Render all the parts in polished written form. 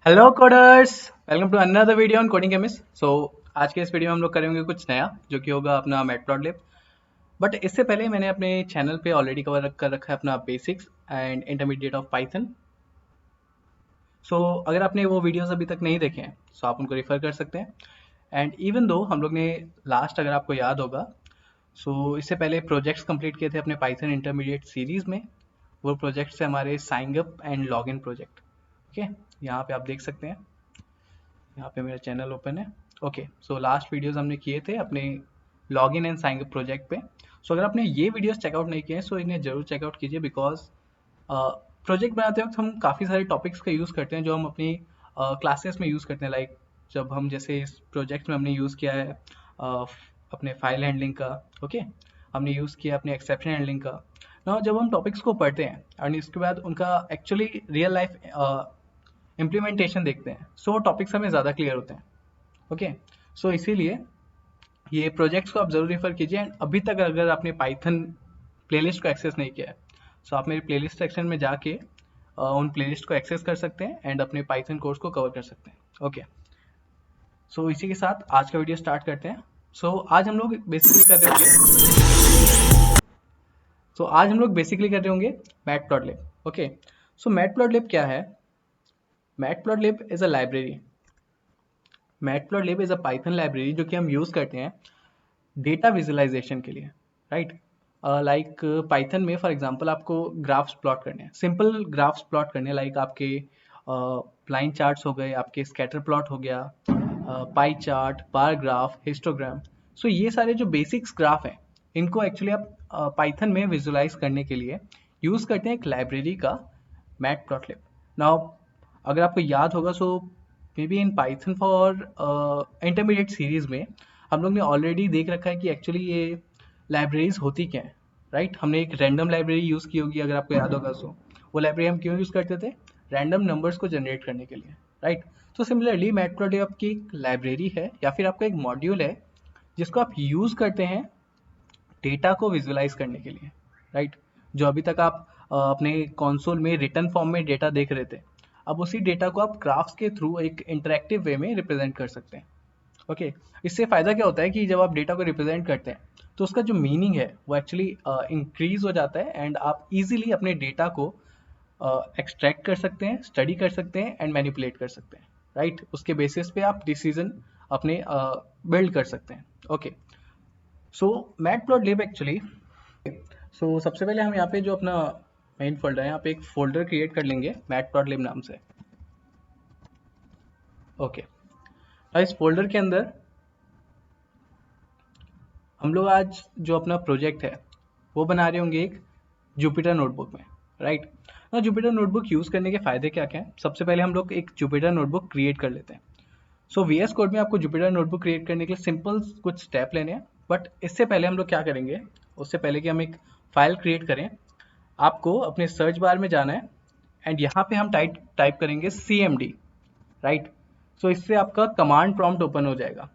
Hello coders, welcome to another video on Coding Chemist. आज के इस वीडियो में हम लोग करेंगे कुछ नया जो कि होगा अपना मैटप्लॉटलिब। बट इससे पहले मैंने अपने चैनल पे ऑलरेडी कवर कर रखा है अपना basics and intermediate of Python. अगर आपने वो वीडियोस अभी तक नहीं देखे हैं सो आप उनको रिफर कर सकते हैं। एंड इवन दो हम लोग ने लास्ट, अगर आपको याद होगा, इससे पहले प्रोजेक्ट्स कंप्लीट किए थे अपने पाइथन इंटरमीडिएट सीरीज में। वो प्रोजेक्ट्स है हमारे sign up and login project. Okay, यहाँ पे आप देख सकते हैं, यहाँ पे मेरा चैनल ओपन है। ओके, लास्ट वीडियोस हमने किए थे अपने login and sign up project पे। अगर आपने ये वीडियोस चेकआउट नहीं किए हैं इन्हें जरूर चेकआउट कीजिए, बिकॉज प्रोजेक्ट बनाते वक्त हम काफ़ी सारे टॉपिक्स का यूज़ करते हैं जो हम अपनी क्लासेस में यूज़ करते हैं। लाइक जब हम, जैसे इस प्रोजेक्ट में हमने यूज़ किया है अपने फाइल हैंडलिंग का। ओके, हमने यूज़ किया अपने एक्सेप्शन हैंडलिंग का ना। जब हम टॉपिक्स को पढ़ते हैं और इसके बाद उनका एक्चुअली रियल लाइफ इम्प्लीमेंटेशन देखते हैं, टॉपिक्स हमें ज़्यादा क्लियर होते हैं। ओके, इसीलिए ये प्रोजेक्ट्स को आप ज़रूर रेफर कीजिए। एंड अभी तक अगर आपने पाइथन प्लेलिस्ट को एक्सेस नहीं किया है आप मेरे प्लेलिस्ट सेक्शन में जाके उन प्लेलिस्ट को एक्सेस कर सकते हैं एंड अपने पाइथन कोर्स को कवर कर सकते हैं। ओके, इसी के साथ आज का वीडियो स्टार्ट करते हैं। आज हम लोग बेसिकली कर रहे होंगे मैटप्लॉटलिब। ओके, मैटप्लॉटलिब क्या है? Matplotlib is a library. Matplotlib is a Python library जो कि हम यूज़ करते हैं डेटा विजुअलाइजेशन के लिए। राइट, लाइक पाइथन में फॉर एग्जांपल आपको ग्राफ्स प्लॉट करने हैं, सिंपल ग्राफ्स प्लॉट करने हैं, लाइक आपके लाइन चार्ट्स हो गए, आपके स्कैटर प्लॉट हो गया, पाई चार्ट, बार ग्राफ, हिस्टोग्राम। ये सारे जो बेसिक्स ग्राफ हैं इनको एक्चुअली आप पाइथन में विजुअलाइज करने के लिए यूज़ करते हैं एक लाइब्रेरी का, मैटप्लॉटलिब। नाउ अगर आपको याद होगा, may be in Python for intermediate series में हम लोग ने ऑलरेडी देख रखा है कि एक्चुअली ये लाइब्रेरीज होती क्या है। राइट, हमने एक रैंडम लाइब्रेरी यूज़ की होगी, अगर आपको याद होगा। वो लाइब्रेरी हम क्यों यूज़ करते थे? रैंडम नंबर्स को जनरेट करने के लिए। राइट, सिमिलरली मैटप्लॉटलिब आपकी एक लाइब्रेरी है या फिर आपका एक मॉड्यूल है जिसको आप यूज़ करते हैं डेटा को विजुअलाइज करने के लिए। राइट, जो अभी तक आप अपने कंसोल में रिटर्न फॉर्म में डेटा देख रहे थे, अब उसी डेटा को आप ग्राफ्स के थ्रू एक इंटरेक्टिव वे में रिप्रेजेंट कर सकते हैं। ओके, इससे फ़ायदा क्या होता है कि जब आप डेटा को रिप्रेजेंट करते हैं तो उसका जो मीनिंग है वो एक्चुअली इंक्रीज हो जाता है एंड आप इजीली अपने डेटा को एक्सट्रैक्ट कर सकते हैं, स्टडी कर सकते हैं एंड मैनिपुलेट कर सकते हैं। राइट, उसके बेसिस पे आप डिसीजन अपने बिल्ड कर सकते हैं। ओके, मैटप्लॉटलिब एक्चुअली, सबसे पहले हम यहाँ पे जो अपना मेन फोल्डर है, यहाँ पे एक फोल्डर क्रिएट कर लेंगे मैटप्लॉटलिब नाम से। ओके, इस फोल्डर के अंदर हम लोग आज जो अपना प्रोजेक्ट है वो बना रहे होंगे एक जुपिटर नोटबुक में। राइट, ना जुपिटर नोटबुक यूज़ करने के फ़ायदे क्या क्या हैं? सबसे पहले हम लोग एक जुपिटर नोटबुक क्रिएट कर लेते हैं। वीएस कोड में आपको जुपिटर नोटबुक क्रिएट करने के लिए सिंपल कुछ स्टेप लेने हैं। बट इससे पहले हम लोग क्या करेंगे, उससे पहले कि हम एक फाइल क्रिएट करें, आपको अपने सर्च बार में जाना है एंड यहाँ पे हम टाइप करेंगे CMD। राइट, इससे आपका कमांड प्रॉम्प्ट ओपन हो जाएगा।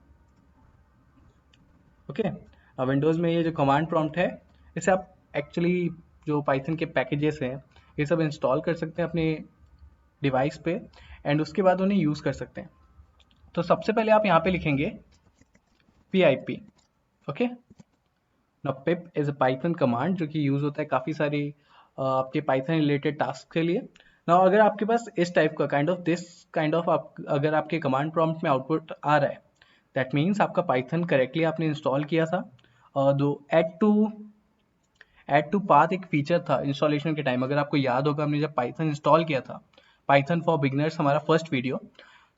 ओके, विंडोज़ में ये जो कमांड प्रॉम्प्ट है, इसे आप एक्चुअली जो पाइथन के पैकेजेस हैं ये सब इंस्टॉल कर सकते हैं अपने डिवाइस पे एंड उसके बाद उन्हें यूज़ कर सकते हैं। सबसे पहले आप यहाँ पे लिखेंगे PIP। ओके, ना पिप इज अ पाइथन कमांड जो कि यूज़ होता है काफ़ी सारी आपके पाइथन रिलेटेड टास्क के लिए। ना अगर आपके पास इस टाइप का काइंड ऑफ अगर आपके कमांड प्रॉम्प्ट में आउटपुट आ रहा है, दैट मीन्स आपका पाइथन करेक्टली आपने इंस्टॉल किया था। दो ऐड टू पाथ एक फीचर था इंस्टॉलेशन के टाइम, अगर आपको याद होगा, हमने जब पाइथन इंस्टॉल किया था, पाइथन फॉर बिगनर्स हमारा फर्स्ट वीडियो,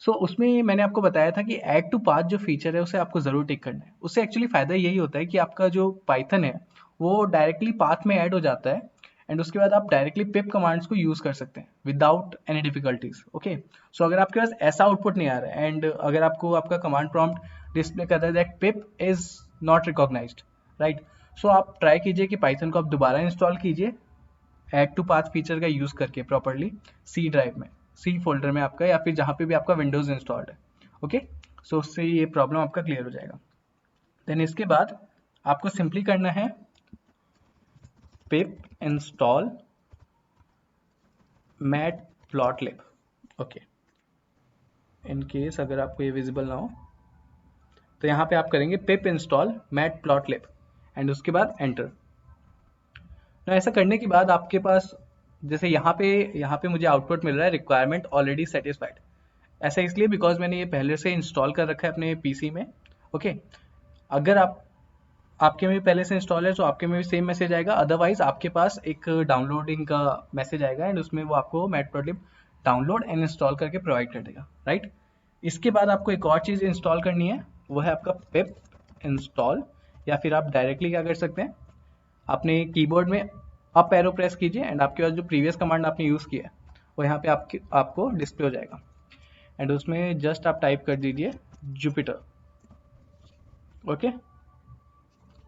उसमें मैंने आपको बताया था कि ऐड टू पाथ जो फीचर है उसे आपको ज़रूर टिक करना है। उससे एक्चुअली फ़ायदा यही होता है कि आपका जो पाइथन है वो डायरेक्टली पाथ में ऐड हो जाता है एंड उसके बाद आप डायरेक्टली पिप कमांड्स को यूज़ कर सकते हैं विदाउट एनी डिफिकल्टीज। ओके, अगर आपके पास ऐसा आउटपुट नहीं आ रहा है एंड अगर आपको आपका कमांड प्रॉम्प्ट डिस्प्ले कर रहा है that pip is not recognised, right, आप ट्राई कीजिए कि पाइथन को आप दोबारा इंस्टॉल कीजिए ऐड टू पाथ फीचर का यूज़ करके प्रॉपरली सी ड्राइव में, सी फोल्डर में आपका, या फिर जहाँ पे भी आपका विंडोज़ इंस्टॉल्ड है। ओके, उससे ये प्रॉब्लम आपका क्लियर हो जाएगा। देन इसके बाद आपको सिंपली करना है पिप इंस्टॉल मैटप्लॉटलिब। ओके, इन केस अगर आपको ये विजिबल ना हो तो यहाँ पे आप करेंगे पिप इंस्टॉल मैटप्लॉटलिब एंड उसके बाद एंटर। ना ऐसा करने के बाद आपके पास जैसे यहाँ पे मुझे आउटपुट मिल रहा है रिक्वायरमेंट ऑलरेडी सेटिस्फाइड। ऐसा इसलिए बिकॉज मैंने ये पहले से इंस्टॉल कर रखा है अपने पीसी में। ओके, अगर आपके में पहले से इंस्टॉल है तो आपके में भी सेम मैसेज आएगा, अदरवाइज आपके पास एक डाउनलोडिंग का मैसेज आएगा एंड उसमें वो आपको मैटप्लॉटलिब डाउनलोड एंड इंस्टॉल करके प्रोवाइड कर देगा, राइट। इसके बाद आपको एक और चीज़ इंस्टॉल करनी है, वो है आपका पिप इंस्टॉल, या फिर आप डायरेक्टली क्या कर सकते हैं, अपने कीबोर्ड में अप एरो प्रेस कीजिए एंड आपके पास जो प्रीवियस कमांड आपने यूज़ किया है वो यहाँ पे आपको डिस्प्ले हो जाएगा एंड उसमें जस्ट आप टाइप कर दीजिए जुपिटर। ओके,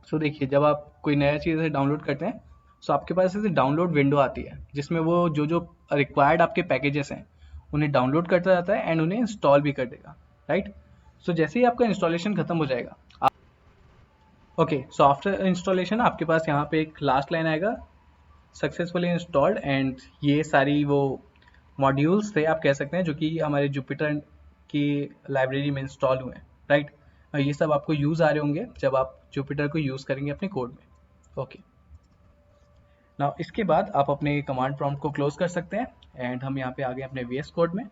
सो देखिए जब आप कोई नया चीज़ डाउनलोड करते हैं तो आपके पास ऐसे डाउनलोड विंडो आती है जिसमें वो जो जो रिक्वायर्ड आपके पैकेजेस हैं उन्हें डाउनलोड करता जाता है एंड उन्हें इंस्टॉल भी कर देगा, राइट। सो जैसे ही आपका इंस्टॉलेशन खत्म हो जाएगा, ओके, सो आफ्टर इंस्टॉलेशन आपके पास यहाँ पे एक लास्ट लाइन आएगा, सक्सेसफुली इंस्टॉल्ड, एंड ये सारी वो मॉड्यूल्स थे आप कह सकते हैं जो कि हमारे जुपिटर की लाइब्रेरी में इंस्टॉल हुए हैं, राइट। ये सब आपको यूज़ आ रहे होंगे जब आप जुपिटर को यूज़ करेंगे अपने कोड में। ओके, नाउ इसके बाद आप अपने कमांड प्रॉम्प्ट को क्लोज कर सकते हैं एंड हम यहाँ पे आ गए अपने वीएस कोड में।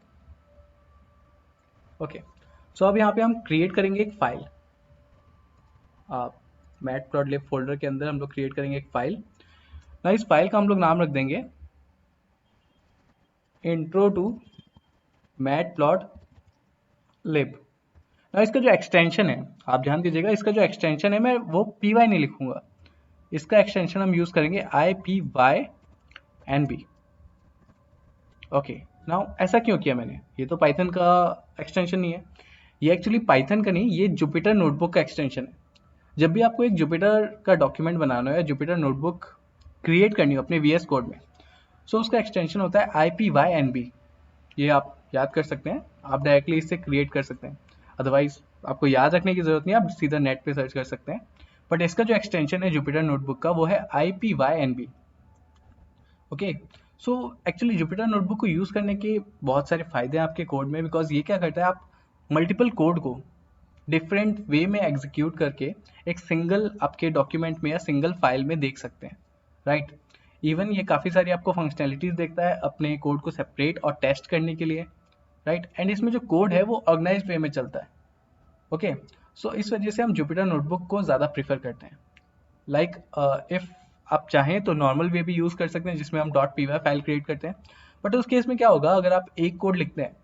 ओके, सो अब यहाँ पे हम क्रिएट करेंगे एक फाइल, मैटप्लॉटलिब फोल्डर के अंदर हम लोग क्रिएट करेंगे एक फाइल। ना इस फाइल का हम लोग नाम रख देंगे इंट्रो टू मैटप्लॉटलिब। ना इसका जो एक्सटेंशन है आप ध्यान दीजिएगा, इसका जो एक्सटेंशन है मैं वो py नहीं लिखूंगा, इसका एक्सटेंशन हम यूज करेंगे IPYNB। ओके, नाउ ऐसा क्यों किया मैंने, ये तो पाइथन का एक्सटेंशन नहीं है, ये एक्चुअली पाइथन का नहीं, ये जुपिटर नोटबुक का एक्सटेंशन है। जब भी आपको एक जुपिटर का डॉक्यूमेंट बनाना हो या जुपिटर नोटबुक क्रिएट करनी हो अपने VS कोड में, सो उसका एक्सटेंशन होता है IPYNB। ये आप याद कर सकते हैं, आप डायरेक्टली इससे क्रिएट कर सकते हैं, अदरवाइज आपको याद रखने की जरूरत नहीं है, आप सीधा नेट पे सर्च कर सकते हैं। बट इसका जो एक्सटेंशन है जुपिटर नोटबुक का वो है IPYNB। Okay, so actually Jupyter notebook को यूज़ करने के बहुत सारे फायदे हैं आपके कोड में, बिकॉज ये क्या करता है, आप मल्टीपल कोड को डिफरेंट वे में एग्जीक्यूट करके एक सिंगल आपके डॉक्यूमेंट में या सिंगल फाइल में देख सकते हैं, राइट। इवन ये काफ़ी सारी आपको फंक्शनैलिटीज देखता है अपने कोड को सेपरेट और टेस्ट करने के लिए, राइट। एंड इसमें जो कोड है वो ऑर्गेनाइज्ड वे में चलता है। ओके, सो इस वजह से हम जुपिटर नोटबुक को ज़्यादा प्रीफर करते हैं। लाइक इफ़ आप चाहें तो नॉर्मल वे भी यूज़ कर सकते हैं जिसमें हम .py फाइल क्रिएट करते हैं, बट उस केस में क्या होगा, अगर आप एक कोड लिखते हैं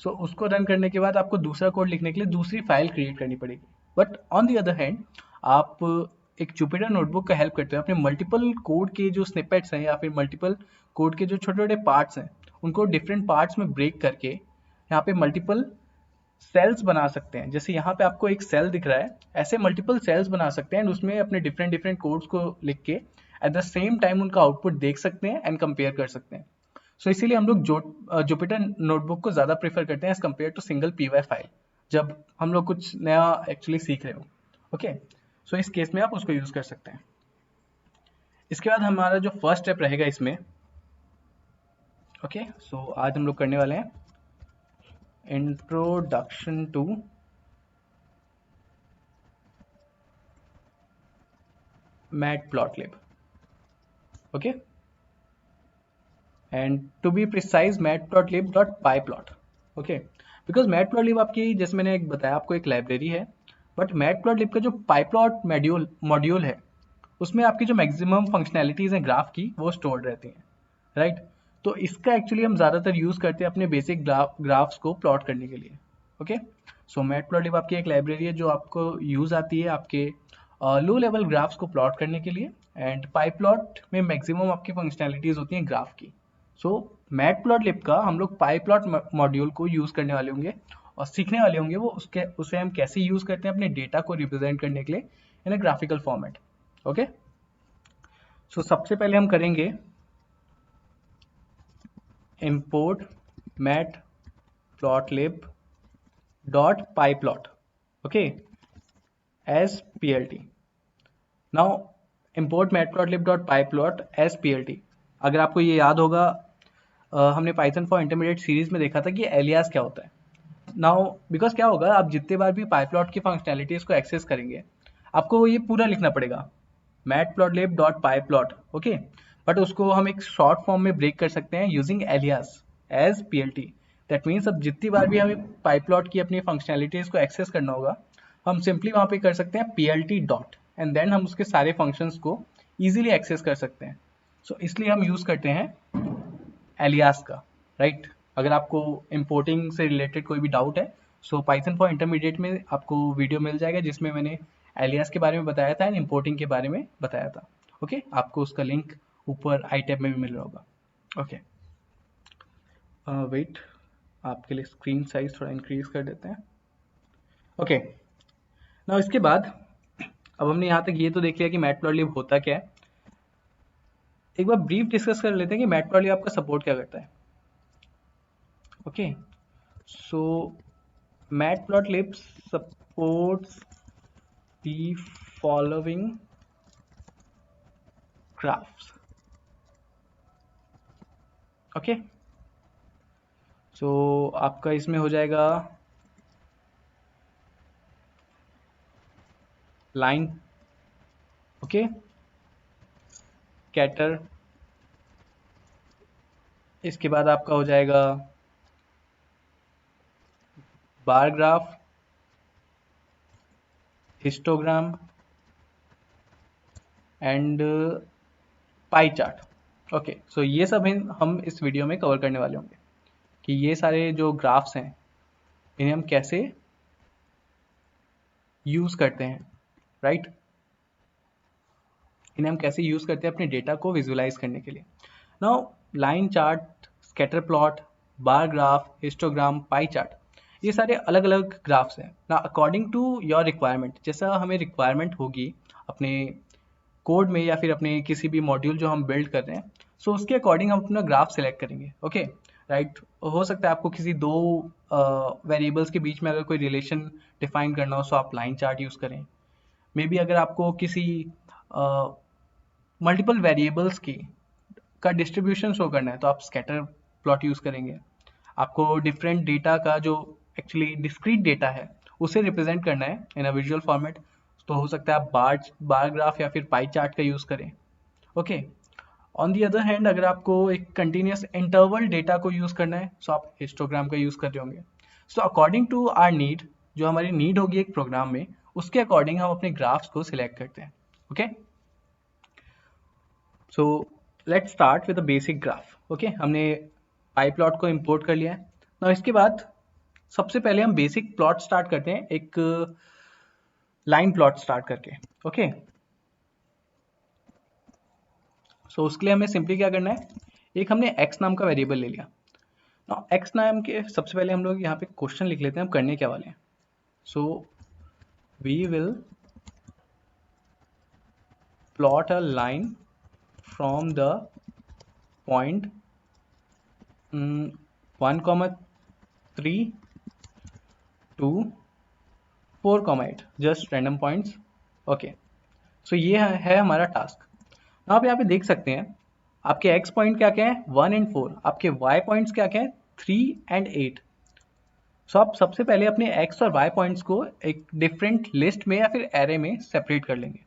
सो उसको रन करने के बाद आपको दूसरा कोड लिखने के लिए दूसरी फाइल क्रिएट करनी पड़ेगी। But on the other hand आप एक जुपिटर नोटबुक का हेल्प करते हैं अपने मल्टीपल कोड के जो स्निपेट्स हैं या फिर मल्टीपल कोड के जो छोटे छोटे पार्ट्स हैं उनको डिफरेंट पार्ट्स में ब्रेक करके यहाँ पे मल्टीपल सेल्स बना सकते हैं। जैसे यहाँ पे आपको एक सेल दिख रहा है, ऐसे मल्टीपल सेल्स बना सकते हैं एंड उसमें अपने डिफरेंट डिफरेंट कोड्स को लिख के एट द सेम टाइम उनका आउटपुट देख सकते हैं एंड कंपेयर कर सकते हैं। सो इसीलिए हम लोग जुपिटर नोटबुक को ज़्यादा प्रेफर करते हैं as compare to single py file, जब हम लोग कुछ नया एक्चुअली सीख रहे हो। ओके, सो इस केस में आप उसको यूज़ कर सकते हैं। इसके बाद हमारा जो फर्स्ट स्टेप रहेगा इसमें, ओके, सो आज हम लोग करने वाले हैं introduction to Matplotlib. Okay, and to be precise matplotlib.pyplot। Okay, because Matplotlib आपकी, जैसे मैंने एक बताया आपको, एक लाइब्रेरी है, बट मैटप्लॉटलिब का जो पाईप्लॉट मॉड्यूल है उसमें आपकी जो मैक्सिमम फंक्शनैलिटीज हैं ग्राफ की वो स्टोर्ड रहती हैं, राइट। तो इसका एक्चुअली हम ज़्यादातर यूज़ करते हैं अपने बेसिक ग्राफ्स को प्लॉट करने के लिए। ओके, सो मैटप्लॉटलिब आपकी एक लाइब्रेरी है जो आपको यूज़ आती है आपके लो लेवल ग्राफ्स को प्लॉट करने के लिए, एंड पाईप्लॉट में मैक्सिमम आपकी फंक्शनैलिटीज होती हैं ग्राफ की। सो मैटप्लॉटलिब का हम लोग पाईप्लॉट मॉड्यूल को यूज़ करने वाले होंगे और सीखने वाले होंगे वो उसे हम कैसे यूज़ करते हैं अपने डेटा को रिप्रेजेंट करने के लिए इन अ ग्राफिकल फॉर्मेट। ओके, सो सबसे पहले हम करेंगे import matplotlib.pyplot, okay, as plt। now import matplotlib.pyplot as plt। अगर आपको ये याद होगा हमने पाइथन फॉर इंटरमीडिएट सीरीज में देखा था कि एलियास क्या होता है। नाउ बिकॉज क्या होगा, आप जितने बार भी पाईप्लॉट की फंक्शनैलिटीज को एक्सेस करेंगे आपको ये पूरा लिखना पड़ेगा, matplotlib.pyplot, ओके। बट उसको हम एक शॉर्ट फॉर्म में ब्रेक कर सकते हैं using alias as plt। That means अब जितनी बार भी हमें पाईप्लॉट की अपनी फंक्शनैलिटीज को एक्सेस करना होगा, हम सिंपली वहाँ पे कर सकते हैं plt डॉट, एंड देन हम उसके सारे फंक्शंस को इजीली एक्सेस कर सकते हैं। सो इसलिए हम यूज़ करते हैं एलियास का, राइट। अगर आपको इंपोर्टिंग से रिलेटेड कोई भी डाउट है, सो पाइथन फॉर इंटरमीडिएट में आपको वीडियो मिल जाएगा जिसमें मैंने एलियास के बारे में बताया था एंड इंपोर्टिंग के बारे में बताया था, ओके। आपको उसका लिंक ऊपर आई टैब में भी मिल रहा होगा, ओके। वेट, आपके लिए स्क्रीन साइज थोड़ा इंक्रीज कर देते हैं, ओके। ना इसके बाद अब हमने यहाँ तक ये तो देख लिया कि मैटप्लॉटलिब होता क्या है। एक बार ब्रीफ डिस्कस कर लेते हैं कि मैटप्लॉटलिब आपका सपोर्ट क्या करता है, okay. So matplotlib supports the following graphs, okay. So आपका इसमें हो जाएगा लाइन, ओके, स्कैटर, इसके बाद आपका हो जाएगा bar graph, histogram and pie chart, okay. So ये सब हम इस वीडियो में कवर करने वाले होंगे कि ये सारे जो ग्राफ्स हैं इन्हें हम कैसे यूज़ करते हैं, राइट। इन्हें हम कैसे यूज़ करते हैं अपने डेटा को विजुअलाइज करने के लिए। Now line chart, scatter plot, बार ग्राफ, हिस्टोग्राम, पाई चार्ट, ये सारे अलग अलग ग्राफ्स हैं ना अकॉर्डिंग टू योर रिक्वायरमेंट। जैसा हमें रिक्वायरमेंट होगी अपने कोड में या फिर अपने किसी भी मॉड्यूल जो हम बिल्ड कर रहे हैं, सो उसके अकॉर्डिंग हम अपना ग्राफ सेलेक्ट करेंगे, ओके, राइट। हो सकता है आपको किसी दो वेरिएबल्स के बीच में अगर कोई रिलेशन डिफाइन करना हो तो आप लाइन चार्ट यूज़ करें। मे बी अगर आपको किसी मल्टीपल वेरिएबल्स की का डिस्ट्रीब्यूशन शो करना है तो आप स्कैटर प्लॉट यूज़ करेंगे। आपको डिफरेंट डेटा का जो एक्चुअली डिस्क्रीट डेटा है उसे रिप्रेजेंट करना है इन अ विजुअल फॉर्मेट, तो हो सकता है आप बार ग्राफ या फिर पाई चार्ट का यूज़ करें, okay. On the other hand अगर आपको एक कंटिन्यूस इंटरवल डेटा को यूज़ करना है तो आप हिस्टोग्राम का यूज़ कर रहे होंगे। So according to our need, जो हमारी नीड होगी एक प्रोग्राम में, उसके अकॉर्डिंग हम अपने ग्राफ्स को सिलेक्ट करते हैं, okay. So let's start with the basic graph, okay. हमने पाई प्लॉट को इंपोर्ट कर लिया है ना। इसके बाद सबसे पहले हम बेसिक प्लॉट स्टार्ट करते हैं, एक लाइन प्लॉट स्टार्ट करके, ओके। सो उसके लिए हमें सिंपली क्या करना है, एक हमने x नाम का वेरिएबल ले लिया ना। x नाम के सबसे पहले हम लोग यहाँ पे क्वेश्चन लिख लेते हैं हम करने क्या वाले हैं। So we will plot a line from the point 1,3 to 4,8, just random points, okay. So ये है हमारा टास्क। आप यहाँ पे देख सकते हैं आपके x पॉइंट क्या क्या है 1 एंड 4, आपके y पॉइंट्स क्या क्या है 3 एंड 8। सो आप सबसे पहले अपने x और y पॉइंट्स को एक डिफरेंट लिस्ट में या फिर एरे में सेपरेट कर लेंगे।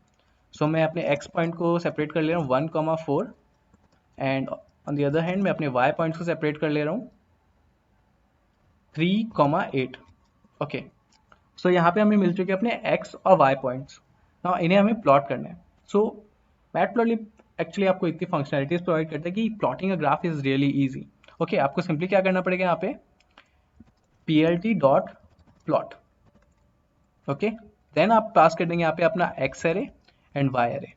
सो मैं अपने x पॉइंट को सेपरेट कर ले रहा हूँ 1,4 and on the other hand मैं अपने y पॉइंट्स को सेपरेट कर ले रहा हूँ 3,8, ओके। सो यहाँ पे हमें मिल चुके अपने x और y पॉइंट्स। नाउ इन्हें हमें प्लॉट करना है। सो मैटप्लॉटलिब एक्चुअली आपको इतनी फंक्शनलिटीज प्रोवाइड करता है कि plotting a graph is really easy, okay. आपको सिंपली क्या करना पड़ेगा यहाँ पे plt dot plot, okay. Then आप पास कर देंगे यहाँ पे अपना x array and y array.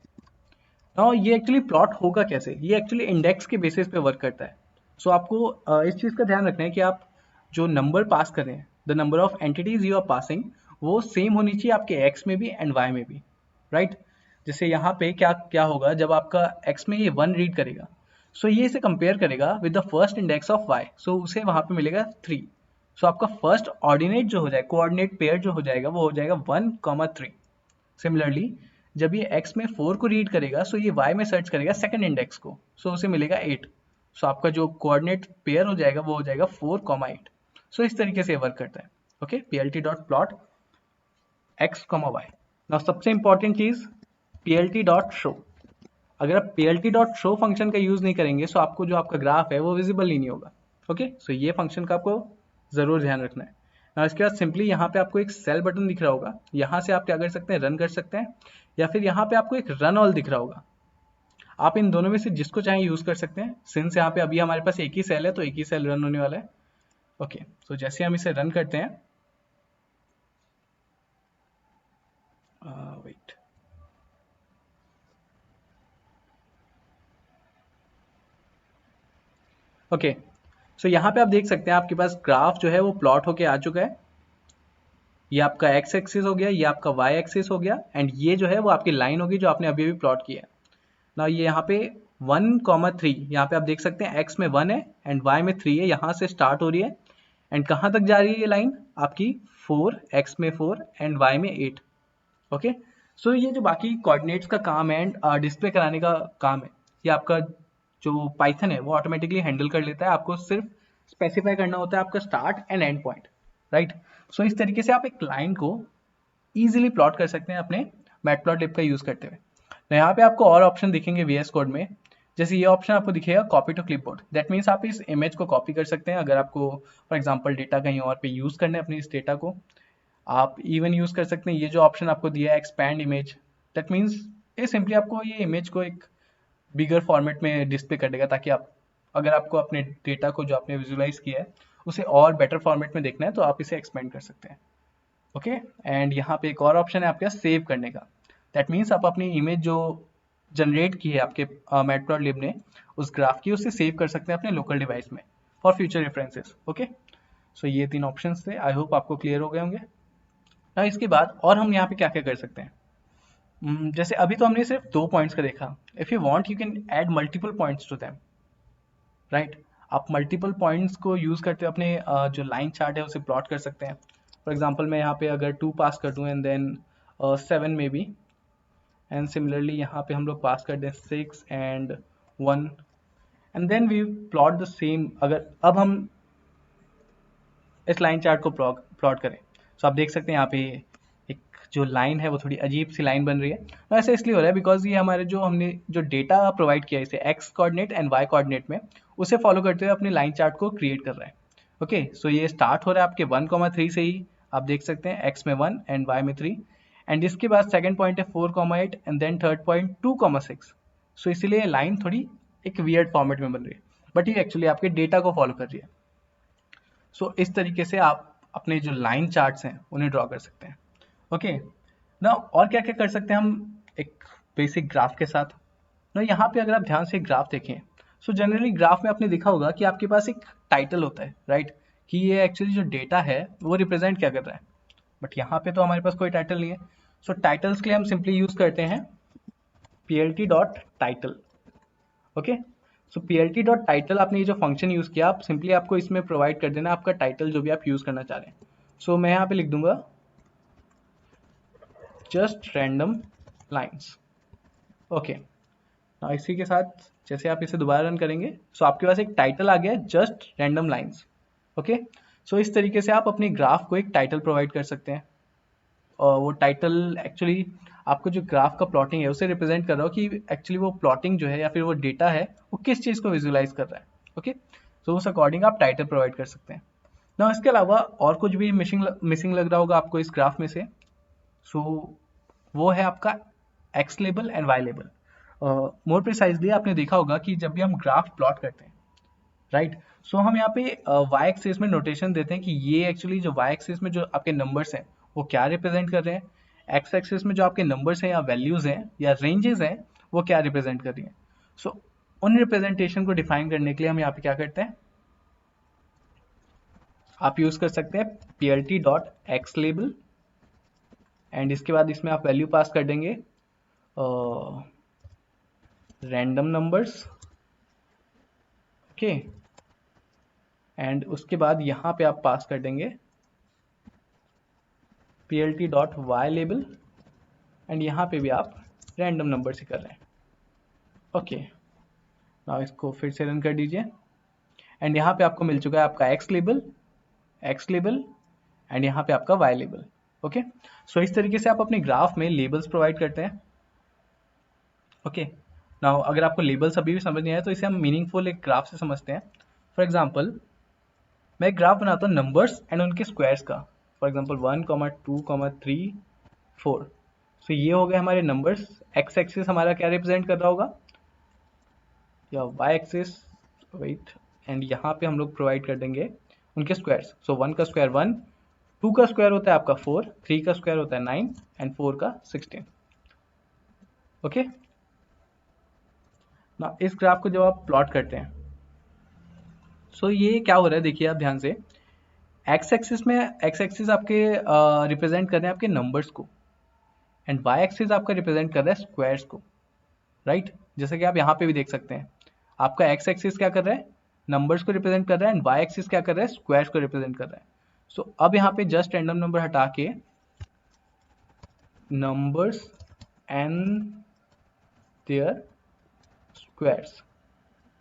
Now ये एक्चुअली प्लॉट होगा कैसे, ये एक्चुअली इंडेक्स के बेसिस पे वर्क करता है। सो आपको इस चीज़ का ध्यान रखना है कि आप जो नंबर पास कर रहे हैं, the number of entities you are passing, वो सेम होनी चाहिए आपके x में भी एंड y में भी, राइट। जैसे यहाँ पे क्या क्या होगा जब आपका x में ये 1 रीड करेगा, सो ये इसे कंपेयर करेगा with the first index of y, सो उसे वहाँ पे मिलेगा 3। सो आपका फर्स्ट ऑर्डिनेट जो हो जाएगा, कोऑर्डिनेट पेयर जो हो जाएगा वो हो जाएगा 1,3। सिमिलरली जब ये x में 4 को रीड करेगा सो ये y में सर्च करेगा सेकंड इंडेक्स को, सो उसे मिलेगा 8। सो आपका जो कोऑर्डिनेट पेयर हो जाएगा वो हो जाएगा 4,8। सो इस तरीके से वर्क करता है। Okay, plt.plot x, y। Now सबसे इंपॉर्टेंट चीज plt.show। अगर आप plt.show फंक्शन का यूज नहीं करेंगे तो आपको जो आपका ग्राफ है वो विजिबल ही नहीं होगा। ओके, सो ये फंक्शन का आपको जरूर ध्यान रखना है। ना इसके बाद सिंपली यहाँ पे आपको एक सेल बटन दिख रहा होगा, यहाँ से आप क्या कर सकते हैं, रन कर सकते हैं, या फिर यहाँ पे आपको एक रन ऑल दिख रहा होगा। आप इन दोनों में से जिसको चाहे यूज कर सकते हैं। सिंस यहाँ पे अभी हमारे पास एक ही सेल है तो एक ही सेल रन होने वाला है। ओके, सो जैसे हम इसे रन करते हैं, वेट, ओके, सो यहाँ पे आप देख सकते हैं आपके पास ग्राफ जो है वो प्लॉट होके आ चुका है। ये आपका एक्स एक्सिस हो गया, ये आपका वाई एक्सिस हो गया, एंड ये जो है वो आपकी लाइन होगी जो आपने अभी अभी प्लॉट किया है ना। ये यहाँ पे 1,3, यहाँ पे आप देख सकते हैं एक्स में 1 है एंड वाई में 3 है, यहाँ से स्टार्ट हो रही है एंड कहाँ तक जा रही है ये लाइन आपकी 4, एक्स में 4 एंड वाई में 8। ओके, सो ये जो बाकी कोऑर्डिनेट्स का काम है एंड डिस्प्ले कराने का काम है, ये आपका जो पाइथन है वो ऑटोमेटिकली हैंडल कर लेता है। आपको सिर्फ स्पेसिफाई करना होता है आपका start and end point, right. So इस तरीके से आप एक लाइन को इजीली प्लॉट कर सकते हैं अपने मैटप्लॉटलिब का यूज करते हुए। तो यहाँ पे आपको और ऑप्शन दिखेंगे VS कोड में, जैसे ये ऑप्शन आपको दिखेगा copy to clipboard. That means आप इस इमेज को कॉपी कर सकते हैं अगर आपको फॉर एग्जांपल डेटा कहीं और पे यूज करना है अपने इस डेटा को। आप इवन यूज कर सकते हैं ये जो ऑप्शन आपको दिया है एक्सपैंड इमेज। दैट मीन्स ये सिंपली आपको ये इमेज को एक बिगर फॉर्मेट में डिस्प्ले कर देगा, ताकि आप अगर आपको अपने डेटा को जो आपने विजुलाइज किया है उसे और बेटर फॉर्मेट में देखना है तो आप इसे एक्सपेंड कर सकते हैं। ओके, एंड यहाँ पे एक और ऑप्शन है आपके पास सेव करने का। दैट मीन्स आप अपनी इमेज जो जनरेट की है आपके मैटप्लॉटलिब ने उस ग्राफ की, उसे सेव कर सकते हैं अपने लोकल डिवाइस में for future references. Okay, so ये 3 ऑप्शंस थे, आई होप आपको क्लियर हो गए होंगे ना। इसके बाद और हम यहाँ पे क्या क्या कर सकते हैं, जैसे अभी तो हमने सिर्फ 2 पॉइंट्स का देखा। If you want you can add multiple points to them, right. आप मल्टीपल पॉइंट्स को यूज करते हुए अपने जो लाइन चार्ट है उसे प्लॉट कर सकते हैं। फॉर एग्जांपल मैं यहाँ पे अगर 2 पास कर दूँ एंड देन 7 में भी, एंड सिमिलरली यहाँ पे हम लोग पास कर दें 6 and 1, and then we plot the same. अगर अब हम इस लाइन चार्ट को प्लॉट करें तो आप देख सकते हैं यहाँ पे एक जो लाइन है वो थोड़ी अजीब सी लाइन बन रही है। तो ऐसा इसलिए हो रहा है बिकॉज ये हमारे जो हमने जो डेटा प्रोवाइड किया है इसे X coordinate and Y coordinate में, उसे फॉलो करते हुए अपने लाइन चार्ट को क्रिएट कर रहा है। ओके, सो ये स्टार्ट हो रहा है आपके 1,3 से ही, आप देख सकते हैं एक्स में 1 एंड वाई में 3, एंड इसके बाद सेकंड पॉइंट है 4,8 एंड देन थर्ड पॉइंट 2,6। सो इसीलिए लाइन थोड़ी एक वियर्ड फॉर्मेट में बन रही है, बट ये एक्चुअली आपके डेटा को फॉलो कर रही है। सो इस तरीके से आप अपने जो लाइन चार्ट्स हैं उन्हें ड्रॉ कर सकते हैं। ओके, ना और क्या क्या कर सकते हैं हम एक बेसिक ग्राफ के साथ ना। यहाँ पे अगर आप ध्यान से ग्राफ देखें, सो जनरली ग्राफ में आपने देखा होगा कि आपके पास एक टाइटल होता है, राइट, कि ये एक्चुअली जो डेटा है वो रिप्रेजेंट क्या कर रहा है। बट यहाँ पे तो हमारे पास कोई टाइटल नहीं है। सो टाइटल्स के लिए हम सिंपली यूज करते हैं plt.title। ओके, सो plt.title आपने ये जो फंक्शन यूज किया, आप सिंपली आपको इसमें प्रोवाइड कर देना आपका टाइटल जो भी आप यूज करना चाह रहे हैं। सो मैं यहाँ पे लिख दूंगा जस्ट रैंडम लाइन्स। ओके, इसी के साथ जैसे आप इसे दोबारा रन करेंगे सो आपके पास एक टाइटल आ गया just random lines. Okay, so इस तरीके से आप अपने ग्राफ को एक टाइटल प्रोवाइड कर सकते हैं, और वो टाइटल एक्चुअली आपको जो ग्राफ का प्लॉटिंग है उसे रिप्रेजेंट कर रहा हो कि एक्चुअली वो प्लॉटिंग जो है या फिर वो डेटा है वो किस चीज़ को विजुलाइज कर रहा है। ओके, तो उस अकॉर्डिंग आप टाइटल प्रोवाइड कर सकते हैं ना। इसके अलावा और कुछ भी मिसिंग लग रहा होगा आपको इस ग्राफ में से, सो वो है आपका X label and Y label. More precisely आपने देखा होगा कि जब भी हम ग्राफ प्लॉट करते हैं, राइट, सो हम यहाँ पे वाई एक्सिस में नोटेशन देते हैं कि ये एक्चुअली जो वाई एक्सिस में जो आपके नंबर्स हैं वो क्या रिप्रेजेंट कर रहे हैं, एक्स एक्सिस में जो आपके नंबर्स हैं या वैल्यूज हैं या रेंजेस हैं वो क्या रिप्रेजेंट कर रही हैं। सो उन रिप्रेजेंटेशन को डिफाइन करने के लिए हम यहाँ पे क्या करते हैं, आप यूज कर सकते हैं plt.xlabel, एंड इसके बाद इसमें आप वैल्यू पास कर देंगे रैंडम नंबर्स। ओके, एंड उसके बाद यहाँ पे आप पास कर देंगे plt.ylabel, एंड यहाँ पे भी आप रैंडम नंबर से कर रहे हैं। ओके, नाउ इसको फिर से रन कर दीजिए, एंड यहाँ पे आपको मिल चुका है आपका एक्स लेबल एंड यहाँ पे आपका वाई लेबल। ओके, सो इस तरीके से आप अपने ग्राफ में लेबल्स प्रोवाइड करते हैं। ओके, नाउ अगर आपको लेबल्स अभी भी समझ नहीं आया तो इसे हम मीनिंगफुल एक ग्राफ से समझते हैं। फॉर एग्जाम्पल मैं एक ग्राफ बनाता हूँ नंबर्स एंड उनके स्क्वायर्स का। For example 1, 2, 3, 4। सो ये हो गए हमारे नंबर्स। एक्स एक्सिस हमारा क्या रिप्रेजेंट कर रहा होगा, या वाई एक्सिस, वेट, एंड यहाँ पे हम लोग प्रोवाइड कर देंगे उनके स्क्वायर्स। सो 1 का स्क्वायर 1, 2 का स्क्वायर होता है आपका 4, 3 का स्क्वायर होता है 9 एंड 4 का 16। ओके, ना इस ग्राफ को जब आप प्लॉट करते हैं सो ये क्या हो रहा है, देखिए आप ध्यान से। एक्स एक्सिस में एक्स एक्सिस आपके रिप्रेजेंट कर रहे हैं आपके नंबर्स को, एंड वाई एक्सिस आपका रिप्रेजेंट कर रहा है स्क्वायर्स को, राइट। जैसे कि आप यहाँ पे भी देख सकते हैं, आपका एक्स एक्सिस क्या कर रहा है, नंबर्स को रिप्रेजेंट कर रहा है, एंड वाई एक्सिस क्या कर रहा है, स्क्वायर्स को रिप्रेजेंट कर रहा है। सो अब यहाँ पे जस्ट रैंडम नंबर हटा के numbers and their squares,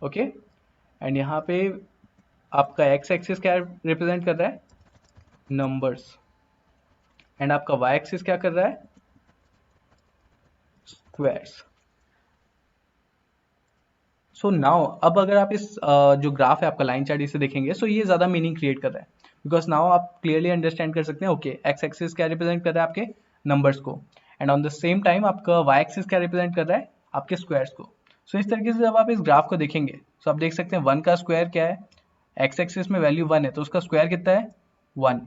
okay. And यहाँ पे आपका एक्स एक्सिस क्या रिप्रेजेंट कर रहा है, नंबर्स, एंड आपका वाई एक्सिस क्या कर रहा है, स्क्वायर्स। सो नाउ अब अगर आप इस जो ग्राफ है आपका लाइन चार्ट इसे देखेंगे, सो ये ज़्यादा मीनिंग क्रिएट कर रहा है, बिकॉज नाउ आप क्लियरली अंडरस्टैंड कर सकते हैं, ओके एक्स एक्सिस क्या रिप्रेजेंट कर रहा है आपके नंबर्स को, and on the same time आपका वाई एक्सिस क्या रिप्रेजेंट कर रहा है आपके स्क्वायर्स को। सो इस तरीके से जब आप इस ग्राफ को देखेंगे तो आप देख सकते हैं 1 का स्क्वायर क्या है, एक्स एक्सिस में वैल्यू 1 है तो उसका स्क्वायर कितना है 1।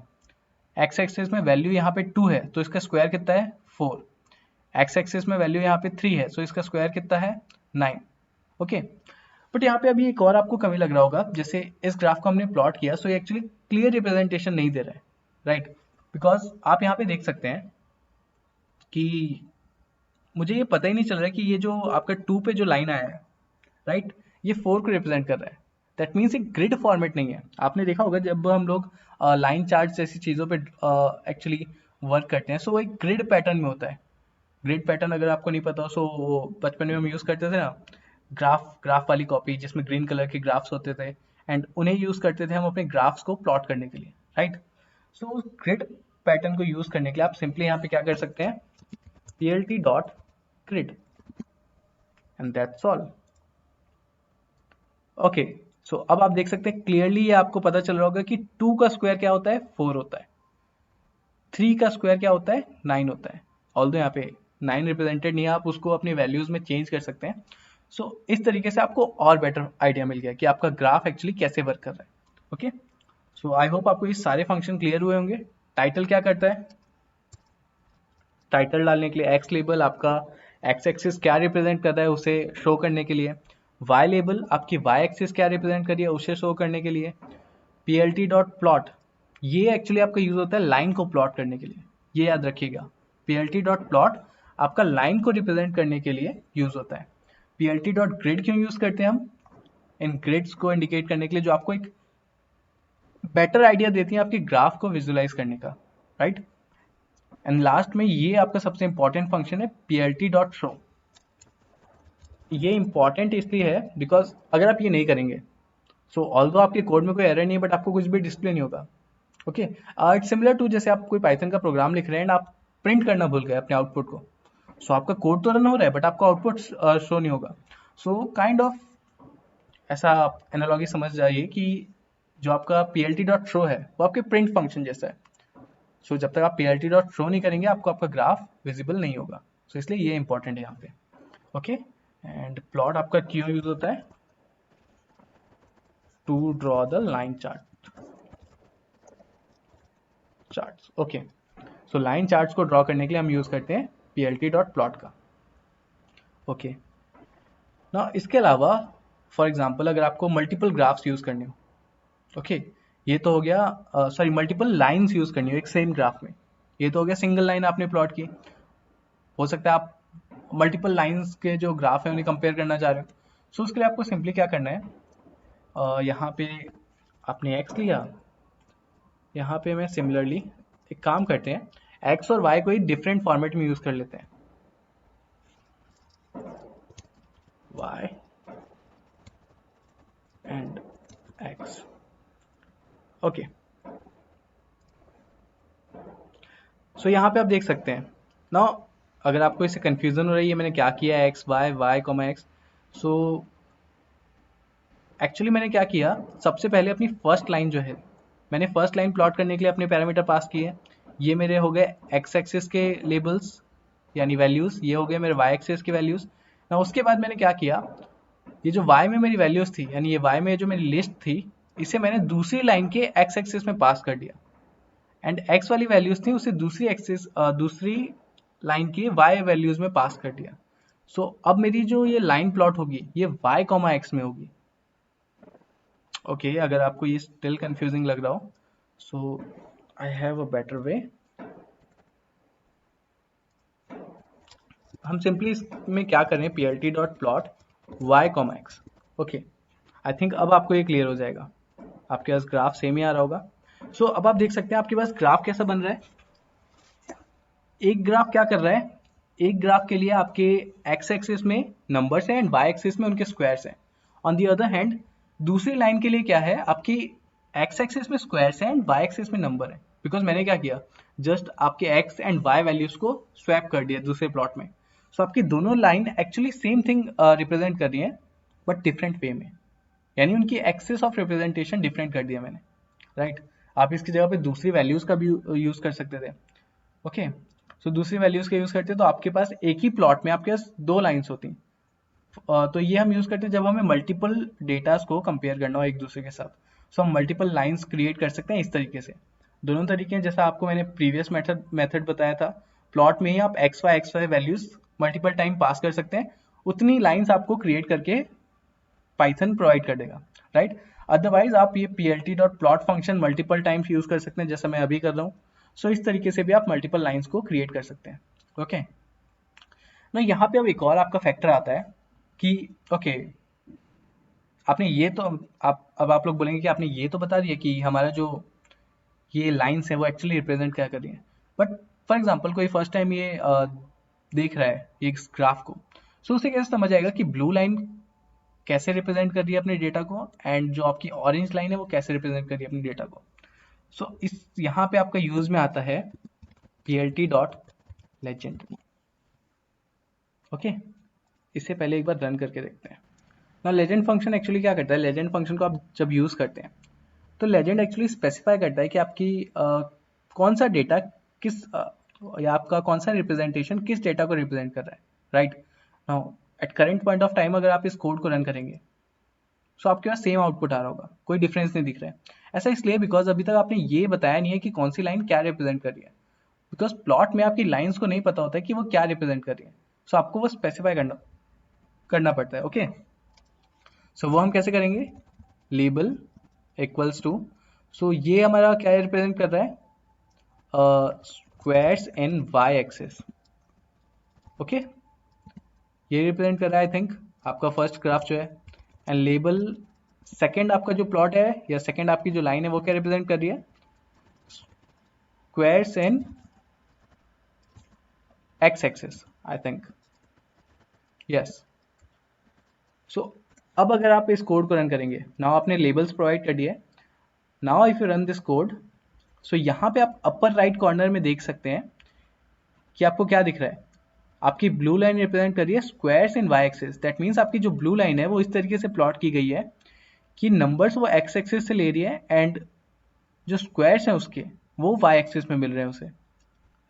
एक्स एक्सिस में वैल्यू यहाँ पे 2 है तो इसका स्क्वायर कितना है 4। एक्स एक्सिस में वैल्यू यहाँ पे 3 है तो इसका स्क्वायर कितना है 9। ओके, बट यहाँ पे अभी एक और आपको कमी लग रहा होगा, जैसे इस ग्राफ को हमने प्लॉट किया सो ये एक्चुअली क्लियर रिप्रेजेंटेशन नहीं दे रहा है, राइट। बिकॉज आप यहाँ पे देख सकते हैं कि मुझे ये पता ही नहीं चल रहा है कि ये जो आपका 2 पे जो लाइन आया है, राइट, ये 4 को रिप्रेजेंट कर रहा है। दैट मीन्स एक ग्रिड फॉर्मेट नहीं है। आपने देखा होगा जब हम लोग लाइन चार्ट जैसी चीज़ों पे एक्चुअली वर्क करते हैं सो वो एक ग्रिड पैटर्न में होता है। ग्रिड पैटर्न अगर आपको नहीं पता हो सो बचपन में हम यूज़ करते थे ना, ग्राफ वाली कॉपी जिसमें ग्रीन कलर के ग्राफ्स होते थे, एंड उन्हें यूज़ करते थे हम अपने ग्राफ्स को प्लॉट करने के लिए, राइट। सो उस ग्रिड पैटर्न को यूज़ करने के लिए आप सिंपली यहाँ पे क्या कर सकते हैं, plt dot grid, and that's all. Okay, so अब आप देख सकते हैं क्लियरली, ये आपको पता चल रहा होगा कि 2 का स्क्वायर क्या होता है 4 होता है, 3 का स्क्वायर क्या होता है 9 होता है। ऑल्दो यहाँ पे 9 रिप्रेजेंटेड नहीं है, आप उसको अपनी वैल्यूज में चेंज कर सकते हैं। सो इस तरीके से आपको और बेटर आइडिया मिल गया कि आपका ग्राफ एक्चुअली कैसे वर्क कर रहा है। ओके, सो आई होप आपको ये सारे फंक्शन क्लियर हुए होंगे। टाइटल क्या करता है, टाइटल डालने के लिए एक्स लेबल आपका एक्स एक्सिस क्या रिप्रेजेंट कर रहा है उसे शो करने के लिए, वाई लेबल आपकी वाई एक्सिस क्या रिप्रेजेंट कर रही है उसे शो करने के लिए, plt डॉट प्लॉट ये एक्चुअली आपका यूज होता है लाइन को प्लॉट करने के लिए, ये याद रखिएगा। plt डॉट प्लॉट आपका लाइन को रिप्रेजेंट करने के लिए यूज होता है। plt डॉट ग्रिड क्यों यूज करते हैं हम, इन ग्रिड्स को इंडिकेट करने के लिए जो आपको एक बेटर आइडिया देती है आपके ग्राफ को विजुअलाइज करने का, राइट। एंड लास्ट में ये आपका सबसे इंपॉर्टेंट फंक्शन है plt डॉट शो। ये इंपॉर्टेंट इसलिए है बिकॉज अगर आप ये नहीं करेंगे सो ऑल्दो आपके कोड में कोई एरर नहीं है बट आपको कुछ भी डिस्प्ले नहीं होगा। ओके, इट्स सिमिलर टू जैसे आप कोई पाइथन का प्रोग्राम लिख रहे हैं एंड आप प्रिंट करना भूल गए अपने आउटपुट को, सो आपका कोड तो रन हो रहा है बट आपका आउटपुट शो नहीं होगा। सो काइंड ऑफ ऐसा एनालॉजी समझ जाइए कि जो आपका plt डॉट शो है वो आपके प्रिंट फंक्शन जैसा है। सो जब तक आप plt डॉट शो नहीं करेंगे आपको आपका ग्राफ विजिबल नहीं होगा। सो इसलिए ये इंपॉर्टेंट है यहाँ पे। ओके, एंड प्लॉट आपका क्यों यूज होता है, to draw the line charts. Okay, so line charts को ड्रॉ करने के लिए हम यूज करते हैं plt डॉट प्लॉट का। ओके, ना इसके अलावा फॉर एग्जांपल अगर आपको मल्टीपल ग्राफ्स यूज करने हो, ओके, ये तो हो गया सॉरी मल्टीपल लाइंस यूज करनी हो एक सेम ग्राफ में, ये तो हो गया सिंगल लाइन आपने प्लॉट की। हो सकता है आप मल्टीपल लाइंस के जो ग्राफ है उन्हें कंपेयर करना चाह रहे हो, सो उसके लिए आपको सिंपली क्या करना है, यहाँ पे आपने x लिया, यहाँ पे मैं सिमिलरली एक काम करते हैं, x और y को एक डिफरेंट फॉर्मेट में यूज कर लेते हैं, y एंड x। ओके, सो यहाँ पे आप देख सकते हैं ना, अगर आपको इससे कंफ्यूजन हो रही है मैंने क्या किया है X Y Y comma X, so actually मैंने क्या किया, सबसे पहले अपनी फर्स्ट लाइन जो है, मैंने फर्स्ट लाइन प्लॉट करने के लिए अपने पैरामीटर पास किए। ये मेरे हो गए एक्स एक्सिस के लेबल्स यानी वैल्यूज़, ये हो गए मेरे वाई एक्सिस के वैल्यूज़ ना। उसके बाद मैंने क्या किया, ये जो y में मेरी वैल्यूज़ थी यानी ये y में जो मेरी लिस्ट थी, इसे मैंने दूसरी लाइन के x एक्सिस में पास कर दिया, एंड x वाली वैल्यूज़ थी उसे दूसरी एक्सिस दूसरी लाइन की y वैल्यूज़ में पास कर दिया। सो अब मेरी जो ये लाइन प्लॉट होगी ये y कॉमा एक्स में होगी। ओके अगर आपको ये स्टिल कंफ्यूजिंग लग रहा हो, सो I have a better way. हम सिंपली इसमें क्या करें, P L T dot plot Y comma X. Okay I think अब आपको ये क्लियर हो जाएगा, आपके पास ग्राफ सेम ही आ रहा होगा। सो अब आप देख सकते हैं आपके पास ग्राफ कैसा बन रहा है। एक ग्राफ क्या कर रहा है, एक ग्राफ के लिए आपके एक्स एक्सिस में नंबर्स हैं एंड वाई एक्सिस में उनके स्क्वायर्स हैं। ऑन दी अदर हैंड दूसरी लाइन के लिए क्या है, आपकी एक्स एक्सिस में स्क्वायर्स हैं एंड वाई एक्सिस में नंबर है। बिकॉज मैंने क्या किया, जस्ट आपके एक्स एंड वाई वैल्यूज को स्वैप कर दिया दूसरे प्लॉट में। सो आपकी दोनों line actually same thing represent कर रही है बट डिफरेंट वे में, यानी उनकी एक्सिस ऑफ रिप्रेजेंटेशन डिफरेंट कर दिया मैंने, राइट आप इसकी जगह पे दूसरी वैल्यूज का भी यूज कर सकते थे। ओके सो दूसरी वैल्यूज का यूज करते तो आपके पास एक ही प्लॉट में आपके पास दो लाइंस होती। तो ये हम यूज करते हैं जब हमें मल्टीपल डेटास को कंपेयर करना हो एक दूसरे के साथ। सो हम मल्टीपल लाइंस क्रिएट कर सकते हैं इस तरीके से। दोनों तरीके हैं, जैसा आपको मैंने प्रीवियस मेथड बताया था, प्लॉट में ही आप X Y values multiple time pass कर सकते हैं, उतनी लाइंस आपको क्रिएट करके पाइथन प्रोवाइड कर देगा, राइट। अदरवाइज आप ये plt.plot function multiple times use कर सकते हैं जैसा मैं अभी कर रहा हूँ। सो इस तरीके से भी आप मल्टीपल लाइंस को क्रिएट कर सकते हैं। ओके ना यहाँ पे अब एक और आपका फैक्टर आता है कि ओके आपने ये तो आप लोग बोलेंगे कि आपने ये तो बता दिया कि हमारा जो ये लाइंस है वो एक्चुअली रिप्रेजेंट क्या कर रही है, बट फॉर एग्जांपल कोई फर्स्ट टाइम ये देख रहा है ये ग्राफ को, सो उसे कैसे समझ आएगा कि ब्लू लाइन कैसे रिप्रेजेंट कर रही है अपने डेटा को एंड जो आपकी ऑरेंज लाइन है वो कैसे रिप्रेजेंट कर रही है अपने डेटा को। सो इस यहाँ पे आपका यूज में आता है plt डॉट लेजेंड। ओके इससे पहले एक बार रन करके देखते हैं ना। लेजेंड फंक्शन एक्चुअली क्या करता है, लेजेंड फंक्शन को आप जब यूज करते हैं तो लेजेंड एक्चुअली स्पेसिफाई करता है कि आपकी कौन सा डेटा किस या आपका कौन सा रिप्रेजेंटेशन किस डेटा को रिप्रेजेंट कर रहा है, right. Now at current point of time अगर आप इस कोड को रन करेंगे सो आपके पास सेम आउटपुट आ रहा होगा, कोई डिफरेंस नहीं दिख रहा है। ऐसा इसलिए बिकॉज अभी तक आपने ये बताया नहीं है कि कौन सी लाइन क्या रिप्रेजेंट कर रही है। बिकॉज प्लॉट में आपकी लाइंस को नहीं पता होता है कि वो क्या रिप्रेजेंट कर रही है, सो आपको वो स्पेसिफाई करना पड़ता है। ओके सो वो हम कैसे करेंगे, लेबल इक्वल्स टू, सो ये हमारा क्या रिप्रेजेंट कर रहा है, squares in Y axis. Okay ये रिप्रेजेंट कर रहा है आई थिंक आपका फर्स्ट ग्राफ जो है, एंड लेबल सेकेंड आपका जो प्लॉट है या सेकेंड आपकी जो लाइन है वो क्या रिप्रेजेंट कर रही है, squares in x axis I think, yes. So अब अगर आप इस कोड को रन करेंगे, नाउ आपने लेबल्स प्रोवाइड कर दिए, now if you run this code, so यहाँ पे आप अपर राइट कॉर्नर में देख सकते हैं कि आपको क्या दिख रहा है, आपकी ब्लू लाइन रिप्रेजेंट कर रही है squares in Y axis. That means आपकी जो ब्लू लाइन है वो इस तरीके से प्लॉट की गई है कि नंबर्स वो एक्स एक्सिस से ले रही है एंड जो स्क्वायर्स हैं उसके वो वाई एक्सिस में मिल रहे हैं उसे,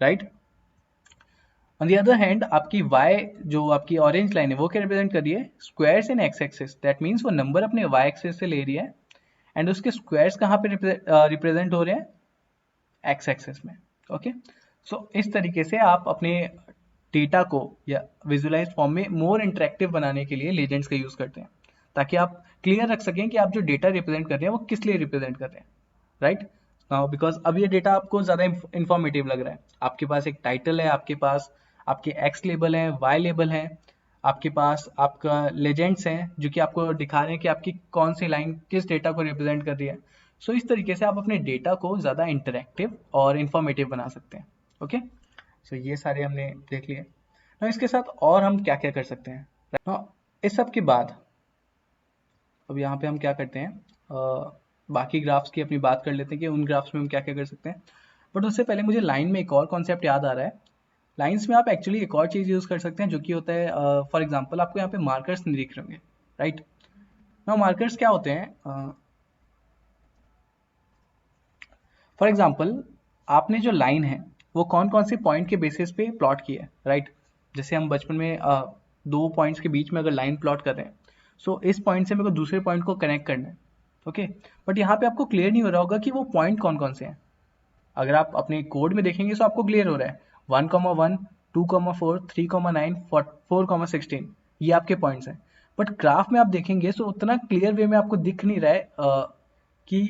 right. On the other hand आपकी y जो आपकी ऑरेंज लाइन है वो क्या रिप्रेजेंट कर रही है, squares in x axis. That means वो नंबर अपने y एक्सिस से ले रही है एंड उसके स्क्वायर्स कहाँ पे रिप्रेजेंट हो रहे हैं, एक्स एक्सिस में। ओके सो इस तरीके से आप अपने डेटा को या विजुअलाइज फॉर्म में मोर इंटरेक्टिव बनाने के लिए लेजेंड्स का यूज करते हैं, ताकि आप क्लियर रख सकें कि आप जो डेटा रिप्रेजेंट कर रहे हैं वो किस लिए रिप्रेजेंट कर रहे हैं, राइट। नाउ बिकॉज अब ये डेटा आपको ज़्यादा इंफॉर्मेटिव लग रहा है, आपके पास एक टाइटल है, आपके पास आपके एक्स लेबल हैं, वाई लेबल हैं, आपके पास आपका लेजेंड्स हैं जो कि आपको दिखा रहे हैं कि आपकी कौन सी लाइन किस डेटा को रिप्रेजेंट कर रही है। सो इस तरीके से आप अपने डेटा को ज़्यादा इंटरेक्टिव और इंफॉर्मेटिव बना सकते हैं। ओके सो ये सारे हमने देख लिए। now इसके साथ और हम क्या क्या कर सकते हैं, now, इस सब के बाद अब यहाँ पे हम क्या करते हैं, बाकी ग्राफ्स की अपनी बात कर लेते हैं कि उन ग्राफ्स में हम क्या क्या कर सकते हैं। बट उससे पहले मुझे लाइन में एक और कॉन्सेप्ट याद आ रहा है। लाइंस में आप एक्चुअली एक और चीज़ यूज़ कर सकते हैं जो कि होता है, फॉर एग्जांपल आपको यहाँ पे मार्कर्स नहीं दिख रहे होंगे, राइट। नाउ मार्कर्स क्या होते हैं? फॉर एग्जांपल आपने जो लाइन है वो कौन कौन से पॉइंट के बेसिस पे प्लॉट की है, राइट। जैसे हम बचपन में दो पॉइंट्स के बीच में अगर लाइन प्लॉट कर रहे हैं, सो इस पॉइंट से मेरे को दूसरे पॉइंट को कनेक्ट करना है, ओके। बट यहाँ पे आपको क्लियर नहीं हो रहा होगा कि वो पॉइंट कौन कौन से हैं। अगर आप अपने कोड में देखेंगे तो आपको क्लियर हो रहा है 1,1, 2,4, 3,9, 4,16, ये आपके पॉइंट्स हैं। बट ग्राफ में आप देखेंगे तो उतना क्लियर वे में आपको दिख नहीं रहा है कि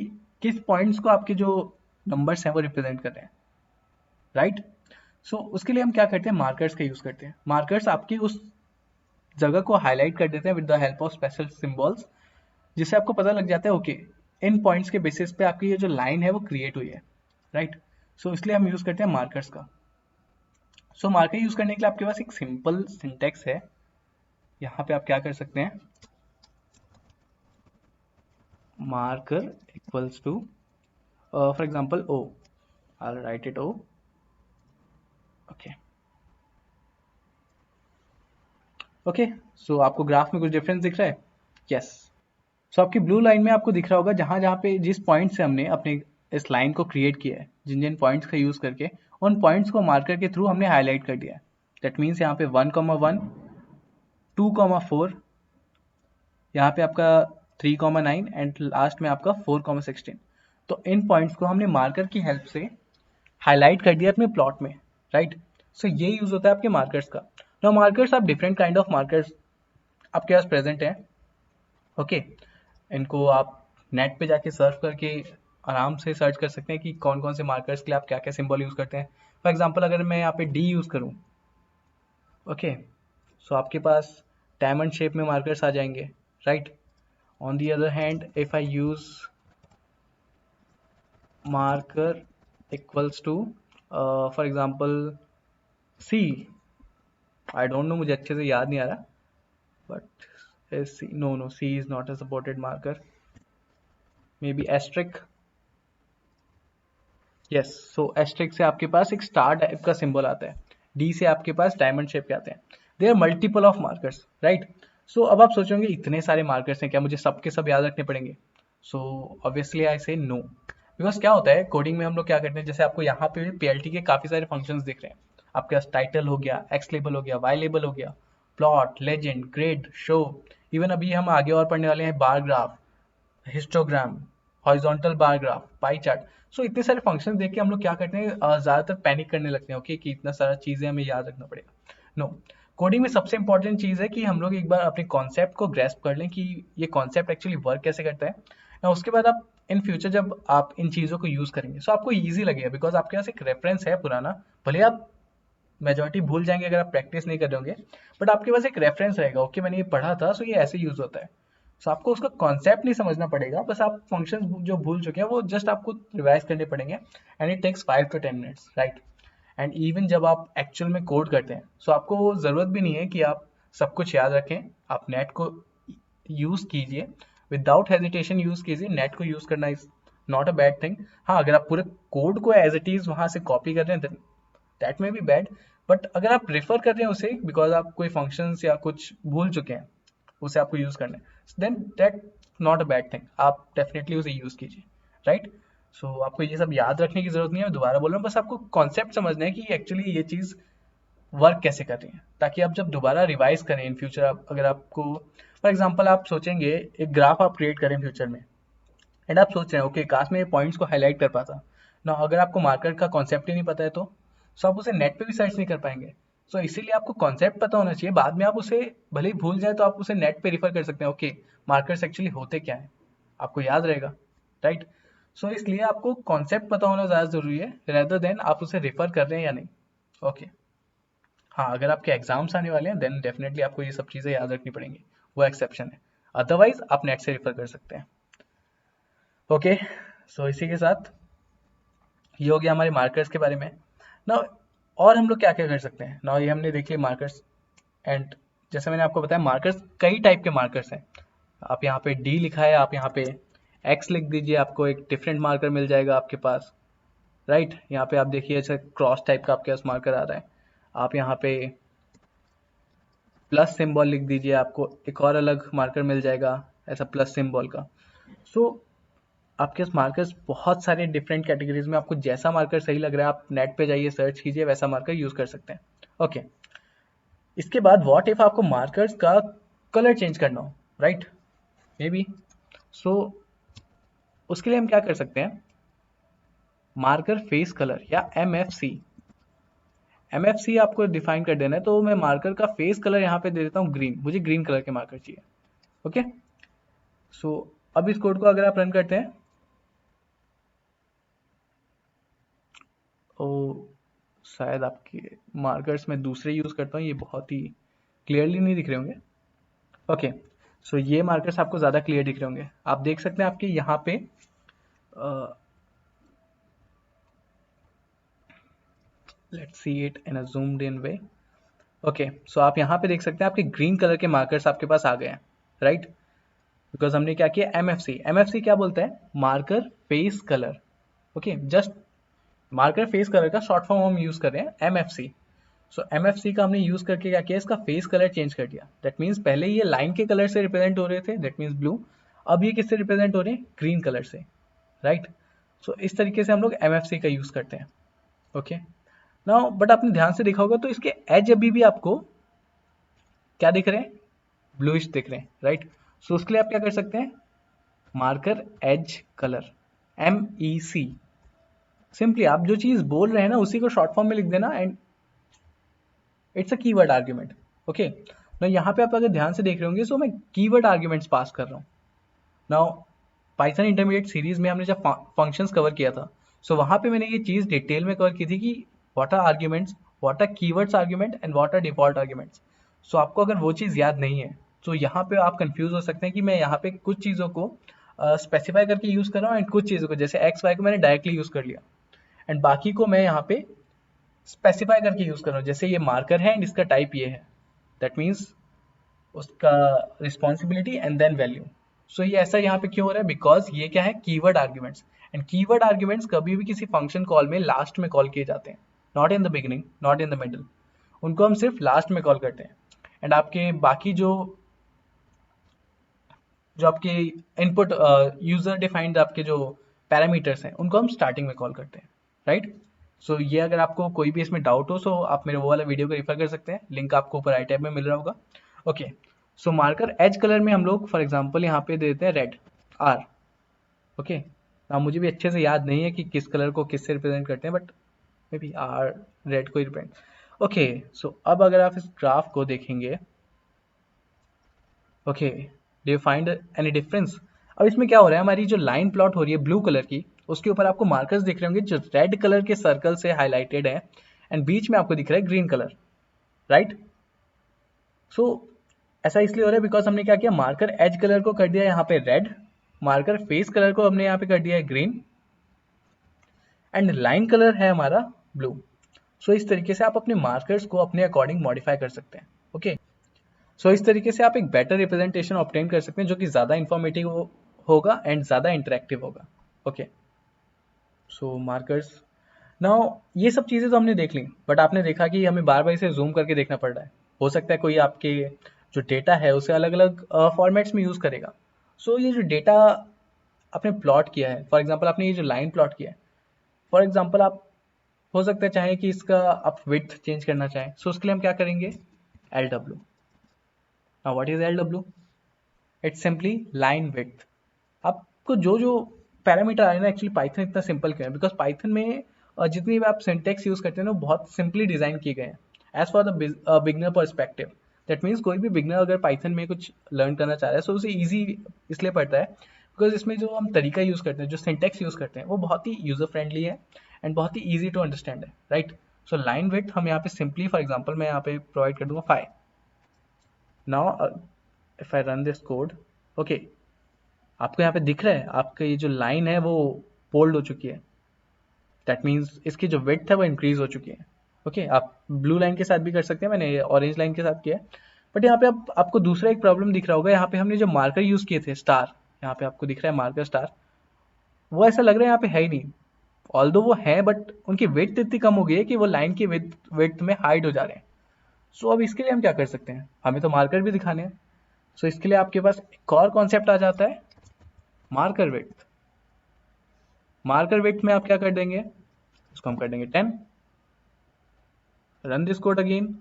किस पॉइंट्स को आपके जो नंबर्स हैं वो रिप्रेजेंट कर रहे हैं, राइट। सो उसके लिए हम क्या करते हैं, मार्कर्स का यूज करते हैं। मार्कर्स आपकी उस जगह को हाईलाइट कर देते हैं with the help of special symbols, जिससे आपको पता लग जाता है ओके इन पॉइंट्स के बेसिस पे आपकी ये जो लाइन है वो क्रिएट हुई है, राइट। सो इसलिए हम यूज करते हैं मार्कर्स का। सो मार्कर यूज करने के लिए आपके पास एक सिंपल सिंटेक्स है। यहाँ पे आप क्या कर सकते हैं, marker equals to for example O, I write it O, okay okay. So आपको ग्राफ में कुछ डिफरेंस दिख रहा है, यस। सो आपकी ब्लू लाइन में आपको दिख रहा होगा जहां जहां पे जिस पॉइंट से हमने अपने इस लाइन को क्रिएट किया है, जिन जिन पॉइंट्स का यूज करके उन पॉइंट्स को मार्कर के थ्रू हमने हाईलाइट कर दिया है। दैट मीन्स यहाँ पे 1,1, 2,4, यहाँ पे आपका 3,9 एंड लास्ट में आपका 4,16। तो इन पॉइंट्स को हमने मार्कर की हेल्प से हाईलाइट कर दिया अपने प्लॉट में, राइट। सो ये यूज होता है आपके मार्कर्स का। नाउ मार्कर्स, आप डिफरेंट काइंड ऑफ मार्कर्स आपके पास प्रेजेंट है, ओके। इनको आप नेट पे जाके सर्च करके आराम से सर्च कर सकते हैं कि कौन कौन से मार्कर्स के लिए आप क्या क्या सिंबल यूज करते हैं। फॉर एग्जांपल अगर मैं यहाँ पे डी यूज करूँ, ओके, सो आपके पास डायमंड शेप में मार्कर्स आ जाएंगे, right. On the other hand if I use marker equals to for example C, I don't know, मुझे अच्छे से याद नहीं आ रहा, but C, no no, C is not a supported marker, may be asterisk, yes. So asterisk से आपके पास एक स्टार टाइप का सिंबल आता है, डी से आपके पास डायमंड शेप के आते हैं। They are multiple of markers, right. So अब आप सोचोगे इतने सारे मार्कर्स हैं, क्या मुझे सबके सब याद रखने पड़ेंगे? सो ऑब्वियसली आई से नो, बिकॉज क्या होता है कोडिंग में हम लोग क्या करते हैं, जैसे आपको यहाँ पे पीएलटी के काफी सारे फंक्शंस दिख रहे हैं। आपके पास टाइटल हो गया, एक्स लेबल हो गया, वाई लेबल हो गया, plot, legend, grid, show, even अभी हम आगे और पढ़ने वाले हैं bar graph, histogram, horizontal bar graph, pie chart. So इतने सारे फंक्शन देख के हम लोग क्या करते हैं, ज्यादातर पैनिक करने लगते हैं, ओके, कि इतना सारा चीजें हमें याद रखना पड़ेगा। नो, कोडिंग में सबसे इंपॉर्टेंट चीज है कि हम लोग एक बार अपने कॉन्सेप्ट को ग्रेस्प कर लें कि ये कॉन्सेप्ट एक्चुअली वर्क कैसे करता है, और उसके बाद आप इन फ्यूचर जब आप इन चीजों को यूज करेंगे सो आपको ईजी लगेगा, बिकॉज आपके पास एक रेफरेंस है पुराना। भले आप मेजोरिटी भूल जाएंगे अगर आप प्रैक्टिस नहीं कर रहे होंगे, बट आपके पास एक रेफरेंस रहेगा, ओके मैंने ये पढ़ा था, सो ये ऐसे यूज होता है। सो आपको उसका कॉन्सेप्ट नहीं समझना पड़ेगा, बस आप फंक्शंस जो भूल चुके हैं वो जस्ट आपको रिवाइज करने पड़ेंगे, and it takes 5 to 10 minutes, right. And even जब आप एक्चुअल में कोड करते हैं सो आपको वो ज़रूरत भी नहीं है कि आप सब कुछ याद रखें। आप नेट को यूज़ कीजिए, विदाउट हेजिटेशन यूज़ कीजिए। नेट को यूज़ करना is not a bad thing. हाँ, अगर आप पूरे कोड को एज इट इज़ वहाँ से कॉपी कर रहे हैं that may be bad, but अगर आप प्रेफर कर रहे हैं उसे बिकॉज आप कोई फंक्शंस या कुछ भूल चुके हैं, उसे आपको यूज़ करना है, then that not a bad thing, आप डेफिनेटली उसे यूज़ कीजिए, राइट। सो आपको ये सब याद रखने की जरूरत नहीं है, मैं दोबारा बोल रहा हूँ, बस आपको कॉन्सेप्ट समझना है कि एक्चुअली ये चीज़ वर्क कैसे कर रही है, ताकि आप जब दोबारा रिवाइज करें इन फ्यूचर, आप अगर आपको फॉर एग्जांपल आप सोचेंगे एक ग्राफ आप क्रिएट करें फ्यूचर में, एंड आप सोच रहे हैं ओके काश मैं ये पॉइंट्स को हाईलाइट कर पाता ना, अगर आपको मार्कर का कॉन्सेप्ट ही नहीं पता है तो सो आप उसे नेट पे भी सर्च नहीं कर पाएंगे। सो इसीलिए आपको कॉन्सेप्ट पता होना चाहिए, बाद में आप उसे भले ही भूल जाए तो आप उसे नेट पे रिफर कर सकते हैं, ओके मार्कर्स एक्चुअली होते क्या है, आपको याद रहेगा, राइट। सो इसलिए आपको कॉन्सेप्ट पता होना ज़्यादा जरूरी है रेदर देन आप उसे रिफर कर रहे हैं या नहीं, ओके। हाँ, अगर आपके एग्जाम्स आने वाले हैं देन डेफिनेटली आपको ये सब चीज़ें याद रखनी पड़ेंगी, वो एक्सेप्शन है, अदरवाइज आप नेट से रिफर कर सकते हैं, ओके। सो इसी के साथ ये हो गया हमारे मार्कर्स के बारे में ना। और हम लोग क्या क्या कर सकते हैं ना, ये हमने देख लिया मार्कर्स, एंड जैसे मैंने आपको बताया मार्कर्स कई टाइप के मार्कर्स हैं। आप यहाँ पे डी लिखा है, आप यहाँ पे एक्स लिख दीजिए, आपको एक डिफरेंट मार्कर मिल जाएगा आपके पास, राइट। यहाँ पे आप देखिए ऐसा क्रॉस टाइप का आपके पास मार्कर आ रहा है, आप यहाँ पे प्लस सिंबल लिख दीजिए, आपको एक और अलग मार्कर मिल जाएगा ऐसा प्लस सिंबल का। सो आपके पास मार्कर्स बहुत सारे डिफरेंट कैटेगरीज में, आपको जैसा मार्कर सही लग रहा है आप नेट पे जाइए सर्च कीजिए, वैसा मार्कर यूज कर सकते हैं। ओके, इसके बाद व्हाट इफ आपको मार्कर्स का कलर चेंज करना हो, राइट, मे बी। सो उसके लिए हम क्या कर सकते हैं, मार्कर फेस कलर या एम एफ सी आपको डिफाइन कर देना है। तो मैं मार्कर का फेस कलर यहाँ पे दे देता हूँ ग्रीन, मुझे ग्रीन कलर के मार्कर चाहिए। ओके, सो अब इस कोड को अगर आप रन करते हैं, ओ शायद आपके मार्कर्स में दूसरे यूज करता हूँ, ये बहुत ही क्लियरली नहीं दिख रहे होंगे। ओके, सो ये मार्कर्स आपको ज़्यादा क्लियर दिख रहे होंगे, आप देख सकते हैं आपके यहाँ पे let's see it in a zoomed in way. Okay, so आप यहाँ पे देख सकते हैं आपके ग्रीन कलर के मार्कर्स आपके पास आ गए हैं, राइट, बिकॉज हमने क्या किया, एम एफ सी क्या बोलता है, marker face colour. Okay, just marker face colour का शॉर्ट फॉर्म हम यूज कर रहे हैं एम एफ सी। सो एम एफ सी का हमने यूज करके क्या किया, इसका फेस कलर चेंज कर दिया। दैट मीन्स पहले ये लाइन के कलर से रिप्रेजेंट हो रहे थे, दैट मीन्स ब्लू, अब ये किससे रिप्रेजेंट हो रहे हैं, ग्रीन कलर से, राइट। सो इस तरीके से हम लोग एम एफ सी का यूज करते हैं। ओके, नाउ बट आपने ध्यान से देखा होगा तो इसके एज अभी भी आपको क्या दिख रहे हैं, ब्लूइश दिख रहे हैं, राइट। सो उसके लिए आप क्या कर सकते हैं, marker as colour, MEC, simply आप जो चीज बोल रहे हैं ना उसी को शॉर्ट फॉर्म में लिख देना, and it's a keyword argument. Okay, ना यहाँ पे आप अगर ध्यान से देख रहे होंगे सो मैं कीवर्ड आर्ग्यूमेंट्स पास कर रहा हूँ। नाउ पाइथन इंटरमीडिएट सीरीज में हमने जब फंक्शंस कवर किया था, सो वहां पे मैंने ये चीज डिटेल में कवर की थी कि what are arguments, what are keywords argument and what are default arguments. So आपको अगर वो चीज याद नहीं है तो यहाँ पे आप कंफ्यूज हो सकते हैं कि मैं यहाँ पे कुछ चीजों को स्पेसिफाई करके यूज कर रहा हूँ, एंड कुछ चीजों को जैसे एक्स वाई को मैंने डायरेक्टली यूज कर लिया, एंड बाकी को मैं यहाँ पे स्पेसिफाई करके यूज कर रहा हूँ। जैसे ये मार्कर है एंड इसका टाइप ये है, दैट मीन्स उसका रिस्पॉन्सिबिलिटी एंड देन वैल्यू। सो ये ऐसा यहाँ पे क्यों हो रहा है, बिकॉज ये क्या है, keyword arguments, and keyword arguments कभी भी किसी फंक्शन कॉल में लास्ट में कॉल किए जाते हैं, not in the beginning, not in the middle, उनको हम सिर्फ लास्ट में कॉल करते हैं। एंड आपके बाकी जो जो आपके इनपुट यूजर डिफाइंड आपके जो पैरामीटर्स हैं उनको हम स्टार्टिंग में कॉल करते हैं, राइट। सो ये अगर आपको कोई भी इसमें डाउट हो सो आप मेरे वो वाला वीडियो को रेफर कर सकते हैं, लिंक आपको ऊपर आई टैब में मिल रहा होगा। ओके, सो मार्कर एज कलर में हम लोग फॉर एग्जांपल यहाँ पे दे देते हैं रेड, आर। ओके, now मुझे भी अच्छे से याद नहीं है कि किस कलर को किससे रिप्रेजेंट करते हैं, but may be R red को ही रिप्रेजेंट। ओके, सो अब अगर आप इस ग्राफ को देखेंगे, okay, do you find any difference. अब इसमें क्या हो रहा है, हमारी जो लाइन प्लॉट हो रही है ब्लू कलर की, उसके ऊपर आपको मार्कर्स दिख रहे होंगे जो रेड कलर के सर्कल से हाईलाइटेड है, एंड बीच में आपको दिख रहा है ग्रीन कलर, राइट। सो ऐसा इसलिए हो रहा है बिकॉज हमने क्या किया, मार्कर एज कलर को कर दिया यहाँ पे रेड, मार्कर फेस कलर को हमने यहाँ पे कर दिया है ग्रीन, एंड लाइन कलर है हमारा ब्लू। सो इस तरीके से आप अपने मार्कर्स को अपने अकॉर्डिंग मॉडिफाई कर सकते हैं। ओके, सो इस तरीके से आप एक बेटर रिप्रेजेंटेशन ऑब्टेन कर सकते हैं जो कि ज़्यादा इंफॉर्मेटिव होगा एंड ज़्यादा इंटरेक्टिव होगा। ओके, सो मार्कर्स, नाउ ये सब चीज़ें तो हमने देख ली, बट आपने देखा कि हमें बार बार इसे जूम करके देखना पड़ रहा है। हो सकता है कोई आपके जो डेटा है उसे अलग अलग फॉर्मेट्स में यूज़ करेगा। सो ये जो डेटा आपने प्लॉट किया है, फॉर एग्जाम्पल आपने ये जो लाइन प्लॉट किया है, फॉर एग्जाम्पल आप हो सकता है चाहें कि इसका आप विड्थ चेंज करना चाहें, सो उसके लिए हम क्या करेंगे, L W. Now what is L W, it's simply line width. आपको जो जो पैरामीटर आ रहे हैं ना, एक्चुअली पाइथन इतना सिंपल क्यों है, बिकॉज पाइथन में जितनी भी आप सिंटेक्स यूज करते हैं ना वो बहुत सिंपली डिजाइन किए गए हैं as for the beginner perspective. That means कोई भी बिगनर अगर पाइथन में कुछ लर्न करना चाह रहा है सो उसे ईजी इसलिए पड़ता है बिकॉज इसमें जो हम तरीका यूज करते हैं, जो सिंटेक्स यूज करते हैं वो बहुत ही यूजर फ्रेंडली है एंड बहुत ही ईजी टू अंडरस्टैंड है, राइट। सो लाइन विड्थ हम यहाँ पे सिंपली फॉर एग्जाम्पल मैं यहाँ पे प्रोवाइड कर दूंगा 5। Now if I run this code, okay, आपको यहाँ पे दिख रहा है आपका ये जो लाइन है वो फोल्ड हो चुकी है, दैट मीन्स इसकी जो विड्थ है वो इंक्रीज हो चुकी है। ओके, आप ब्लू लाइन के साथ भी कर सकते हैं, मैंने ऑरेंज लाइन के साथ किया है। बट यहाँ पे आपको दूसरा एक प्रॉब्लम दिख रहा होगा, यहाँ पे हमने जो मार्कर यूज किए थे स्टार, यहाँ पे आपको दिख रहा है मार्कर स्टार, वो ऐसा लग रहा है यहाँ पे है ही नहीं। ऑल्दो वो है बट उनकी विड्थ इतनी कम हो गई है कि वो लाइन की विड्थ में हाइड हो जा रहे हैं। सो अब इसके लिए हम क्या कर सकते हैं, हमें तो मार्कर भी दिखाने हैं। सो इसके लिए आपके पास एक और कॉन्सेप्ट आ जाता है, मार्कर विड्थ। मार्कर विड्थ में आप क्या कर देंगे, इसको हम कर देंगे 10। Run this code again.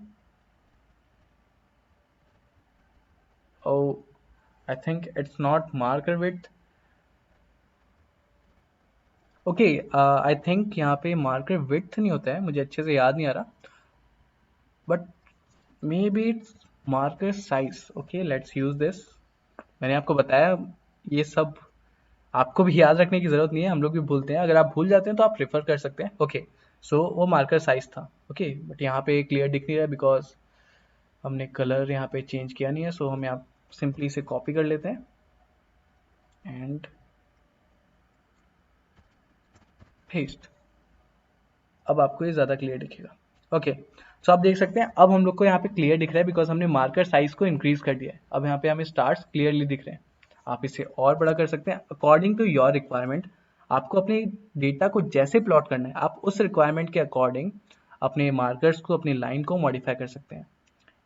Oh, I think it's not marker width. Okay, I think यहाँ पे मार्कर विड्थ नहीं होता है, मुझे अच्छे से याद नहीं आ रहा, but may B it's marker size. Okay, let's use this. मैंने आपको बताया ये सब आपको भी याद रखने की जरूरत नहीं है, हम लोग भी भूलते हैं। अगर आप भूल जाते हैं तो आप रेफर कर सकते हैं। ओके, सो वो मार्कर साइज था। ओके, बट यहाँ पे क्लियर दिख नहीं रहा है बिकॉज हमने कलर यहाँ पे चेंज किया नहीं है। सो हम यहाँ सिंपली इसे कॉपी कर लेते हैं एंड पेस्ट। अब आपको ये ज़्यादा क्लियर दिखेगा। ओके, सो आप देख सकते हैं अब हम लोग को यहाँ पे क्लियर दिख रहा है बिकॉज हमने मार्कर साइज को इंक्रीज कर दिया है। अब यहाँ पे हमें स्टार्स क्लियरली दिख रहे हैं। आप इसे और बड़ा कर सकते हैं अकॉर्डिंग टू योर रिक्वायरमेंट। आपको अपने डेटा को जैसे प्लॉट करना है आप उस रिक्वायरमेंट के अकॉर्डिंग अपने मार्कर्स को, अपनी लाइन को मॉडिफाई कर सकते हैं।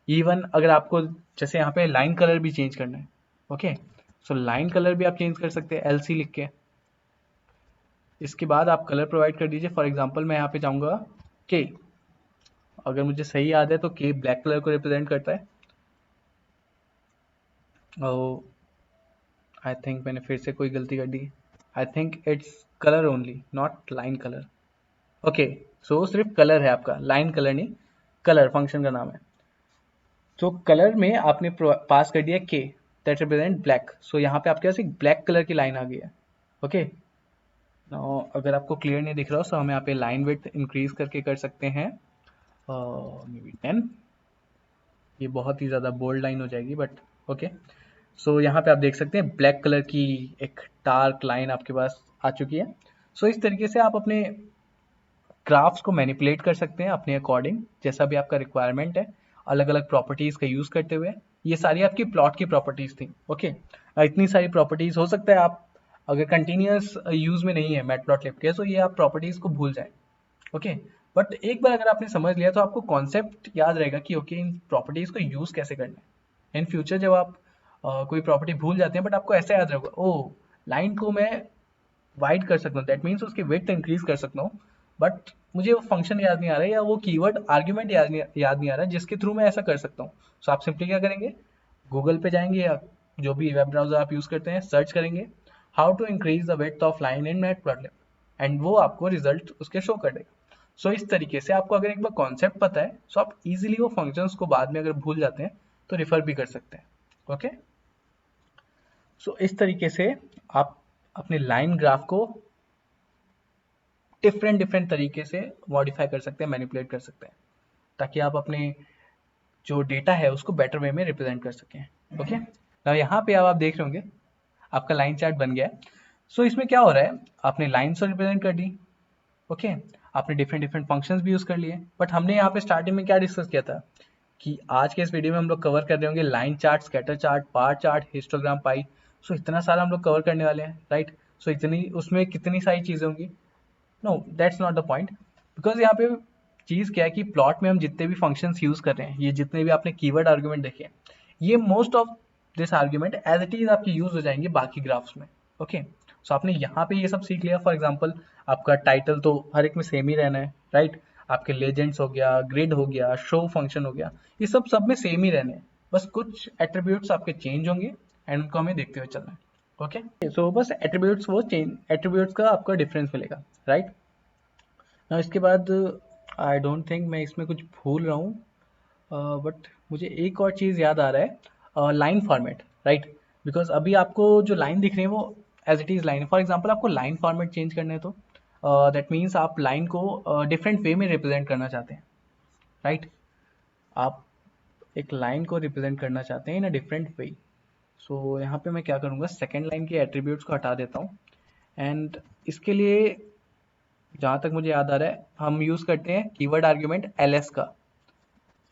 इवन अगर आपको जैसे यहाँ पे लाइन कलर भी चेंज करना है, ओके, सो लाइन कलर भी आप चेंज कर सकते हैं LC लिख के। इसके बाद आप कलर प्रोवाइड कर दीजिए। फॉर एग्जाम्पल मैं यहाँ पे चाहूँगा के, अगर मुझे सही याद है तो के ब्लैक कलर को रिप्रेजेंट करता है। और आई थिंक मैंने फिर से कोई गलती कर दी। I think it's colour only, not line colour. Okay, so सिर्फ कलर है आपका, लाइन कलर नहीं, कलर फंक्शन का नाम है। तो कलर में आपने पास कर दिया के, दैट रिप्रेजेंट ब्लैक। सो यहाँ पे आपके पास एक ब्लैक कलर की लाइन आ गई है। ओके, अगर आपको क्लियर नहीं दिख रहा हो तो हम यहाँ पे लाइन विड्थ इंक्रीज करके कर सकते हैं मे बी 10। ये बहुत ही ज़्यादा बोल्ड लाइन हो जाएगी बट ओके। सो यहाँ पे आप देख सकते हैं ब्लैक कलर की एक डार्क लाइन आपके पास आ चुकी है। सो इस तरीके से आप अपने ग्राफ्स को मैनिपुलेट कर सकते हैं अपने अकॉर्डिंग, जैसा भी आपका रिक्वायरमेंट है, अलग अलग प्रॉपर्टीज़ का यूज़ करते हुए। ये सारी आपकी प्लॉट की प्रॉपर्टीज़ थी। ओके, इतनी सारी प्रॉपर्टीज़ हो सकता है आप अगर कंटिन्यूस यूज़ में नहीं है मैटप्लॉटलिब के, तो ये आप प्रॉपर्टीज़ को भूल जाएं। ओके, बट एक बार अगर आपने समझ लिया तो आपको कॉन्सेप्ट याद रहेगा कि ओके इन प्रॉपर्टीज़ को यूज़ कैसे करना है। इन फ्यूचर जब आप कोई प्रॉपर्टी भूल जाते हैं बट आपको ऐसा याद रहेगा, ओ लाइन को मैं वाइड कर सकता हूँ, दैट मीन्स उसकी विड्थ इंक्रीज कर सकता हूँ, बट मुझे वो फंक्शन याद नहीं आ रहा है या वो कीवर्ड आर्ग्यूमेंट याद नहीं आ रहा है जिसके थ्रू मैं ऐसा कर सकता हूँ। सो आप सिंपली क्या करेंगे, गूगल पे जाएंगे या जो भी वेब ब्राउजर आप यूज़ करते हैं, सर्च करेंगे how to increase the width of line in matplotlib and वो आपको रिजल्ट उसके शो कर देगा। सो इस तरीके से आपको अगर एक बार कॉन्सेप्ट पता है सो आप इजीली वो फंक्शंस को बाद में अगर भूल जाते हैं तो रिफर भी कर सकते हैं। ओके, सो इस तरीके से आप अपने लाइन ग्राफ को डिफरेंट डिफरेंट तरीके से मॉडिफाई कर सकते हैं, मैनिपुलेट कर सकते हैं, ताकि आप अपने जो डेटा है उसको बेटर वे में रिप्रेजेंट कर सकें। ओके, now यहाँ पे अब आप देख रहे होंगे आपका लाइन चार्ट बन गया है। सो इसमें क्या हो रहा है, आपने लाइन से रिप्रेजेंट कर दी। ओके, आपने डिफरेंट डिफरेंट फंक्शंस भी यूज कर लिए, बट हमने यहाँ पे स्टार्टिंग में क्या डिस्कस किया था कि आज के इस वीडियो में हम लोग कवर कर रहे होंगे line chart, scatter chart, bar chart, histogram, pie. So इतना सारा हम लोग कवर करने वाले हैं, राइट। सो इतनी उसमें कितनी सारी चीजें होंगी, no that's not the point. Because यहाँ पे चीज़ क्या है कि प्लॉट में हम जितने भी फंक्शंस यूज कर रहे हैं, ये जितने भी आपने कीवर्ड आर्गुमेंट देखे हैं, ये most of this argument as it is आपकी यूज हो जाएंगे बाकी ग्राफ्स में। ओके, सो आपने यहाँ पे ये सब सीख लिया। फॉर एग्जाम्पल आपका टाइटल तो हर एक में सेम ही रहना है, राइट। आपके लेजेंड्स हो गया, ग्रिड हो गया, शो फंक्शन हो गया, ये सब में सेम ही रहने हैं, बस कुछ एट्रीब्यूट्स आपके चेंज होंगे एंड उनको हमें देखते हुए चलना है। ओके, सो बस एट्रीब्यूट्स वो चेंज, एट्रीब्यूट्स का आपका डिफरेंस मिलेगा, राइट। ना इसके बाद आई डोंट थिंक मैं इसमें कुछ भूल रहा हूँ, बट मुझे एक और चीज़ याद आ रहा है, लाइन फॉर्मेट, राइट। बिकॉज अभी आपको जो लाइन दिख रही है वो एज इट इज़ लाइन है। फॉर एग्जाम्पल आपको लाइन फॉर्मेट चेंज करना है तो दैट मीन्स आप लाइन को डिफरेंट वे में रिप्रेजेंट करना चाहते हैं, राइट। आप एक लाइन को रिप्रेजेंट करना चाहते हैं इन अ डिफरेंट वे। सो यहाँ पे मैं क्या करूँगा, सेकेंड लाइन के एट्रीब्यूट्स को हटा देता हूँ एंड इसके लिए जहाँ तक मुझे याद आ रहा है हम यूज़ करते हैं कीवर्ड आर्ग्यूमेंट ls का,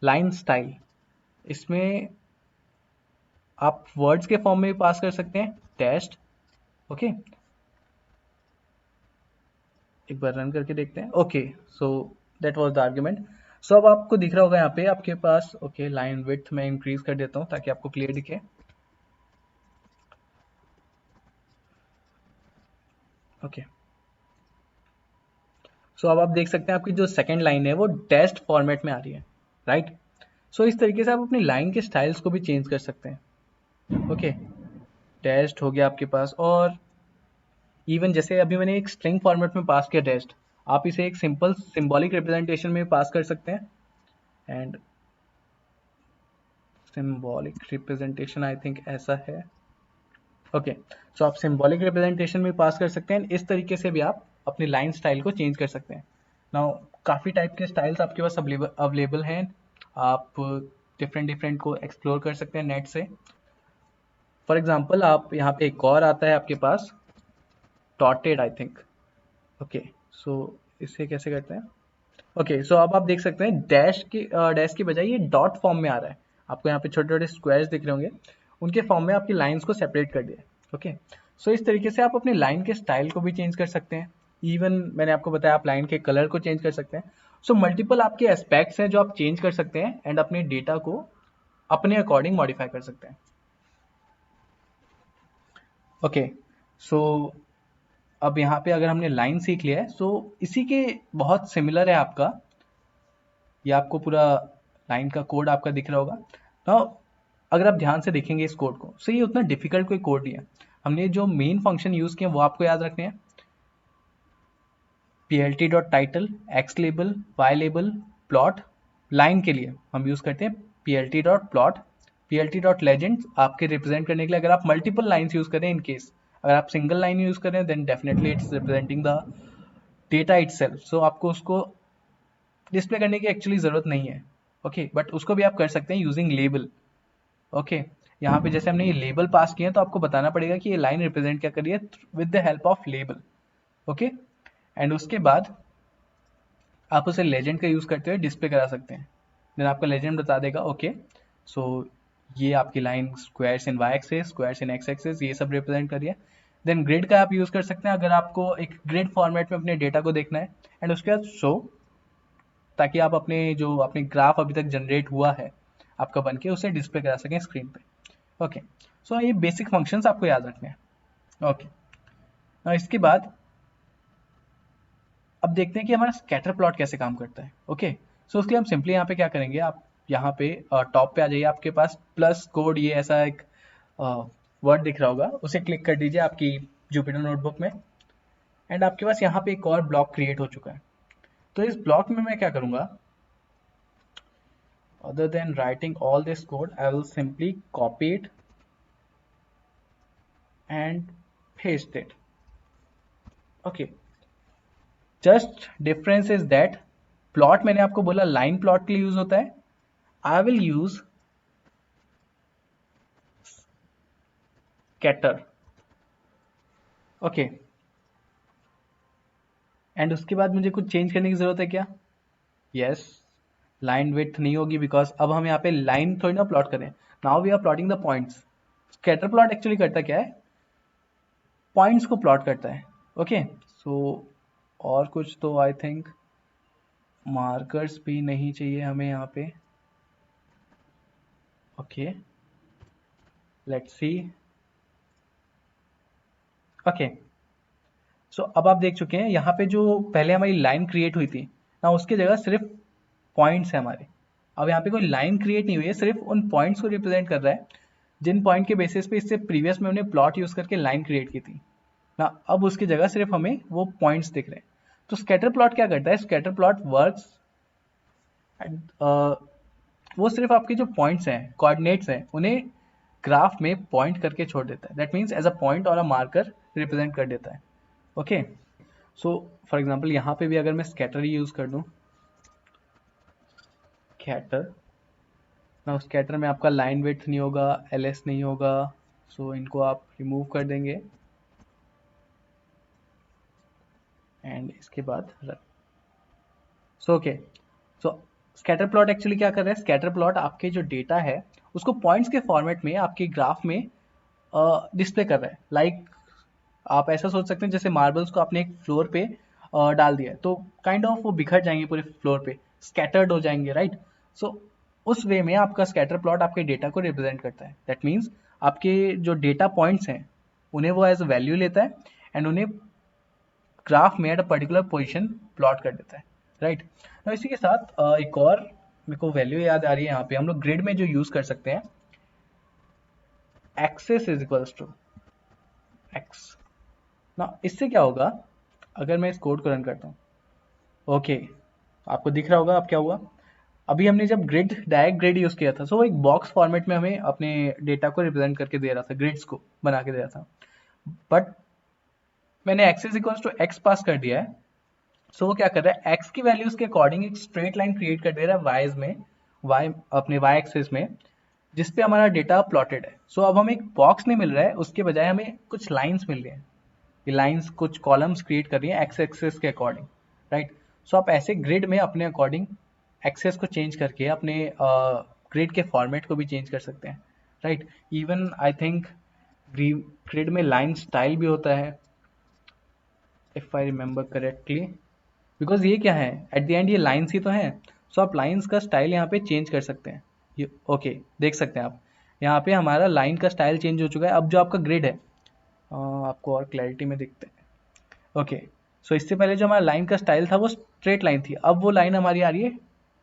लाइन स्टाइल। इसमें आप वर्ड्स के फॉर्म में भी पास कर सकते हैं टेस्ट। ओके, एक बार रन करके देखते हैं। Okay, so that was the argument. So अब आपको दिख रहा होगा यहाँ पे आपके पास, ओके, लाइन विड्थ मैं इंक्रीज कर देता हूँ ताकि आपको क्लियर दिखे। ओके, सो अब आप देख सकते हैं आपकी जो सेकंड लाइन है वो डैश्ड फॉर्मेट में आ रही है, राइट। सो इस तरीके से आप अपनी लाइन के स्टाइल्स को भी चेंज कर सकते हैं। ओके, डैश्ड हो गया आपके पास, और इवन जैसे अभी मैंने एक स्ट्रिंग फॉर्मेट में पास किया डैश्ड, आप इसे एक सिंपल सिंबॉलिक रिप्रेजेंटेशन में पास कर सकते हैं। And symbolic representation I think ऐसा है। ओके, सो आप सिंबॉलिक रिप्रेजेंटेशन में पास कर सकते हैं। इस तरीके से भी आप अपनी लाइन स्टाइल को चेंज कर सकते हैं। नाउ काफ़ी टाइप के स्टाइल्स आपके पास अवेलेबल हैं, आप डिफरेंट डिफरेंट को एक्सप्लोर कर सकते हैं नेट से। फॉर एग्जांपल आप यहाँ पे एक और आता है आपके पास डॉटेड आई थिंक। ओके, सो इसे कैसे करते हैं। ओके, सो अब आप देख सकते हैं डैश की बजाय ये डॉट फॉर्म में आ रहा है। आपको यहाँ पे छोटे छोटे स्क्वायर्स दिख रहे होंगे, उनके फॉर्म में आपकी लाइंस को सेपरेट कर दिया। ओके, सो इस तरीके से आप अपनी लाइन के स्टाइल को भी चेंज कर सकते हैं। इवन मैंने आपको बताया आप लाइन के कलर को चेंज कर सकते हैं। सो मल्टीपल आपके एस्पेक्ट्स हैं जो आप चेंज कर सकते हैं एंड अपने डेटा को अपने अकॉर्डिंग मॉडिफाई कर सकते हैं। ओके, सो अब यहाँ पे अगर हमने लाइन सीख लिया है, सो इसी के बहुत सिमिलर है आपका, ये आपको पूरा लाइन का कोड आपका दिख रहा होगा। तो अगर आप ध्यान से देखेंगे इस कोड को, सो ये उतना डिफिकल्ट कोई कोड नहीं है। हमने जो मेन फंक्शन यूज किए वो आपको याद रखने हैं। plt.title, x label, y label, plot. Line के लिए हम यूज करते हैं plt.plot, plt.legend आपके रिप्रेजेंट करने के लिए। अगर आप मल्टीपल लाइंस यूज करें, इन केस अगर आप सिंगल लाइन यूज करें then definitely it's representing the data itself, so आपको उसको डिस्प्ले करने की एक्चुअली जरूरत नहीं है। ओके, बट उसको भी आप कर सकते हैं यूजिंग लेबल। ओके, यहाँ पे जैसे हमने ये लेबल पास किए हैं तो आपको बताना पड़ेगा कि ये लाइन रिप्रेजेंट क्या कर रही है with the help of label. Okay, and उसके बाद आप उसे लेजेंड का यूज करते हुए डिस्प्ले करा सकते हैं। देन आपका लेजेंड बता देगा ओके, सो ये आपकी line squares in Y axes, squares in X axes, ये सब रिप्रेजेंट करिए। देन ग्रिड का आप यूज कर सकते हैं अगर आपको एक ग्रिड फॉर्मेट में अपने डेटा को देखना है, एंड उसके बाद शो, ताकि आप अपने जो अपने ग्राफ अभी तक जनरेट हुआ है आपका बन के उसे डिस्प्ले करा सकें स्क्रीन पे। ओके, सो ये बेसिक फंक्शंस आपको याद रखने हैं। ओके, इसके बाद अब देखते हैं कि हमारा स्कैटर प्लॉट कैसे काम करता है। ओके, सो उसके लिए हम सिंपली यहाँ पे क्या करेंगे, आप यहाँ पे टॉप पे आ जाइए, आपके पास प्लस कोड ये ऐसा एक वर्ड दिख रहा होगा, उसे क्लिक कर दीजिए आपकी जुपिटर नोटबुक में, एंड आपके पास यहाँ पे एक और ब्लॉक क्रिएट हो चुका है। तो इस ब्लॉक में मैं क्या करूँगा, other than writing all this code, I will simply copy it and paste it. Okay, just difference is that plot मैंने आपको बोला line plot के लिए यूज होता है, I will use scatter. Okay, and उसके बाद मुझे कुछ चेंज करने की जरूरत है क्या? यस, लाइन विड्थ नहीं होगी बिकॉज अब हम यहाँ पे लाइन थोड़ी ना प्लॉट करें, now we are plotting the points. Scatter plot actually करता क्या है, पॉइंट्स को प्लॉट करता है। ओके, सो और कुछ तो आई थिंक मार्कर्स भी नहीं चाहिए हमें यहाँ पे। Okay, let's see. Okay, so अब आप देख चुके हैं यहाँ पे जो पहले हमारी लाइन क्रिएट हुई थी ना, उसकी जगह सिर्फ पॉइंट्स है हमारे। अब यहाँ पे कोई लाइन क्रिएट नहीं हुई है, सिर्फ उन पॉइंट्स को रिप्रेजेंट कर रहा है जिन पॉइंट के बेसिस पे इससे प्रीवियस में हमने प्लॉट यूज करके लाइन क्रिएट की थी ना। अब उसकी जगह सिर्फ हमें वो पॉइंट्स दिख रहे हैं। तो स्कैटर प्लॉट क्या करता है, स्कैटर प्लॉट वर्क्स, वो सिर्फ आपके जो पॉइंट्स हैं, कोऑर्डिनेट्स हैं, उन्हें ग्राफ में पॉइंट करके छोड़ देता है। That means as a point और अ मार्कर रिप्रेजेंट कर देता है। ओके, सो फॉर एग्जाम्पल यहाँ पे भी अगर मैं स्कैटर यूज कर दूँ, स्कैटर ना, स्कैटर में आपका लाइन विड्थ नहीं होगा, एलएस नहीं होगा, सो इनको आप रिमूव कर देंगे एंड इसके बाद सो ओके, सो स्कैटर प्लॉट एक्चुअली क्या कर रहा है, स्कैटर प्लॉट आपके जो डेटा है उसको पॉइंट्स के फॉर्मेट में आपके ग्राफ में डिस्प्ले कर रहा है। लाइक आप ऐसा सोच सकते हैं जैसे मार्बल्स को आपने एक फ्लोर पे डाल दिया है तो काइंड ऑफ वो बिखर जाएंगे पूरे फ्लोर पे, स्कैटर्ड हो जाएंगे, राइट। सो उस वे में आपका स्कैटर प्लॉट आपके डेटा को रिप्रेजेंट करता है। दैट मीन्स आपके जो डेटा पॉइंट्स हैं उन्हें वो एज वैल्यू लेता है एंड उन्हें ग्राफ में at a particular position plot कर देता है, राइट। तो इसी के साथ एक और मेरे को वैल्यू याद आ रही है यहाँ पे हम लोग ग्रिड में जो यूज कर सकते हैं, axes is equals to X ना। इससे क्या होगा, अगर मैं इस कोड को रन करता हूँ, ओके आपको दिख रहा होगा अब क्या हुआ। अभी हमने जब ग्रिड डायरेक्ट ग्रिड यूज किया था सो वो एक बॉक्स फॉर्मेट में हमें अपने डेटा को रिप्रेजेंट करके दे रहा था, ग्रिड्स को बना के दे रहा था। बट मैंने एक्सेस इक्वल्स टू एक्स पास कर दिया है, सो वो क्या कर रहा है, एक्स की वैल्यूज के अकॉर्डिंग एक स्ट्रेट लाइन क्रिएट कर दे रहा है वाइज में, वाई अपने वाई एक्सेस में, जिसपे हमारा डेटा प्लॉटेड है। सो अब हमें एक बॉक्स नहीं मिल रहा है, उसके बजाय हमें कुछ लाइंस मिल रही हैं। ये लाइंस कुछ कॉलम्स क्रिएट कर रही हैं एक्स एक्सेस के अकॉर्डिंग, राइट। सो आप ऐसे ग्रिड में अपने अकॉर्डिंग एक्सेस को चेंज करके अपने ग्रिड के फॉर्मेट को भी चेंज कर सकते हैं, right. Even I think grid में लाइन स्टाइल भी होता है, if I remember correctly, because ये क्या है एट द एंड ये लाइन्स ही तो हैं। सो आप लाइन्स का स्टाइल यहाँ पे चेंज कर सकते हैं। ये ओके देख सकते हैं आप यहाँ पे हमारा लाइन का स्टाइल चेंज हो चुका है। अब जो आपका ग्रिड है आपको और क्लैरिटी में दिखते हैं, ओके। सो इससे पहले जो हमारा लाइन का स्टाइल था वो स्ट्रेट लाइन थी, अब वो लाइन हमारी आ रही है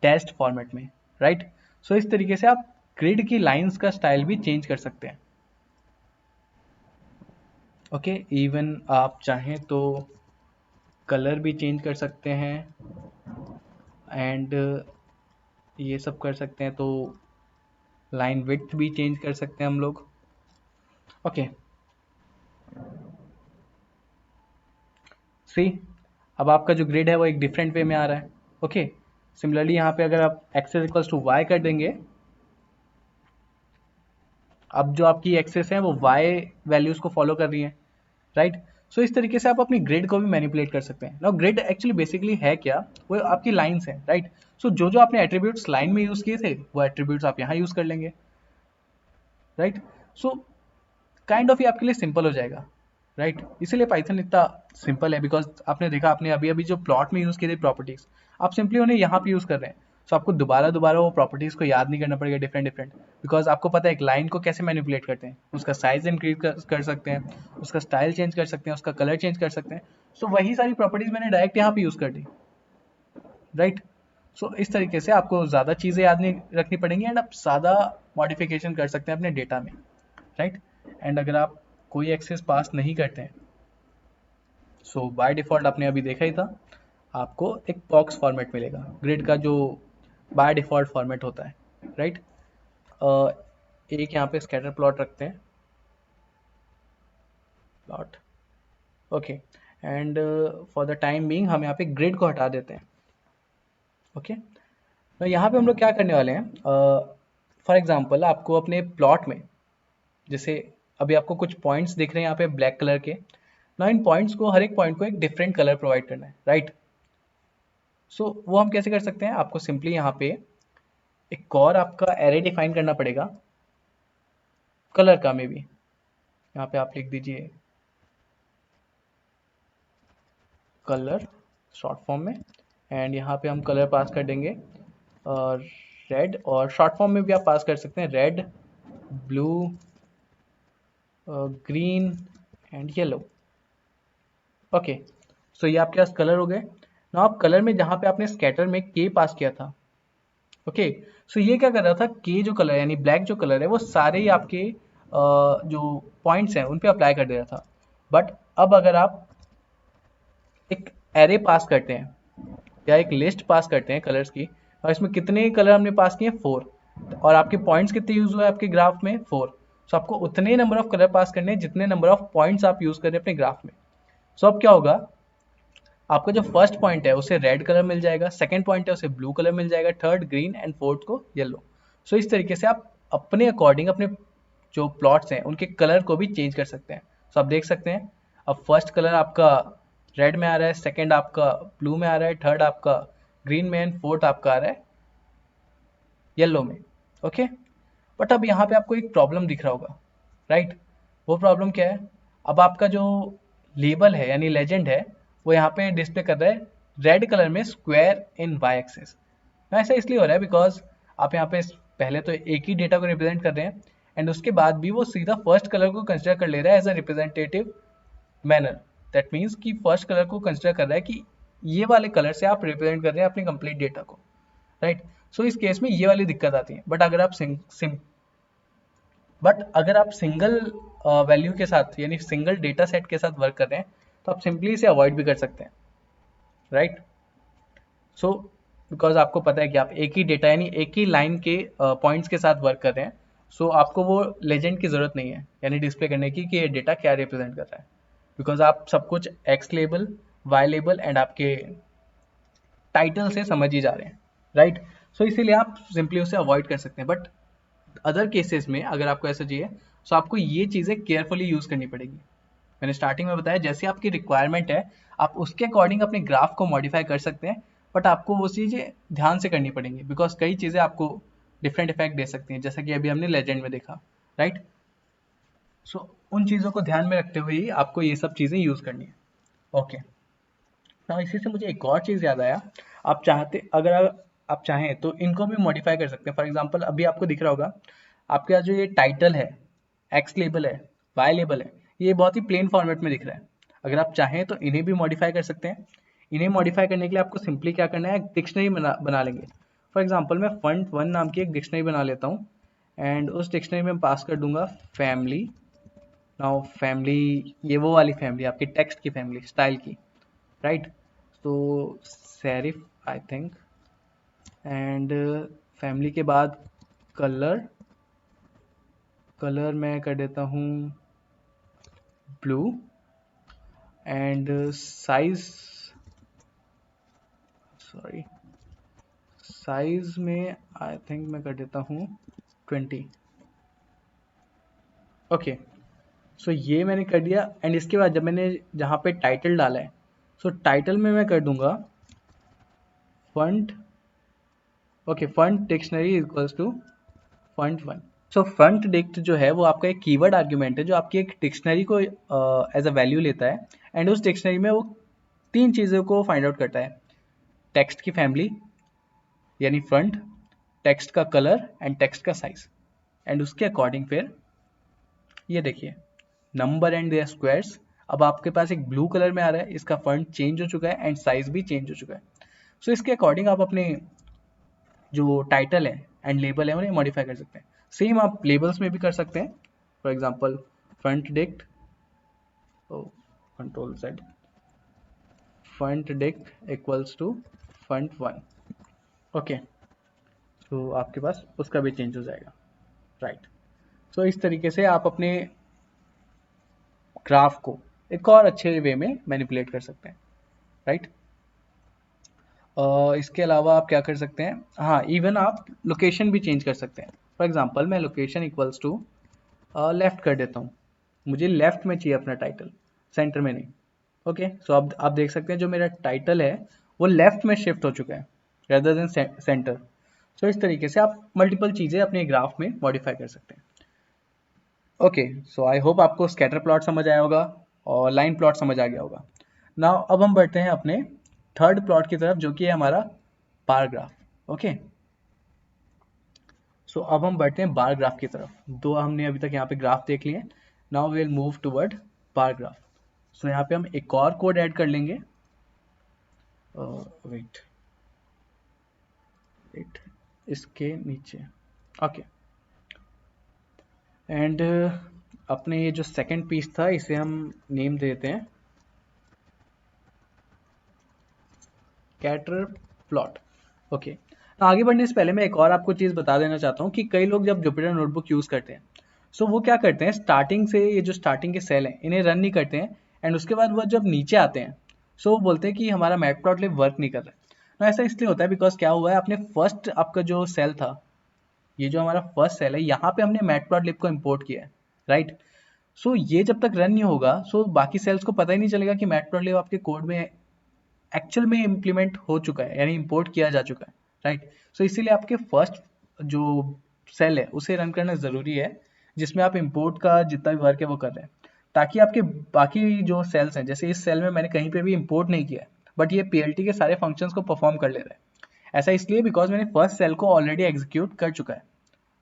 डैश्ड फॉर्मेट में, राइट। सो इस तरीके से आप ग्रिड की लाइन्स का स्टाइल भी चेंज कर सकते हैं, ओके। इवन आप चाहें तो कलर भी चेंज कर सकते हैं एंड ये सब कर सकते हैं, तो लाइन विड्थ भी चेंज कर सकते हैं हम लोग, ओके। सी अब आपका जो ग्रिड है वो एक डिफरेंट वे में आ रहा है, ओके। सिमिलरली यहाँ पे अगर आप एक्सेस इक्वल्स टू वाई कर देंगे, अब जो आपकी एक्सेस है वो वाई वैल्यूज को फॉलो कर रही है, राइट। सो इस तरीके से आप अपनी ग्रिड को भी मैनिपुलेट कर सकते हैं। नाउ ग्रिड एक्चुअली बेसिकली है क्या, वो आपकी लाइंस है, राइट। सो जो जो आपने एट्रीब्यूट्स लाइन में यूज किए थे वो एट्रीब्यूट्स आप यहाँ यूज कर लेंगे, राइट। सो काइंड ऑफ ये आपके लिए सिंपल हो जाएगा, राइट। इसीलिए पाइथन इतना सिंपल है, बिकॉज आपने देखा आपने अभी अभी जो प्लॉट में यूज किए थे प्रॉपर्टीज, आप सिंपली उन्हें यहाँ पे यूज कर रहे हैं। सो आपको दोबारा दोबारा वो प्रॉपर्टीज को याद नहीं करना पड़ेगा डिफरेंट डिफरेंट, बिकॉज आपको पता है एक लाइन को कैसे मैनिपुलेट करते हैं, उसका साइज इंक्रीज कर सकते हैं, उसका स्टाइल चेंज कर सकते हैं, उसका कलर चेंज कर सकते हैं। सो वही सारी प्रॉपर्टीज मैंने डायरेक्ट यहाँ पे यूज कर दी, राइट। सो इस तरीके से आपको ज़्यादा चीज़ें याद नहीं रखनी पड़ेंगी एंड आप ज़्यादा मॉडिफिकेशन कर सकते हैं अपने डेटा में, राइट। एंड अगर आप कोई एक्सेस पास नहीं करते हैं, सो बाय डिफ़ॉल्ट आपने अभी देखा ही था, आपको एक बॉक्स फॉर्मेट मिलेगा ग्रिड का जो बाय डिफ़ॉल्ट फॉर्मेट होता है, राइट। एक यहाँ पे स्कैटर प्लॉट रखते हैं, plot, okay. And for the time being हम यहाँ पे ग्रिड को हटा देते हैं, ओके। तो यहाँ पे हम लोग क्या करने वाले हैं, फॉर एग्जांपल आपको अपने प्लॉट में, जैसे अभी आपको कुछ पॉइंट्स दिख रहे हैं यहाँ पे ब्लैक कलर के, ना इन पॉइंट्स को, हर एक पॉइंट को एक डिफरेंट कलर प्रोवाइड करना है, राइट। सो वो हम कैसे कर सकते हैं, आपको सिंपली यहाँ पे एक और आपका एरे डिफाइन करना पड़ेगा कलर का, मे बी यहाँ पे आप लिख दीजिए कलर शॉर्ट फॉर्म में, एंड यहाँ पे हम कलर पास कर देंगे रेड, और शॉर्ट फॉर्म में भी आप पास कर सकते हैं red, blue, green and yellow, okay. So ये आपके पास कलर हो गए ना। आप कलर में जहाँ पे आपने स्कैटर में के पास किया था, ओके। सो ये क्या कर रहा था, के जो कलर यानी ब्लैक जो कलर है वो सारे ही आपके जो पॉइंट्स हैं उन पे अप्लाई कर दे रहा था। बट अब अगर आप एक एरे पास करते हैं या एक लिस्ट पास करते हैं कलर्स की, और इसमें कितने कलर हमने पास किए, 4, और आपके पॉइंट्स कितने यूज हुए आपके ग्राफ में, 4। सो आपको उतने नंबर ऑफ कलर पास करने हैं जितने नंबर ऑफ पॉइंट्स आप यूज कर रहे हैं अपने ग्राफ में। सो अब क्या होगा, आपका जो फर्स्ट पॉइंट है उसे रेड कलर मिल जाएगा, सेकंड पॉइंट है उसे ब्लू कलर मिल जाएगा, थर्ड ग्रीन एंड फोर्थ को येलो। सो इस तरीके से आप अपने अकॉर्डिंग अपने जो प्लॉट्स हैं उनके कलर को भी चेंज कर सकते हैं। सो आप देख सकते हैं अब फर्स्ट कलर आपका रेड में आ रहा है, सेकंड आपका ब्लू में आ रहा है, थर्ड आपका ग्रीन में एंड फोर्थ आपका आ रहा है येलो में, ओके। बट अब यहाँ पे आपको एक प्रॉब्लम दिख रहा होगा, राइट। वो प्रॉब्लम क्या है, अब आपका जो लेबल है यानी लेजेंड है वो यहाँ पे डिस्प्ले कर रहा है रेड कलर में स्क्वायर इन वाई एक्सिस। ऐसा इसलिए हो रहा है बिकॉज आप यहाँ पे पहले तो एक ही डेटा को रिप्रेजेंट कर रहे हैं एंड उसके बाद भी वो सीधा फर्स्ट कलर को कंसिडर कर ले रहा है as a representative manner. That means कि फर्स्ट कलर को कंसिडर कर रहा है कि ये वाले कलर से आप रिप्रेजेंट कर रहे हैं अपने कंप्लीट डेटा को, राइट। सो इस केस में ये वाली दिक्कत आती है। बट अगर आप सिंगल वैल्यू के साथ यानी सिंगल डेटा सेट के साथ वर्क कर रहे हैं तो आप सिंपली इसे अवॉइड भी कर सकते हैं, राइट। सो बिकॉज आपको पता है कि आप एक ही डेटा यानी एक ही लाइन के पॉइंट्स के साथ वर्क कर रहे हैं, सो आपको वो लेजेंड की ज़रूरत नहीं है यानी डिस्प्ले करने की कि ये डेटा क्या रिप्रेजेंट कर रहा है, बिकॉज आप सब कुछ X label, Y label and आपके टाइटल से समझ ही जा रहे हैं, राइट। सो इसीलिए आप सिंपली उसे अवॉइड कर सकते हैं। बट अदर केसेस में अगर आपको ऐसा चाहिए तो आपको ये चीज़ें केयरफुली यूज़ करनी पड़ेगी। मैंने स्टार्टिंग में बताया जैसे आपकी रिक्वायरमेंट है आप उसके अकॉर्डिंग अपने ग्राफ को मॉडिफाई कर सकते हैं, बट आपको वो चीज़ें ध्यान से करनी पड़ेंगी बिकॉज कई चीज़ें आपको डिफरेंट इफेक्ट दे सकती हैं, जैसा कि अभी हमने लेजेंड में देखा, राइट। सो उन चीज़ों को ध्यान में रखते हुए ही आपको ये सब चीज़ें यूज़ करनी है। ओके, ना इसी से मुझे एक और चीज़ याद आया। अगर आप चाहें तो इनको भी मॉडिफाई कर सकते हैं। फॉर एग्जांपल अभी आपको दिख रहा होगा आपके पास जो ये टाइटल है, एक्स लेबल है, वाई लेबल है, ये बहुत ही प्लेन फॉर्मेट में दिख रहा है। अगर आप चाहें तो इन्हें भी मॉडिफाई कर सकते हैं। इन्हें मॉडिफाई करने के लिए आपको सिंपली क्या करना है, एक डिक्शनरी बना लेंगे। फॉर एग्जाम्पल मैं फंट वन नाम की एक डिक्शनरी बना लेता हूँ एंड उस डिक्शनरी में पास कर दूंगा फैमिली। नाउ फैमिली ये वो वाली फैमिली आपकी टेक्स्ट की फैमिली, स्टाइल की, राइट। तो serif I think and family के बाद कलर मैं कर देता हूँ ब्लू एंड साइज में आई थिंक मैं कर देता हूँ 20। ओके, सो ये मैंने कर दिया एंड इसके बाद जब मैंने जहाँ पे टाइटल डाला है सो टाइटल में मैं कर दूंगा font. Okay, font dictionary equals to font one. So front dict जो है वो आपका एक कीवर्ड आर्ग्यूमेंट है जो आपकी एक डिक्शनरी को एज अ वैल्यू लेता है एंड उस डिक्शनरी में वो तीन चीज़ों को फाइंड आउट करता है, टेक्स्ट की फैमिली यानी फ्रंट, टेक्स्ट का कलर एंड टेक्स्ट का साइज। एंड उसके अकॉर्डिंग फिर ये देखिए नंबर एंड देयर स्क्वायर्स, अब आपके पास एक ब्लू कलर में आ रहा है, इसका फ्रंट चेंज हो चुका है एंड साइज भी चेंज हो चुका है। सो इसके अकॉर्डिंग आप अपने जो टाइटल है एंड लेबल है उन्हें मॉडिफाई कर सकते हैं। सेम आप लेबल्स में भी कर सकते हैं। For example front dict, control Z, front dict equals to front one. Okay, तो आपके पास उसका भी चेंज हो जाएगा, राइट। सो इस तरीके से आप अपने ग्राफ को एक और अच्छे वे में मैनिपुलेट कर सकते हैं, राइट। इसके अलावा आप क्या कर सकते हैं, हाँ इवन आप लोकेशन भी चेंज कर सकते हैं। फॉर एग्जांपल मैं लोकेशन इक्वल्स टू लेफ्ट कर देता हूँ, मुझे लेफ्ट में चाहिए अपना टाइटल, सेंटर में नहीं। ओके, सो अब आप देख सकते हैं जो मेरा टाइटल है वो लेफ्ट में शिफ्ट हो चुका है रेदर देन सेंटर। सो इस तरीके से आप मल्टीपल चीज़ें अपने ग्राफ में मॉडिफाई कर सकते हैं। ओके, सो आई होप आपको स्कैटर प्लॉट समझ आया होगा और लाइन प्लॉट समझ आ गया होगा। नाउ अब हम बढ़ते हैं अपने थर्ड प्लॉट की तरफ जो कि है हमारा बार ग्राफ। ओके, सो अब हम बढ़ते हैं बार ग्राफ की तरफ। दो हमने अभी तक यहाँ पे ग्राफ देख लिए, now we will move toward bar graph. So यहाँ पे हम एक और कोड ऐड कर लेंगे, वेट इसके नीचे। ओके, एंड अपने ये जो सेकंड पीस था इसे हम नेम देते हैं स्कैटर प्लॉट। ओके, आगे बढ़ने से पहले मैं एक और आपको चीज़ बता देना चाहता हूँ कि कई लोग जब जुपिटर नोटबुक यूज़ करते हैं सो वो क्या करते हैं, स्टार्टिंग से ये जो स्टार्टिंग के सेल हैं इन्हें रन नहीं करते हैं एंड उसके बाद वो जब नीचे आते हैं सो वो बोलते हैं कि हमारा मैटप्लॉटलिब वर्क नहीं कर रहा है। तो ऐसा इसलिए होता है बिकॉज क्या हुआ है, आपने फर्स्ट आपका जो सेल था, ये जो हमारा फर्स्ट सेल है यहाँ पे हमने मैटप्लॉटलिब को इम्पोर्ट किया है, राइट। सो ये जब तक रन नहीं होगा सो बाकी सेल्स को पता ही नहीं चलेगा कि मैटप्लॉटलिब आपके कोड में एक्चुअल में इम्प्लीमेंट हो चुका है यानी इंपोर्ट किया जा चुका है, राइट। सो इसीलिए आपके फर्स्ट जो सेल है उसे रन करना ज़रूरी है जिसमें आप इंपोर्ट का जितना भी वर्क है वो कर रहे हैं। ताकि आपके बाकी जो सेल्स हैं, जैसे इस सेल में मैंने कहीं पे भी इंपोर्ट नहीं किया है, बट ये पीएलटी के सारे फंक्शंस को परफॉर्म कर ले रहा है। ऐसा इसलिए बिकॉज मैंने फर्स्ट सेल को ऑलरेडी एग्जीक्यूट कर चुका है,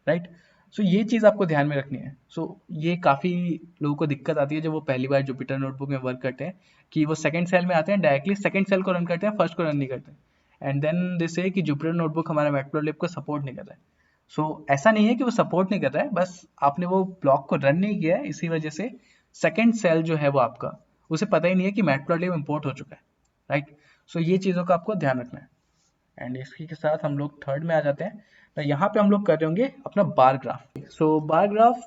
राइट। सो ये चीज़ आपको ध्यान में रखनी है। सो ये काफ़ी लोगों को दिक्कत आती है जब वो पहली बार जुपिटर नोटबुक में वर्क करते हैं, कि वो सेकंड सेल में आते हैं, डायरेक्टली सेकंड सेल को रन करते हैं, फर्स्ट को रन नहीं करते, एंड देन दे से कि जुपिटर नोटबुक हमारा मैटप्लॉटलिब को सपोर्ट नहीं कर रहा है। सो ऐसा नहीं है कि वो सपोर्ट नहीं कर रहा है, बस आपने वो ब्लॉक को रन नहीं किया है, इसी वजह से सेकंड सेल जो है वो आपका, उसे पता ही नहीं है कि मैटप्लॉटलिब इंपोर्ट हो चुका है, राइट। सो ये चीज़ों का आपको ध्यान रखना है। एंड इसी के साथ हम लोग थर्ड में आ जाते हैं। तो यहाँ पे हम लोग कर रहे होंगे अपना बार ग्राफ। सो बार ग्राफ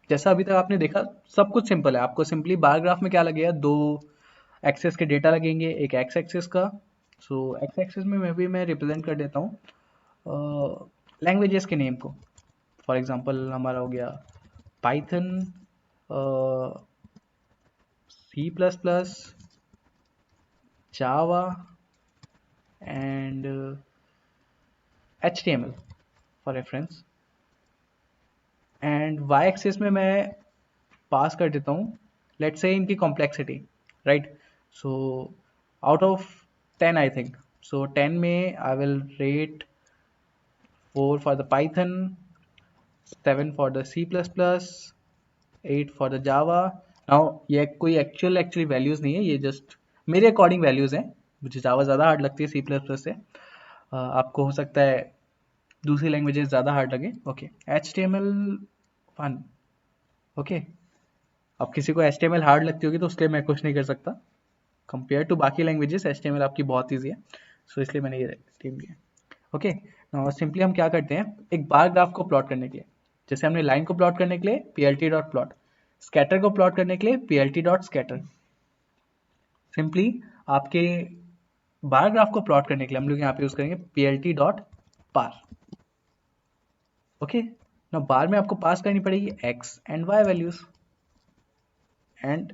जैसा अभी तक आपने देखा, सब कुछ सिंपल है। आपको सिंपली बार ग्राफ में क्या लगेगा, दो एक्सेस के डेटा लगेंगे, एक एक्स एक्सेस का। सो एक्स एक्सेस में मैं रिप्रेजेंट कर देता हूँ लैंग्वेजेस के नेम को। फॉर एग्जांपल हमारा हो गया Python, C plus plus, Java and HTML for reference. And Y axis में मैं पास कर देता हूँ लेट्स से इनकी complexity, right. So out of 10 I think, so 10 में I will rate 4 for the Python, 7 for the C++, 8 for the Java. Now ये कोई actually values नहीं है, ये जस्ट मेरे अकॉर्डिंग वैल्यूज़ हैं। मुझे जावा ज़्यादा हार्ड लगती है C++ से, आपको हो सकता है दूसरी लैंग्वेजेस ज़्यादा हार्ड लगे। Okay, HTML 1, okay. अब किसी को HTML हार्ड लगती होगी तो उसके लिए मैं कुछ नहीं कर सकता। कंपेयर टू बाकी लैंग्वेजेस HTML आपकी बहुत ईजी है, सो इसलिए मैंने ये टीम लिया। ओके, नाउ सिंपली हम क्या करते हैं, एक बार ग्राफ को प्लॉट करने के लिए, जैसे हमने लाइन को प्लॉट करने के लिए PLT डॉट प्लॉट, स्कैटर को प्लॉट करने के लिए PLT डॉट स्कैटर। सिंपली आपके बार ग्राफ को प्लॉट करने के लिए हम लोग यहाँ पे यूज करेंगे PLT डॉट पार। ओके, नाउ बार में आपको पास करनी पड़ेगी x and y values, and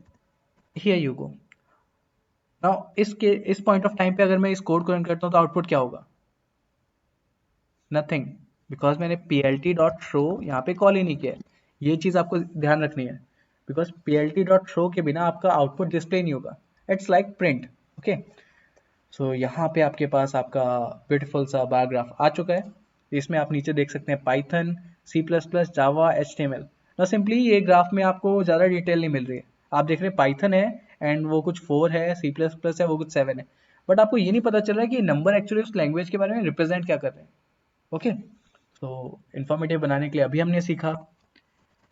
here you go. Now इस पॉइंट ऑफ टाइम पे अगर मैं इस कोड को रन करता हूँ तो आउटपुट क्या होगा, नथिंग, बिकॉज मैंने PLT डॉट शो यहाँ पे कॉल ही नहीं किया है। ये चीज़ आपको ध्यान रखनी है, बिकॉज PLT डॉट शो के बिना आपका आउटपुट डिस्प्ले नहीं होगा। It's like print. ओके, सो यहाँ पे आपके पास आपका ब्यूटीफुल सा बार ग्राफ आ चुका है। इसमें आप नीचे देख सकते हैं पाइथन, C++, जावा, HTML। ना सिंपली ये ग्राफ में आपको ज़्यादा डिटेल नहीं मिल रही है। आप देख रहे हैं पाइथन है एंड वो कुछ 4 है, C++ है वो कुछ 7 है, बट आपको ये नहीं पता चल रहा है कि नंबर एक्चुअली उस लैंग्वेज के बारे में रिप्रेजेंट क्या कर रहे हैं। ओके, तो इंफॉर्मेटिव बनाने के लिए अभी हमने सीखा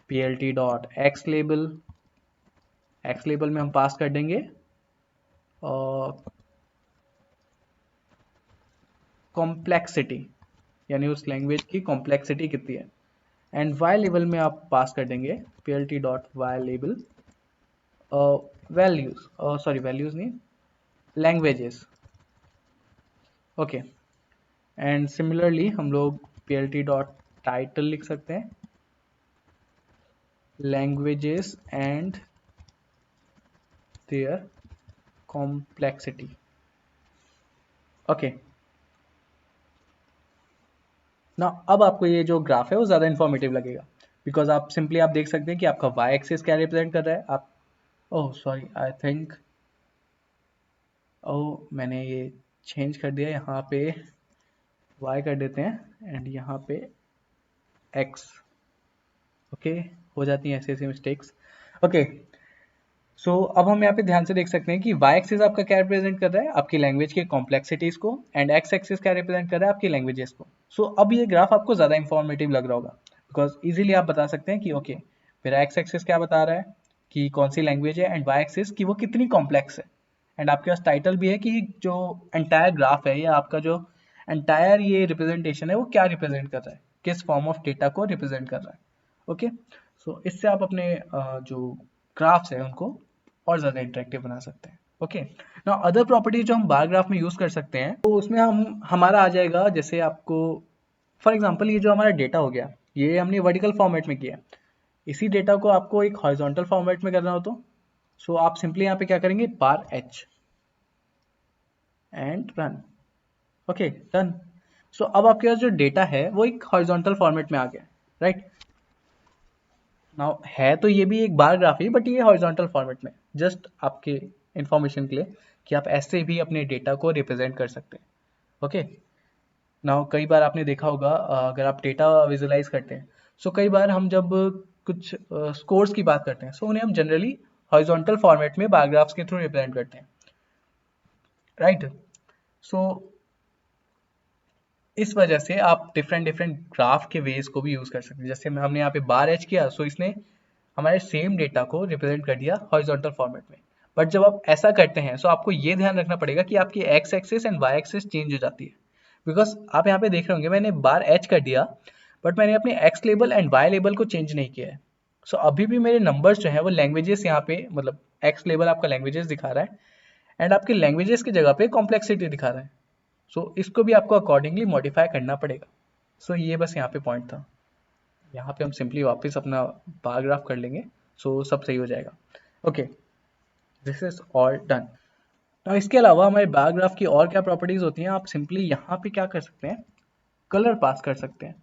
PLT dot x label. X label में हम पास कर देंगे कॉम्प्लेक्सिटी, यानी उस लैंग्वेज की कॉम्प्लेक्सिटी कितनी है। एंड वाई लेवल में आप पास कर देंगे PLT dot Y label values, sorry values नहीं, लैंग्वेजेस। ओके, एंड सिमिलरली हम लोग PLT डॉट टाइटल लिख सकते हैं languages and their complexity. Okay, ना अब आपको ये जो ग्राफ है वो ज़्यादा इन्फॉर्मेटिव लगेगा, बिकॉज आप सिंपली आप देख सकते हैं कि आपका वाई एक्सिस क्या रिप्रेजेंट कर रहा है। आप ओह सॉरी आई थिंक ओह मैंने ये चेंज कर दिया, यहाँ पे वाई कर देते हैं एंड यहाँ पे एक्स। ओके, हो जाती हैं ऐसी ऐसी मिस्टेक्स। ओके, सो अब हम यहाँ पे ध्यान से देख सकते हैं कि वाई एक्सिस आपका क्या रिप्रेजेंट कर रहा है, आपकी लैंग्वेज के कॉम्प्लेक्सिटीज को, एंड एक्स एक्सिस क्या रिप्रेजेंट कर रहा है, आपकी लैंग्वेजेस को। सो अब ये ग्राफ आपको ज़्यादा इंफॉर्मेटिव लग रहा होगा, बिकॉज इजीली आप बता सकते हैं कि ओके मेरा एक्स एक्सिस क्या बता रहा है कि कौन सी लैंग्वेज है, एंड वाई एक्सिस कि वो कितनी कॉम्प्लेक्स है। एंड आपके पास टाइटल भी है कि जो एंटायर ग्राफ है या आपका जो एंटायर ये रिप्रेजेंटेशन है वो क्या रिप्रेजेंट कर रहा है, किस फॉर्म ऑफ डेटा को रिप्रेजेंट कर रहा है। ओके, सो इससे आप अपने जो ग्राफ्स है उनको और ज़्यादा इंटरेक्टिव बना सकते हैं। ओके, ना अदर प्रॉपर्टीज जो हम बार ग्राफ में यूज़ कर सकते हैं, तो उसमें हमारा आ जाएगा, जैसे आपको फॉर एग्जांपल ये जो हमारा डेटा हो गया, ये हमने वर्टिकल फॉर्मेट में किया। इसी डेटा को आपको एक हॉरिजॉन्टल फॉर्मेट में करना हो तो सो आप सिंपली यहाँ पे क्या करेंगे, bar H and run. Okay, done. So अब आपके पास जो डेटा है वो एक हॉरिजॉन्टल फॉर्मेट में आ गया, राइट। नाउ है तो ये भी एक बार ग्राफ ही, बट ये हॉरिजॉन्टल फॉर्मेट में, जस्ट आपके इंफॉर्मेशन के लिए कि आप ऐसे भी अपने डेटा को रिप्रेजेंट कर सकते हैं। ओके, नाउ कई बार आपने देखा होगा अगर आप डेटा विजुलाइज करते हैं, सो कई बार हम जब कुछ स्कोर्स की बात करते हैं, सो उन्हें हम जनरली हॉरिजॉन्टल फॉर्मेट में बार ग्राफ्स के थ्रू रिप्रेजेंट करते हैं, राइट। सो इस वजह से आप डिफरेंट डिफरेंट ग्राफ के वेज को भी यूज कर सकते हैं। जैसे हमने यहाँ पे बार एच किया, सो इसने हमारे सेम डेटा को रिप्रेजेंट कर दिया हॉरिजॉन्टल फॉर्मेट में। बट जब आप ऐसा करते हैं, सो आपको ये ध्यान रखना पड़ेगा कि आपकी X axis and Y axis change हो जाती है, बिकॉज आप यहाँ पे देख रहे होंगे मैंने बार एच कर दिया, बट मैंने अपने X label and Y label को चेंज नहीं किया है। सो अभी भी मेरे नंबर्स जो है वो लैंग्वेजेस यहाँ पे, मतलब एक्स लेबल आपका लैंग्वेजेस दिखा रहा है एंड आपके लैंग्वेजेस की जगह पे कॉम्प्लेक्सिटी दिखा रहा है। सो इसको भी आपको अकॉर्डिंगली मॉडिफाई करना पड़ेगा। सो ये बस यहाँ पे पॉइंट था। यहाँ पे हम सिंपली वापस अपना बार ग्राफ कर लेंगे, सो सब सही हो जाएगा। Okay, this is all done. तो इसके अलावा हमारे बार ग्राफ की और क्या प्रॉपर्टीज होती हैं, आप सिंपली यहाँ पे क्या कर सकते हैं, कलर पास कर सकते हैं,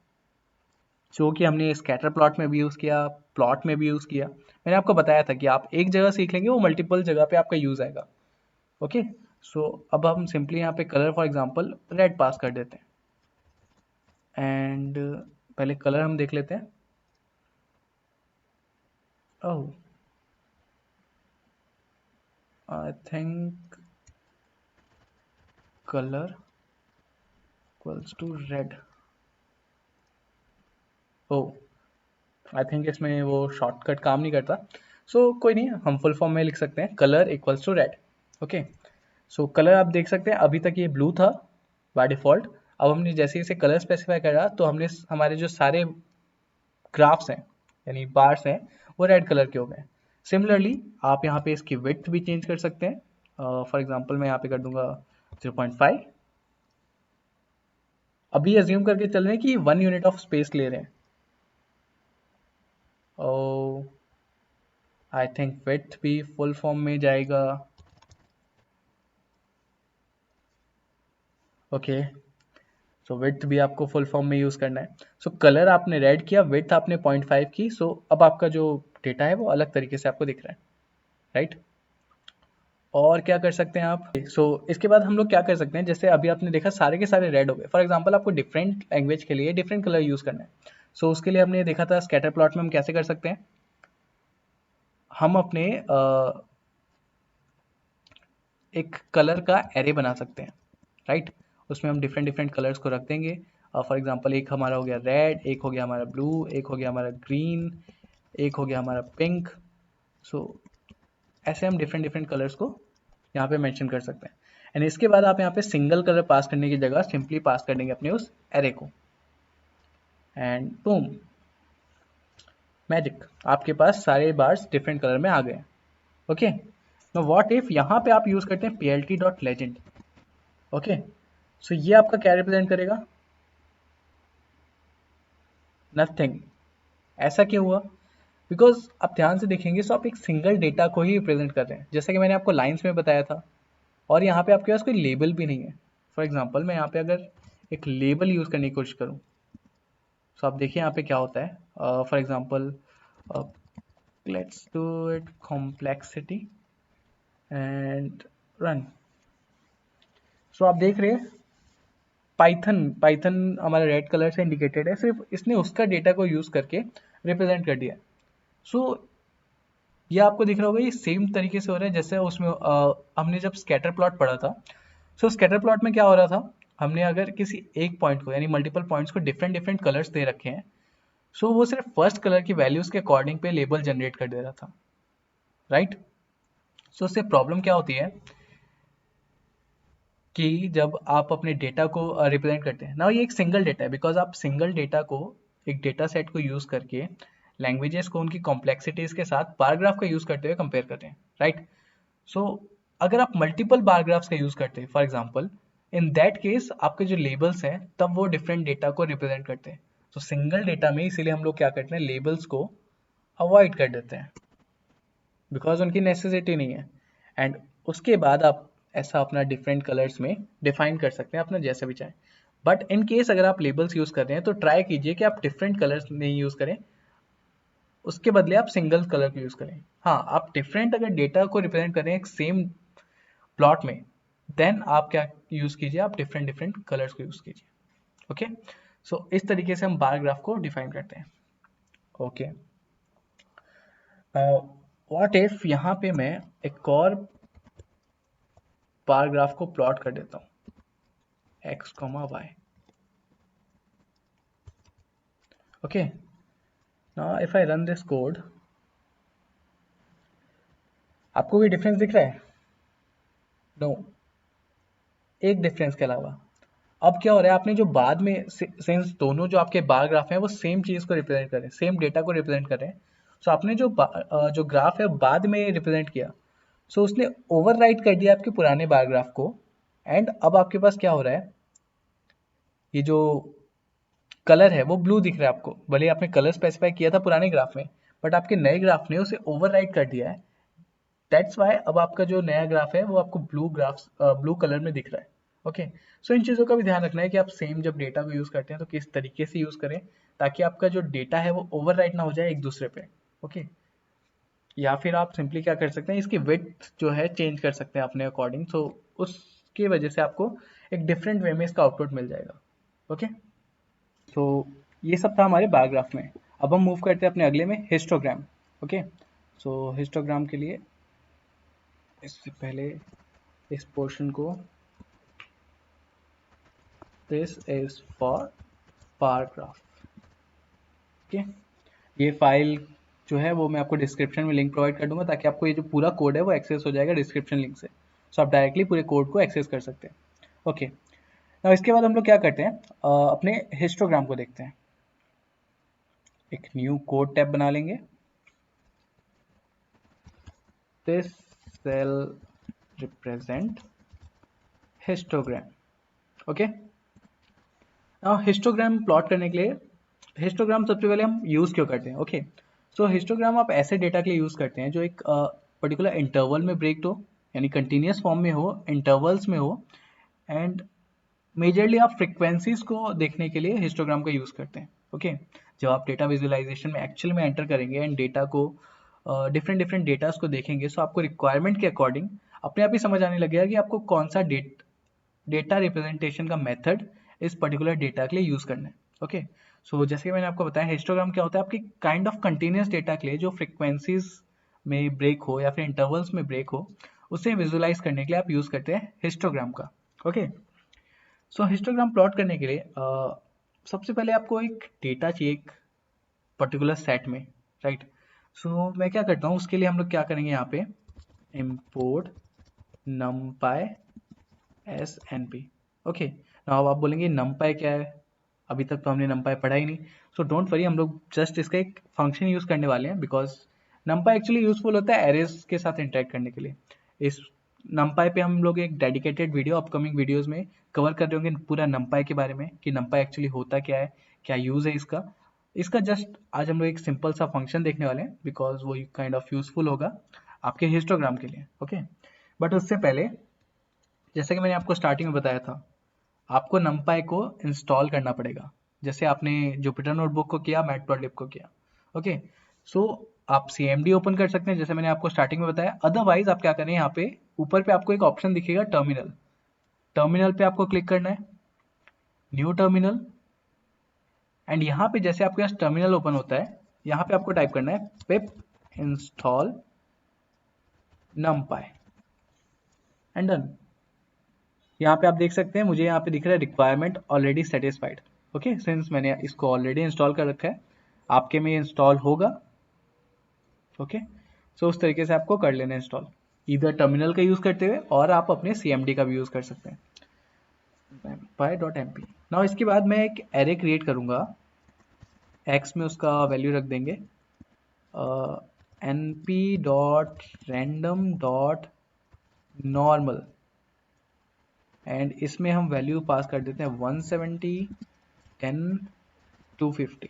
जो कि हमने स्कैटर प्लॉट में भी यूज़ किया, प्लॉट में भी यूज़ किया। मैंने आपको बताया था कि आप एक जगह सीख लेंगे वो मल्टीपल जगह पे आपका यूज़ आएगा। ओके, सो अब हम सिंपली यहाँ पे कलर फॉर एग्जांपल रेड पास कर देते हैं एंड पहले कलर हम देख लेते हैं। Oh, I think color equals to red। Oh, I think इसमें वो शॉर्टकट काम नहीं करता। सो कोई नहीं, हम फुल फॉर्म में लिख सकते हैं colour equals to red. Okay, so colour आप देख सकते हैं अभी तक ये ब्लू था बाय डिफॉल्ट। अब हमने जैसे इसे कलर स्पेसिफाई करा तो हमने हमारे जो सारे ग्राफ्स हैं यानी बार्स हैं वो रेड कलर के हो गए। सिमिलरली आप यहाँ पे इसकी विड्थ भी चेंज कर सकते हैं। फॉर एग्जांपल मैं यहाँ पे कर दूंगा 0.5। अभी अज्यूम करके चल रहे हैं कि 1 यूनिट ऑफ स्पेस ले रहे हैं। ओ, आई थिंक विड्थ भी फुल फॉर्म में जाएगा। ओके, सो विड्थ भी आपको फुल फॉर्म में यूज करना है। सो कलर आपने रेड किया, विड्थ आपने 0.5 की, सो अब आपका जो डेटा है वो अलग तरीके से आपको दिख रहा है, राइट। और क्या कर सकते हैं आप, सो इसके बाद हम लोग क्या कर सकते हैं, जैसे अभी आपने देखा सारे के सारे रेड हो गए। फॉर एग्जांपल आपको डिफरेंट लैंग्वेज के लिए डिफरेंट कलर यूज करना है। सो उसके लिए हमने देखा था स्कैटर प्लॉट में हम कैसे कर सकते हैं, हम अपने एक कलर का एरे बना सकते हैं, राइट। उसमें हम डिफरेंट डिफरेंट कलर्स को रख देंगे। फॉर एग्जांपल एक हमारा हो गया रेड, एक हो गया हमारा ब्लू, एक हो गया हमारा ग्रीन, एक हो गया हमारा पिंक। सो ऐसे हम डिफरेंट डिफरेंट कलर्स को यहाँ पे मेंशन कर सकते हैं। एंड इसके बाद आप यहाँ पे सिंगल कलर पास करने की जगह सिंपली पास कर देंगे अपने उस एरे को एंड बूम, मैजिक, आपके पास सारे बार्स डिफरेंट कलर में आ गए। ओके, तो व्हाट इफ यहाँ पे आप यूज करते हैं plt.legend। ओके, सो ये आपका क्या रिप्रेजेंट करेगा, नथिंग। ऐसा क्यों हुआ, बिकॉज आप ध्यान से देखेंगे तो आप एक सिंगल डेटा को ही रिप्रेजेंट कर रहे हैं, जैसा कि मैंने आपको लाइंस में बताया था। और यहाँ पे आपके पास कोई लेबल भी नहीं है। फॉर एग्जाम्पल मैं यहाँ पे अगर एक लेबल यूज करने की कोशिश करूँ, तो आप देखिए यहाँ पे क्या होता है। For example let's do it complexity and run. So आप देख रहे हैं पाइथन पाइथन हमारा रेड कलर से इंडिकेटेड है, सिर्फ इसने उसका डेटा को यूज करके रिप्रेजेंट कर दिया। सो ये आपको दिख रहा होगा, ये सेम तरीके से हो रहा है जैसे उसमें हमने जब स्कैटर प्लॉट पढ़ा था। सो स्कैटर प्लॉट में क्या हो रहा था, हमने अगर किसी एक पॉइंट को यानी मल्टीपल पॉइंट्स को डिफरेंट डिफरेंट कलर्स दे रखे हैं, सो वो सिर्फ फर्स्ट कलर की वैल्यूज के अकॉर्डिंग पे लेबल जनरेट कर दे रहा था, राइट। सो उससे प्रॉब्लम क्या होती है कि जब आप अपने डेटा को रिप्रेजेंट करते हैं ना, ये एक सिंगल डेटा है, बिकॉज आप सिंगल डेटा को एक डेटा सेट को यूज करके लैंग्वेजेस को उनकी कॉम्प्लेक्सिटीज के साथ बारग्राफ का यूज करते हुए कंपेयर कर रहे हैं, राइट। सो अगर आप मल्टीपल बारग्राफ्स का यूज करते हैं for example, in that case आपके जो लेबल्स हैं तब वो डिफरेंट डेटा को रिप्रेजेंट करते हैं। तो सिंगल डेटा में इसीलिए हम लोग क्या करते हैं, लेबल्स को अवॉइड कर देते हैं, बिकॉज उनकी नेसेसिटी नहीं है। एंड उसके बाद आप ऐसा अपना डिफरेंट कलर्स में डिफाइन कर सकते हैं अपना जैसे भी चाहें। बट इन केस अगर आप लेबल्स यूज कर रहे हैं तो ट्राई कीजिए कि आप डिफरेंट कलर्स नहीं यूज करें, उसके बदले आप सिंगल कलर को यूज करें। हाँ, आप डिफरेंट अगर डेटा को रिप्रेजेंट करें एक सेम प्लॉट में, देन आप क्या यूज कीजिए, आप डिफरेंट डिफरेंट कलर्स को यूज कीजिए। ओके, सो इस तरीके से हम बार ग्राफ को डिफाइन करते हैं। ओके, व्हाट इफ यहाँ पे मैं एक और बार ग्राफ को प्लॉट कर देता हूँ, x, y। Okay, now if I run this code, आपको कोई डिफरेंस दिख रहा है? नो, एक डिफरेंस के अलावा। अब क्या हो रहा है, आपने जो बाद में, सिंस दोनों जो आपके बार ग्राफ हैं वो सेम चीज को रिप्रेजेंट कर रहे हैं, सेम डेटा को रिप्रेजेंट कर रहे हैं, सो आपने जो ग्राफ है बाद में रिप्रेजेंट किया, सो उसने ओवरराइट कर दिया आपके पुराने बार ग्राफ को। एंड अब आपके पास क्या हो रहा है, ये जो कलर है वो ब्लू दिख रहा है आपको, भले ही आपने कलर स्पेसिफाई किया था पुराने ग्राफ में, बट आपके नए ग्राफ ने उसे ओवरराइट कर दिया है। दैट्स वाई अब आपका जो नया ग्राफ है वो आपको ब्लू कलर में दिख रहा है। ओके, सो इन चीज़ों का भी ध्यान रखना है कि आप सेम जब डेटा को यूज़ करते हैं तो किस तरीके से यूज़ करें, ताकि आपका जो डेटा है वो ओवरराइट ना हो जाए एक दूसरे पे। ओके, या फिर आप सिंपली क्या कर सकते हैं, इसकी विड्थ जो है चेंज कर सकते हैं अपने अकॉर्डिंग, सो उसकी वजह से आपको एक डिफरेंट वे में इसका आउटपुट मिल जाएगा। ओके, तो ये सब था हमारे बार ग्राफ में। अब हम मूव करते हैं अपने अगले में, हिस्टोग्राम। ओके, सो हिस्टोग्राम के लिए इससे पहले इस पोर्शन को, this is for bar graph. Okay, ये फाइल जो है वो मैं आपको डिस्क्रिप्शन में लिंक प्रोवाइड कर दूंगा, ताकि आपको ये जो पूरा कोड है वो एक्सेस हो जाएगा डिस्क्रिप्शन लिंक से, सो आप डायरेक्टली पूरे कोड को एक्सेस कर सकते हैं। ओके, अब इसके बाद हम लोग क्या करते हैं, अपने हिस्टोग्राम को देखते हैं। एक न्यू कोड टैब बना लेंगे, this cell represent histogram. Okay, histogram plot करने के लिए, हिस्टोग्राम सबसे पहले हम यूज क्यों करते हैं? ओके, सो हिस्टोग्राम आप ऐसे डेटा के लिए यूज करते हैं जो एक पर्टिकुलर इंटरवल में ब्रेक हो, यानी कंटिन्यूस फॉर्म में हो, इंटरवल्स में हो, एंड मेजरली आप फ्रिक्वेंसीज को देखने के लिए हिस्टोग्राम का यूज करते हैं। ओके, जब आप डेटा विजुअलाइजेशन में एक्चुअल में एंटर करेंगे एंड डेटा को डिफरेंट डिफरेंट डेटास को देखेंगे, सो आपको रिक्वायरमेंट के अकॉर्डिंग अपने आप ही समझ आने लगेगा कि आपको कौन सा डेटा रिप्रेजेंटेशन का मेथड इस पर्टिकुलर डेटा के लिए यूज करना है। ओके, सो जैसे कि मैंने आपको बताया, हिस्टोग्राम क्या होता है, आपकी काइंड ऑफ कंटिन्यूस डेटा के लिए जो फ्रिक्वेंसीज में ब्रेक हो या फिर इंटरवल्स में ब्रेक हो, उसे विजुअलाइज करने के लिए आप यूज करते हैं हिस्टोग्राम का। ओके, सो हिस्टोग्राम प्लॉट करने के लिए सबसे पहले आपको एक डेटा चाहिए एक पर्टिकुलर सेट में, राइट। सो मैं क्या करता हूँ, उसके लिए हम लोग क्या करेंगे, यहाँ पे import numpy snp। Okay, now आप बोलेंगे numpy क्या है, अभी तक तो हमने numpy पढ़ा ही नहीं। सो डोंट वरी, हम लोग जस्ट इसका एक फंक्शन यूज करने वाले हैं, बिकॉज numpy एक्चुअली यूजफुल होता है एरेज के साथ इंटरेक्ट करने के लिए। इस numpy पे हम लोग एक डेडिकेटेड वीडियो अपकमिंग वीडियोस में कवर कर रहे होंगे पूरा numpy के बारे में, कि numpy एक्चुअली होता क्या है, क्या यूज है इसका। इसका जस्ट आज हम लोग एक सिंपल सा फंक्शन देखने वाले हैं, बिकॉज वो काइंड ऑफ यूजफुल होगा आपके हिस्टोग्राम के लिए। ओके, बट उससे पहले, जैसे कि मैंने आपको स्टार्टिंग में बताया था, आपको numpy को इंस्टॉल करना पड़ेगा, जैसे आपने जुपिटर नोटबुक को किया, मैटप्लॉटलिब को किया। ओके, सो आप CMD ओपन कर सकते हैं, जैसे मैंने आपको स्टार्टिंग में बताया। अदरवाइज आप क्या करें, यहाँ पे ऊपर पे आपको एक ऑप्शन दिखेगा टर्मिनल, टर्मिनल पे आपको क्लिक करना है, न्यू टर्मिनल, एंड यहाँ पे जैसे आपके पास टर्मिनल ओपन होता है, यहाँ पे आपको टाइप करना है पिप इंस्टॉल numpy एंड डन। यहाँ पे आप देख सकते हैं, मुझे यहाँ पे दिख रहा है requirement already satisfied. Okay, since मैंने इसको ऑलरेडी इंस्टॉल कर रखा है, आपके में इंस्टॉल होगा। ओके, सो उस तरीके से आपको कर लेना इंस्टॉल, इधर टर्मिनल का यूज करते हुए, और आप अपने CMD का भी यूज कर सकते हैं, numpy.mp। नाउ इसके बाद मैं एक एरे क्रिएट करूंगा, x में उसका वैल्यू रख देंगे np.random.normal, एंड इसमें हम वैल्यू पास कर देते हैं 170, 10, 250।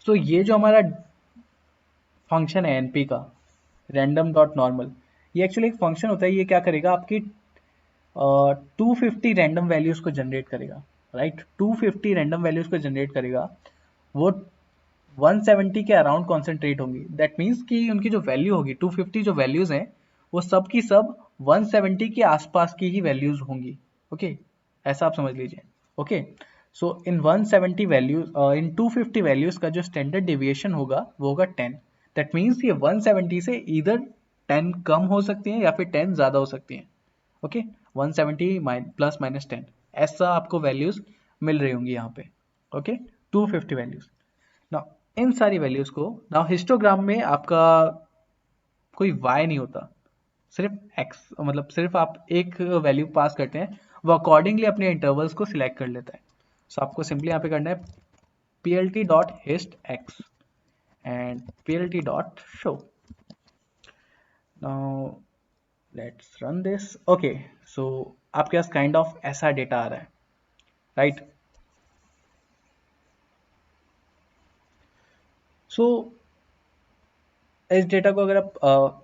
सो ये जो हमारा फंक्शन है np का, random.normal, ये एक्चुअली एक फंक्शन होता है, ये क्या करेगा, आपकी 250 रैंडम वैल्यूज को जनरेट करेगा, राइट। 250 रैंडम वैल्यूज को जनरेट करेगा, वो 170 के अराउंड कॉन्सेंट्रेट होंगी। दैट मीन्स कि उनकी जो वैल्यू होगी 250 जो वैल्यूज हैं वो सब की सब 170 के आसपास की ही वैल्यूज होंगी। ओके, ऐसा आप समझ लीजिए। Okay, so in 170 values in 250 values का जो स्टैंडर्ड डेविएशन होगा वो होगा 10। दैट मीन्स ये 170 से इधर 10 कम हो सकती हैं या फिर 10 ज़्यादा हो सकती हैं। ओके, 170 प्लस माइनस 10 ऐसा आपको वैल्यूज मिल रही होंगी यहाँ पे। Okay, 250 values. नाउ इन सारी वैल्यूज को नाउ हिस्टोग्राम में आपका कोई y नहीं होता, सिर्फ x, मतलब सिर्फ आप एक वैल्यू पास करते हैं, वो अकॉर्डिंगली अपने इंटरवल्स को सिलेक्ट कर लेता है। सो आपको सिंपली यहाँ पे करना है plt.histx and plt.show। Now let's run this. Okay, so आपके पास काइंड ऑफ ऐसा डेटा आ रहा है, राइट। सो इस डेटा को अगर आप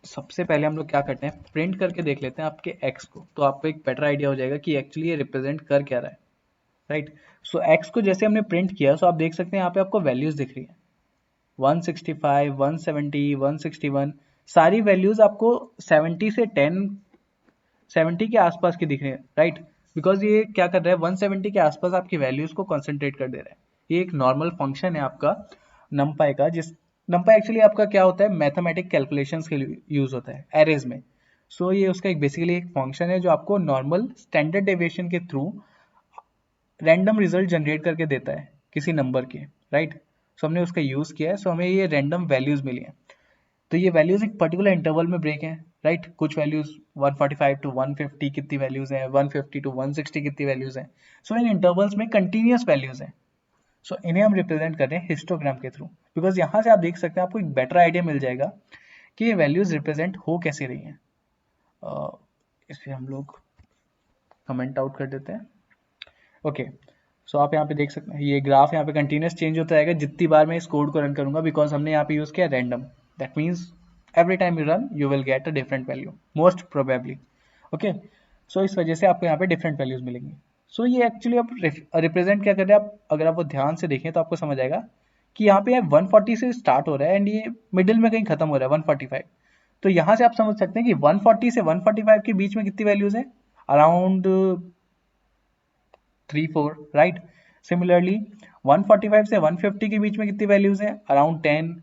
सबसे पहले हम लोग क्या करते हैं, प्रिंट करके देख लेते हैं आपके x को, तो आपको एक बेटर आइडिया हो जाएगा कि एक्चुअली ये रिप्रेजेंट कर क्या रहा है, राइट। सो x को जैसे हमने प्रिंट किया, सो आप देख सकते हैं यहाँ पे आपको वैल्यूज दिख रही है 165, 170, 161, सारी वैल्यूज आपको 70 से 10, 70 के आसपास की दिख रही है, राइट। बिकॉज ये क्या कर रहा है, 170 के आसपास आपकी वैल्यूज को कंसंट्रेट कर दे रहा है। ये एक नॉर्मल फंक्शन है आपका नमपाई का, जिस नमपाई एक्चुअली आपका क्या होता है, मैथमेटिक कैलकुलेशंस के लिए यूज होता है एरेज में। सो ये उसका एक बेसिकली एक फंक्शन है जो आपको नॉर्मल स्टैंडर्ड डेविएशन के थ्रू रैंडम रिजल्ट जनरेट करके देता है किसी नंबर के, राइट। सो हमने उसका यूज किया है, सो हमें ये रैंडम वैल्यूज मिली हैं। तो ये वैल्यूज एक पर्टिकुलर इंटरवल में ब्रेक हैं, राइट। कुछ वैल्यूज 145 टू 150 कितनी वैल्यूज हैं, 150 टू 160 कितनी वैल्यूज हैं। सो इन इंटरवल्स में कंटिन्यूस वैल्यूज हैं। सो इन्हें हम रिप्रेजेंट कर रहे हैं हिस्टोग्राम के थ्रू, बिकॉज यहाँ से आप देख सकते हैं, आपको एक बेटर आइडिया मिल जाएगा कि ये वैल्यूज रिप्रेजेंट हो कैसे रही हैं। इसे हम लोग कमेंट आउट कर देते हैं। ओके, सो आप यहाँ पे देख सकते हैं ये ग्राफ यहाँ पे कंटिन्यूस चेंज होता रहेगा जितनी बार मैं इस कोड को रन करूंगा, बिकॉज हमने यहाँ पे यूज किया random. That means every time you run you will get a different value most probably. Okay, so इस वजह से आपको यहाँ पे डिफरेंट वैल्यूज मिलेंगी। सो ये एक्चुअली आप रिप्रेजेंट क्या कर रहे हैं, आप अगर आप वो ध्यान से देखें तो आपको समझ आएगा कि यहाँ पे 140 से स्टार्ट हो रहा है एंड ये मिडिल में कहीं खत्म हो रहा है 145। तो यहाँ से आप समझ सकते हैं कि 140 से 145 के बीच में कितनी वैल्यूज है, अराउंड 3 4, राइट। सिमिलरली 145 से 150 के बीच में कितनी वैल्यूज हैं, अराउंड 10।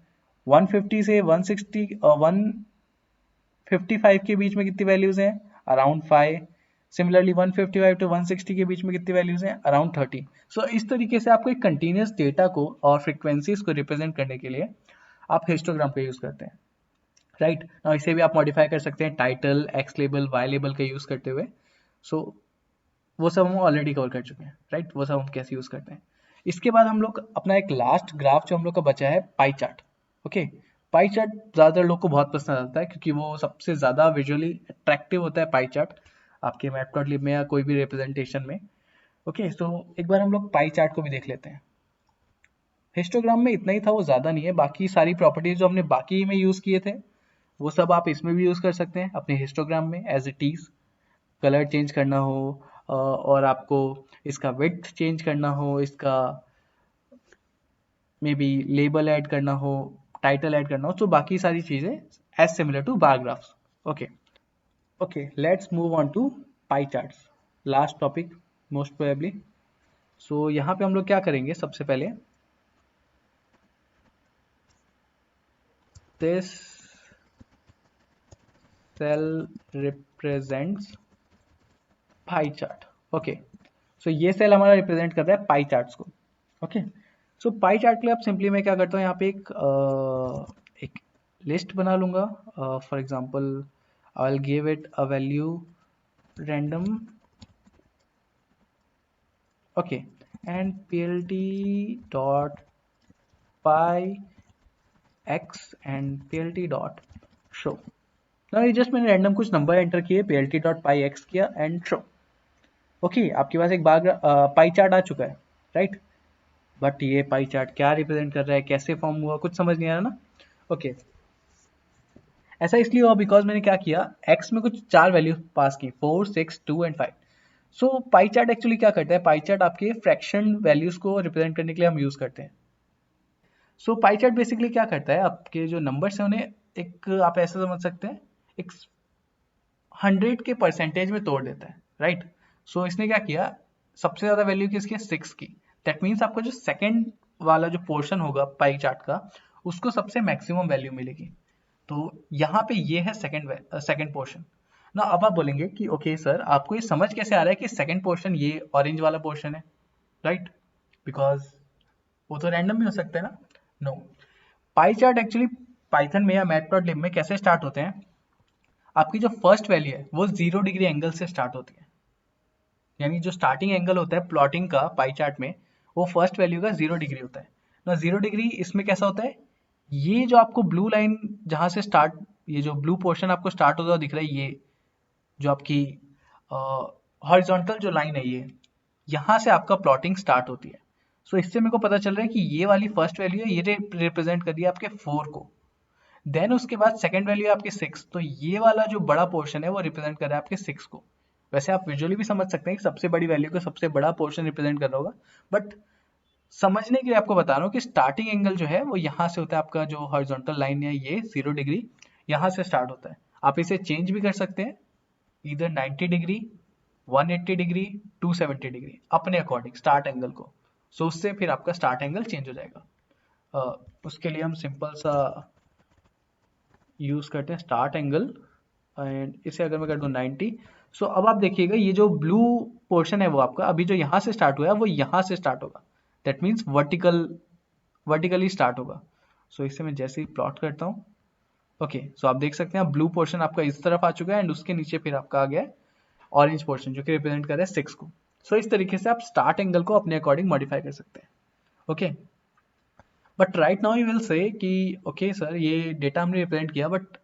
150 से 160 155 के बीच में कितनी वैल्यूज हैं, अराउंड 5। सिमिलरली 155 टू 160 के बीच में कितनी वैल्यूज हैं, अराउंड 30। सो इस तरीके से आपको एक कंटिन्यूस डेटा को और फ्रीक्वेंसीज को रिप्रेजेंट करने के लिए आप हिस्टोग्राम का यूज करते हैं, राइट। now इसे भी आप मॉडिफाई कर सकते हैं title, X label, Y label का यूज करते हुए। सो वो सब हम ऑलरेडी कवर कर चुके हैं, राइट। वो सब हम कैसे यूज करते हैं। इसके बाद हम लोग अपना एक लास्ट ग्राफ जो हम लोग का बचा है, पाई चार्ट। ओके, पाई चार्ट ज़्यादातर लोग को बहुत पसंद आता है क्योंकि वो सबसे ज़्यादा विजुअली अट्रैक्टिव होता है पाई चार्ट आपके मैटप्लॉटलिब में या कोई भी रिप्रेजेंटेशन में। ओके, तो एक बार हम लोग पाई चार्ट को भी देख लेते हैं। हिस्टोग्राम में इतना ही था, वो ज़्यादा नहीं है। बाकी सारी प्रॉपर्टीज जो हमने बाकी में यूज़ किए थे वो सब आप इसमें भी यूज़ कर सकते हैं अपने हिस्टोग्राम में as it is. Colour change करना हो और आपको इसका विड्थ चेंज करना हो, इसका मे बी लेबल ऐड करना हो, टाइटल ऐड करना हो, तो बाकी सारी चीज़ें as similar to bar graphs. Okay, okay, let's move on to pie charts, last topic most probably. So यहाँ पे हम लोग क्या करेंगे, सबसे पहले this cell represents pie chart. Okay, so ये सेल हमारा रिप्रेजेंट कर रहा है पाई चार्ट्स को। ओके, सो पाई चार्ट के लिए आप सिंपली मैं क्या करता हूँ, यहाँ पे एक लिस्ट बना लूंगा। For example I will give it a value random. Okay, and plt dot pi x and plt dot show. ये जस्ट मैंने रैंडम कुछ नंबर एंटर किए, plt डॉट पाई एक्स किया एंड शो। ओके, आपके पास एक बार पाई चार्ट आ चुका है, right. But ये पाई चार्ट क्या रिप्रेजेंट कर रहा है, कैसे फॉर्म हुआ, कुछ समझ नहीं आ रहा ना। ओके, ऐसा इसलिए हुआ बिकॉज मैंने क्या किया, एक्स में कुछ 4 वैल्यू पास की, 4 6 2 and 5। So pie chart actually क्या करता है, पाई चार्ट आपके फ्रैक्शन वैल्यूज को रिप्रेजेंट करने के लिए हम यूज करते हैं। सो पाई चार्ट बेसिकली क्या करता है, आपके जो नंबर्स हैं उन्हें एक आप ऐसे समझ सकते हैं, एक 100 के परसेंटेज में तोड़ देता है, राइट। सो इसने क्या किया, सबसे ज्यादा वैल्यू किसकी है, 6 की। दैट मीन्स आपका जो सेकंड वाला जो पोर्शन होगा पाई चार्ट का, उसको सबसे मैक्सिमम वैल्यू मिलेगी। तो यहाँ पे ये है सेकंड पोर्शन ना। अब आप बोलेंगे कि ओके सर, आपको ये समझ कैसे आ रहा है कि सेकंड पोर्शन ये ऑरेंज वाला पोर्शन है, राइट, बिकॉज वो तो रैंडम भी हो सकता है ना। No, pie chart actually Python में या मैटप्लॉटलिब में कैसे स्टार्ट होते हैं, आपकी जो फर्स्ट वैल्यू है वो 0 डिग्री एंगल से स्टार्ट होती है। यानी जो स्टार्टिंग एंगल होता है प्लॉटिंग का पाई चार्ट में, वो फर्स्ट वैल्यू का 0 डिग्री होता है ना। 0 डिग्री इसमें कैसा होता है, ये जो आपको ब्लू लाइन जहां से स्टार्ट, ये जो ब्लू पोर्शन आपको स्टार्ट होता हुआ दिख रहा है, ये जो आपकी हॉरिजॉन्टल जो लाइन है, ये यहाँ से आपका प्लॉटिंग स्टार्ट होती है। सो इससे मेरे को पता चल रहा है कि ये वाली फर्स्ट वैल्यू है, ये रिप्रेजेंट कर रही है आपके 4 को। देन उसके बाद सेकंड वैल्यू है आपकी 6, तो ये वाला जो बड़ा पोर्शन है वो रिप्रेजेंट कर रहा है आपके 6 को। वैसे आप विजुअली भी समझ सकते हैं कि सबसे बड़ी वैल्यू को सबसे बड़ा पोर्शन रिप्रेजेंट कर रहा होगा, बट समझने के लिए आपको बता रहा हूँ कि स्टार्टिंग एंगल जो है वो यहाँ से होता है, आपका जो हॉरिजॉन्टल लाइन है ये 0 डिग्री यहाँ से स्टार्ट होता है। आप इसे चेंज भी कर सकते हैं, इधर 90 डिग्री, 180 डिग्री, 270 डिग्री, अपने अकॉर्डिंग स्टार्ट एंगल को। सो उससे फिर आपका स्टार्ट एंगल चेंज हो जाएगा। उसके लिए हम सिंपल सा यूज करते हैं स्टार्ट एंगल, एंड इसे अगर मैं कर दूं 90। सो अब आप देखिएगा ये जो ब्लू पोर्शन है वो आपका अभी जो यहाँ से स्टार्ट हुआ है वो यहाँ से स्टार्ट होगा। दैट मीन्स वर्टिकली स्टार्ट होगा। सो इसे मैं जैसे ही प्लॉट करता हूँ, ओके, सो आप देख सकते हैं ब्लू पोर्शन आपका इस तरफ आ चुका है, एंड उसके नीचे फिर आपका आ गया ऑरेंज पोर्शन जो कि रिप्रेजेंट कर रहा है 6 को। सो इस तरीके से आप स्टार्ट एंगल को अपने अकॉर्डिंग मॉडिफाई कर सकते हैं। Okay, but right now you will say कि ओके सर, ये डेटा हमने रिप्रेजेंट किया, बट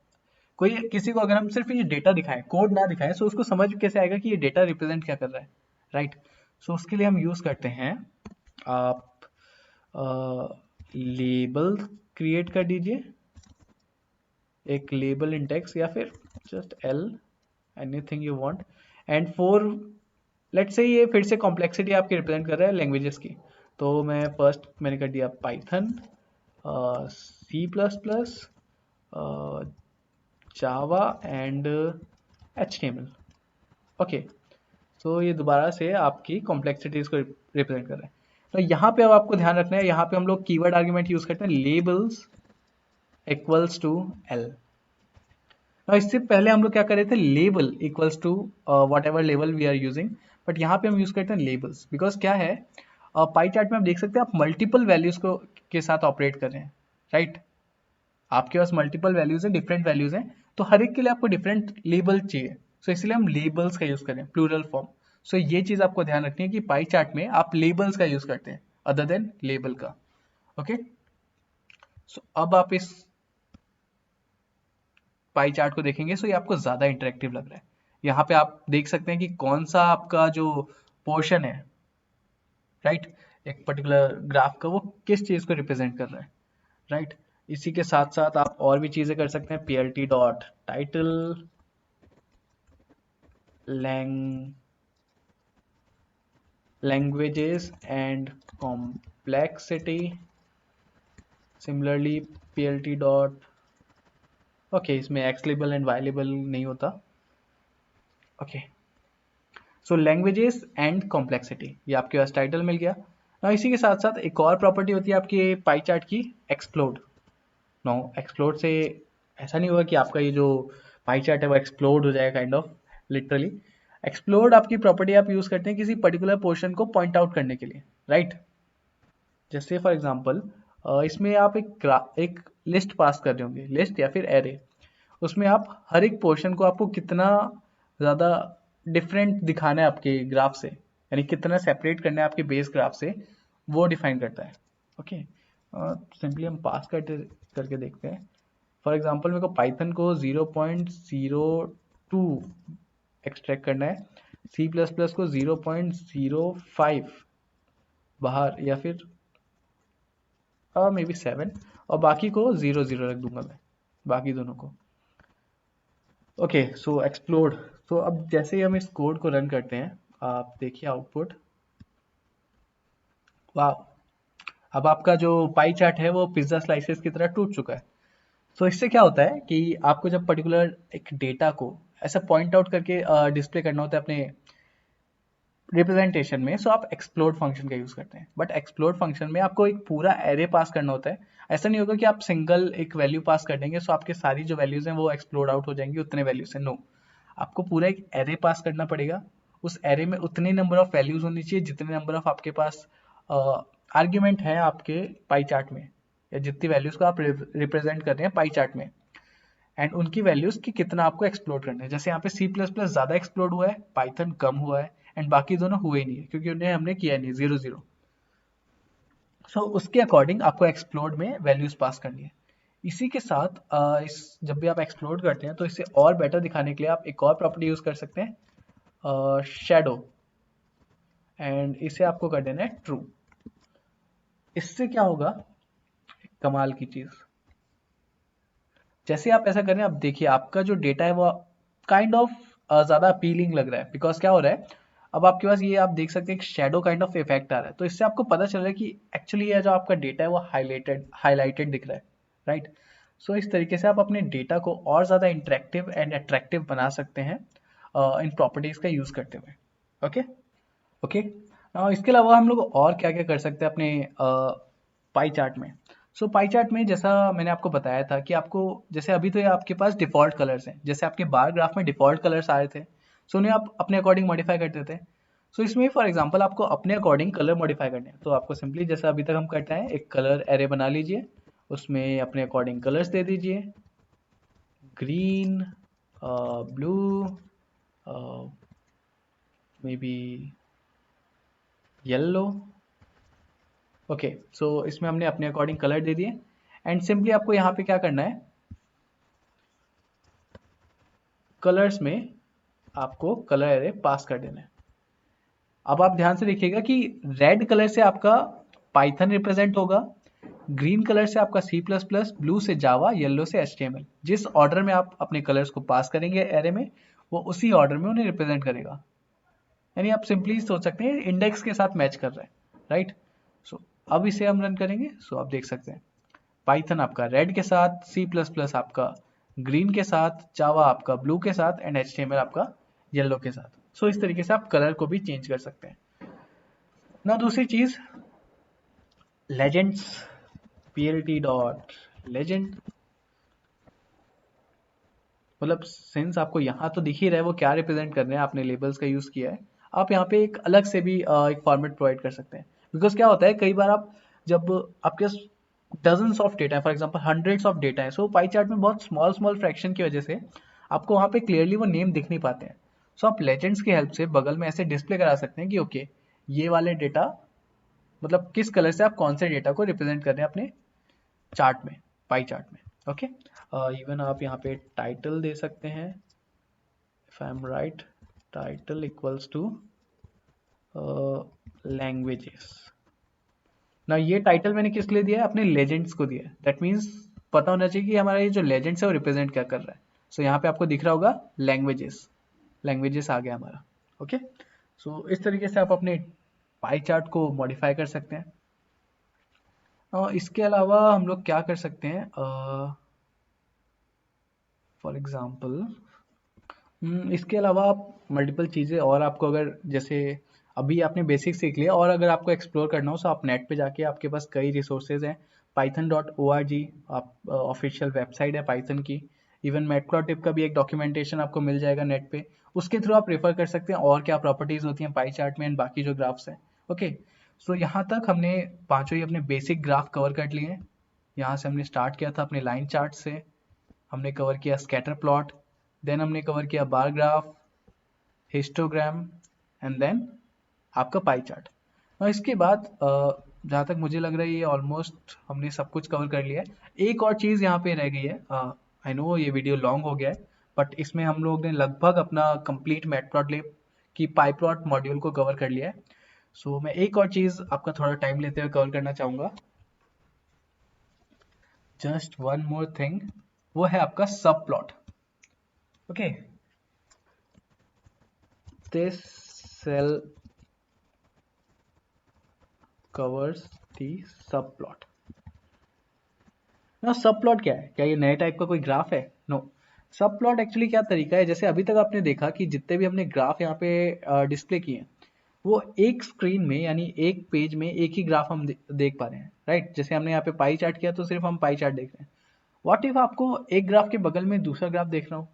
कोई किसी को अगर हम सिर्फ ये डेटा दिखाएं, कोड ना दिखाएं, सो उसको समझ कैसे आएगा कि ये डेटा रिप्रेजेंट क्या कर रहा है, राइट। सो उसके लिए हम यूज करते हैं, आप लेबल क्रिएट कर दीजिए, एक लेबल इंडेक्स या फिर just L, anything you want, and for let's say ये फिर से कॉम्प्लेक्सिटी आपकी रिप्रेजेंट कर रहा है लैंग्वेजेस की। तो मैं फर्स्ट मैंने कर दिया Python, C plus plus, Java and HTML। Okay, तो ये दोबारा से आपकी कॉम्प्लेक्सिटीज को रिप्रेजेंट कर रहे हैं। तो यहाँ पे अब आपको ध्यान रखना है, यहाँ पे हम लोग कीवर्ड आर्ग्यूमेंट यूज करते हैं, लेबल्स इक्वल्स टू एल। इससे पहले हम लोग क्या कर रहे थे, label equals to whatever level we are using, but यहाँ पे हम यूज करते हैं लेबल्स, बिकॉज क्या है, पाई चार्ट में आप देख सकते हैं आप मल्टीपल वैल्यूज को के साथ ऑपरेट कर रहे हैं, राइट। आपके पास मल्टीपल वैल्यूज हैं, डिफरेंट वैल्यूज हैं, तो हर एक के लिए आपको डिफरेंट लेबल चाहिए। सो इसलिए हम लेबल्स का यूज करें, प्लूरल फॉर्म। सो ये चीज आपको ध्यान रखनी है कि पाई चार्ट में आप लेबल्स का यूज करते हैं अदर देन लेबल का। ओके, सो अब आप इस पाई चार्ट को देखेंगे, सो ये आपको ज्यादा इंटरेक्टिव लग रहा है। यहाँ पे आप देख सकते हैं कि कौन सा आपका जो पोर्शन है, राइट, एक पर्टिकुलर ग्राफ का, वो किस चीज को रिप्रेजेंट कर रहा है, राइट। इसी के साथ साथ आप और भी चीजें कर सकते हैं, PLT dot title languages and complexity, similarly PLT dot, okay, इसमें X label and Y label नहीं होता। Okay, so languages and complexity, ये आपके पास टाइटल मिल गया ना। इसी के साथ साथ एक और प्रॉपर्टी होती है आपकी पाई चार्ट की, एक्सप्लोड। नो, एक्सप्लोड से ऐसा नहीं होगा कि आपका ये जो पाई चार्ट है वो एक्सप्लोड हो जाए, काइंड ऑफ लिटरली। एक्सप्लोड आपकी प्रॉपर्टी आप यूज करते हैं किसी पर्टिकुलर पोर्शन को पॉइंट आउट करने के लिए, राइट। जैसे फॉर एग्जांपल इसमें आप एक लिस्ट पास कर रहे होंगे, लिस्ट या फिर एरे। उसमें आप हर एक पोर्शन को आपको कितना ज़्यादा डिफरेंट दिखाना है आपके ग्राफ से, यानी कितना सेपरेट करना है आपके बेस ग्राफ से, वो डिफाइन करता है। ओके, सिंपली हम पास करके देखते हैं। फॉर एग्जांपल मेरे को पाइथन को 0.02 एक्सट्रैक्ट करना है, सी प्लस प्लस को 0.05 बाहर, या फिर मे बी 7, और बाकी को 0 0 रख दूंगा मैं, बाकी दोनों को। ओके, सो एक्सप्लोड। तो अब जैसे ही हम इस कोड को रन करते हैं, आप देखिए आउटपुट, वाह, अब आपका जो पाई चार्ट है वो पिज्जा स्लाइसेस की तरह टूट चुका है। तो इससे क्या होता है कि आपको जब पर्टिकुलर एक डेटा को ऐसा पॉइंट आउट करके डिस्प्ले करना होता है अपने रिप्रेजेंटेशन में, सो आप एक्सप्लोड फंक्शन का यूज करते हैं। बट एक्सप्लोड फंक्शन में आपको एक पूरा एरे पास करना होता है। ऐसा नहीं होगा कि आप सिंगल एक वैल्यू पास कर देंगे सो आपके सारी जो वैल्यूज हैं वो एक्सप्लोड आउट हो जाएंगी उतने वैल्यू से। नो, आपको पूरा एक एरे पास करना पड़ेगा। उस एरे में उतने नंबर ऑफ वैल्यूज होनी चाहिए जितने नंबर ऑफ आपके पास आर्ग्यूमेंट है आपके पाई चार्ट में, या जितनी वैल्यूज को आप रिप्रेजेंट कर रहे हैं पाई चार्ट में, एंड उनकी वैल्यूज की कितना आपको एक्सप्लोर करना है। जैसे यहाँ पे सी प्लस प्लस ज्यादा एक्सप्लोर हुआ है, पाइथन कम हुआ है, एंड बाकी दोनों हुए ही नहीं है क्योंकि उन्हें हमने किया नहीं, 0 0। सो उसके अकॉर्डिंग आपको एक्सप्लोर में वैल्यूज पास करनी है। इसी के साथ इस जब भी आप एक्सप्लोर करते हैं तो इसे और बेटर दिखाने के लिए आप एक और प्रॉपर्टी यूज कर सकते हैं, शेडो, एंड इसे आपको कर देना है ट्रू। इससे क्या होगा, कमाल की चीज, जैसे आप ऐसा करें, आप देखिए आपका जो डेटा है वो काइंड ऑफ ज्यादा अपीलिंग लग रहा है। बिकॉज क्या हो रहा है, अब आपके पास ये आप देख सकते हैं एक शेडो काइंड ऑफ इफेक्ट आ रहा है। तो इससे आपको पता चल रहा है कि एक्चुअली ये जो आपका डेटा है वो हाईलाइटेड दिख रहा है, राइट। सो इस तरीके से आप अपने डेटा को और ज्यादा इंटरेक्टिव एंड अट्रैक्टिव बना सकते हैं इन प्रॉपर्टीज का यूज करते हुए। Okay okay. इसके अलावा हम लोग और क्या क्या कर सकते हैं अपने पाई चार्ट में। सो पाई चार्ट में जैसा मैंने आपको बताया था कि आपको, जैसे अभी तो ये आपके पास डिफॉल्ट कलर्स हैं, जैसे आपके बार ग्राफ में डिफॉल्ट कलर्स आए थे, सो उन्हें आप अपने अकॉर्डिंग मॉडिफाई करते थे। सो इसमें फॉर एग्जांपल आपको अपने अकॉर्डिंग कलर मॉडिफाई करने हैं, तो आपको सिंपली जैसा अभी तक हम करते हैं एक कलर एरे बना लीजिए, उसमें अपने अकॉर्डिंग कलर्स दे दीजिए, green, blue, may be yellow. Okay, so इसमें हमने अपने अकॉर्डिंग कलर दे दिए, एंड सिंपली आपको यहाँ पे क्या करना है, कलर्स में आपको कलर एरे पास कर देना है। अब आप ध्यान से देखिएगा कि रेड कलर से आपका पाइथन रिप्रेजेंट होगा, ग्रीन कलर से आपका सी प्लस प्लस, ब्लू से जावा, येलो से HTML। जिस ऑर्डर में आप अपने कलर्स को पास करेंगे एरे में, वो उसी ऑर्डर में उन्हें रिप्रेजेंट करेगा। यानी आप सिंपली सोच सकते हैं इंडेक्स के साथ मैच कर रहे हैं, राइट। सो अब इसे हम रन करेंगे, सो आप देख सकते हैं पाइथन आपका रेड के साथ, सी प्लस प्लस आपका ग्रीन के साथ, जावा आपका ब्लू के साथ, एंड HTML आपका येलो के साथ। सो इस तरीके से आप कलर को भी चेंज कर सकते हैं ना। दूसरी चीज, लेजेंड्स, PLT डॉट लेजेंड, मतलब सिंस आपको यहाँ तो दिख ही रहा है वो क्या रिप्रेजेंट कर रहे हैं, आपने लेबल्स का यूज किया है, आप यहाँ पे एक अलग से भी एक फॉर्मेट प्रोवाइड कर सकते हैं। बिकॉज क्या होता है कई बार आप, जब आपके डजन्स ऑफ डेटा है, for example hundreds of data है, सो पाई चार्ट में बहुत स्मॉल स्मॉल फ्रैक्शन की वजह से आपको वहाँ पे क्लियरली वो नेम दिख नहीं पाते हैं। सो आप लेजेंड्स की हेल्प से बगल में ऐसे डिस्प्ले करा सकते हैं कि ओके, ये वाले डेटा, मतलब किस कलर से आप कौन से डेटा को रिप्रेजेंट कर रहे हैं अपने चार्ट में, पाई चार्ट में। ओके, इवन आप यहाँ पे टाइटल दे सकते हैं, if I am right, title equals to languages. ना ये टाइटल मैंने किस लिए दिया है, अपने लेजेंड्स को दिया है। दैट मीन्स पता होना चाहिए कि हमारा ये जो लेजेंड्स है वो रिप्रेजेंट क्या कर रहा है। सो यहाँ पे आपको दिख रहा होगा लैंग्वेजेस, लैंग्वेजेस आ गया हमारा। ओके, सो इस तरीके से आप अपने पाई चार्ट को मॉडिफाई कर सकते हैं। इसके अलावा हम लोग क्या कर सकते हैं, फॉर एग्जाम्पल इसके अलावा आप मल्टीपल चीज़ें, और आपको अगर जैसे अभी आपने बेसिक सीख लिया, और अगर आपको एक्सप्लोर करना हो तो आप नेट पे जाके, आपके पास कई रिसोर्सेज हैं। python.org आप ऑफिशियल वेबसाइट है पाइथन की। इवन मैटप्लॉटलिब का भी एक डॉक्यूमेंटेशन आपको मिल जाएगा नेट पे, उसके थ्रू आप रेफर कर सकते हैं और क्या प्रॉपर्टीज होती हैं पाई चार्ट में एंड बाकी जो ग्राफ्स हैं। ओके, सो यहाँ तक हमने पांचों ही अपने बेसिक ग्राफ कवर कर लिए हैं। यहाँ से हमने स्टार्ट किया था अपने लाइन चार्ट से, हमने कवर किया स्कैटर प्लॉट, देन हमने कवर किया bar graph, histogram, and then आपका पाई चार्ट। और इसके बाद जहाँ तक मुझे लग रहा है ये ऑलमोस्ट हमने सब कुछ कवर कर लिया है। एक और चीज़ यहाँ पे रह गई है, आई नो ये वीडियो लॉन्ग हो गया है, बट इसमें हम लोग ने लगभग अपना कंप्लीट मैटप्लॉटलिब की पाईप्लॉट मॉड्यूल को कवर कर लिया है। सो मैं एक और चीज़ आपका थोड़ा टाइम लेते हुए कवर करना चाहूँगा, जस्ट वन मोर थिंग, वो है आपका सब plot. Okay, this cell covers T सब प्लॉट। ना सब प्लॉट क्या है? क्या ये नए टाइप का कोई ग्राफ है? नो। सब प्लॉट एक्चुअली क्या तरीका है, जैसे अभी तक आपने देखा कि जितने भी हमने ग्राफ यहाँ पे डिस्प्ले किए हैं वो एक स्क्रीन में यानी एक पेज में एक ही ग्राफ हम देख पा रहे हैं, राइट? जैसे हमने यहाँ पे पाई चार्ट किया तो सिर्फ हम पाई चार्ट देख रहे हैं। व्हाट इफ आपको एक ग्राफ के बगल में दूसरा ग्राफ देखना हो,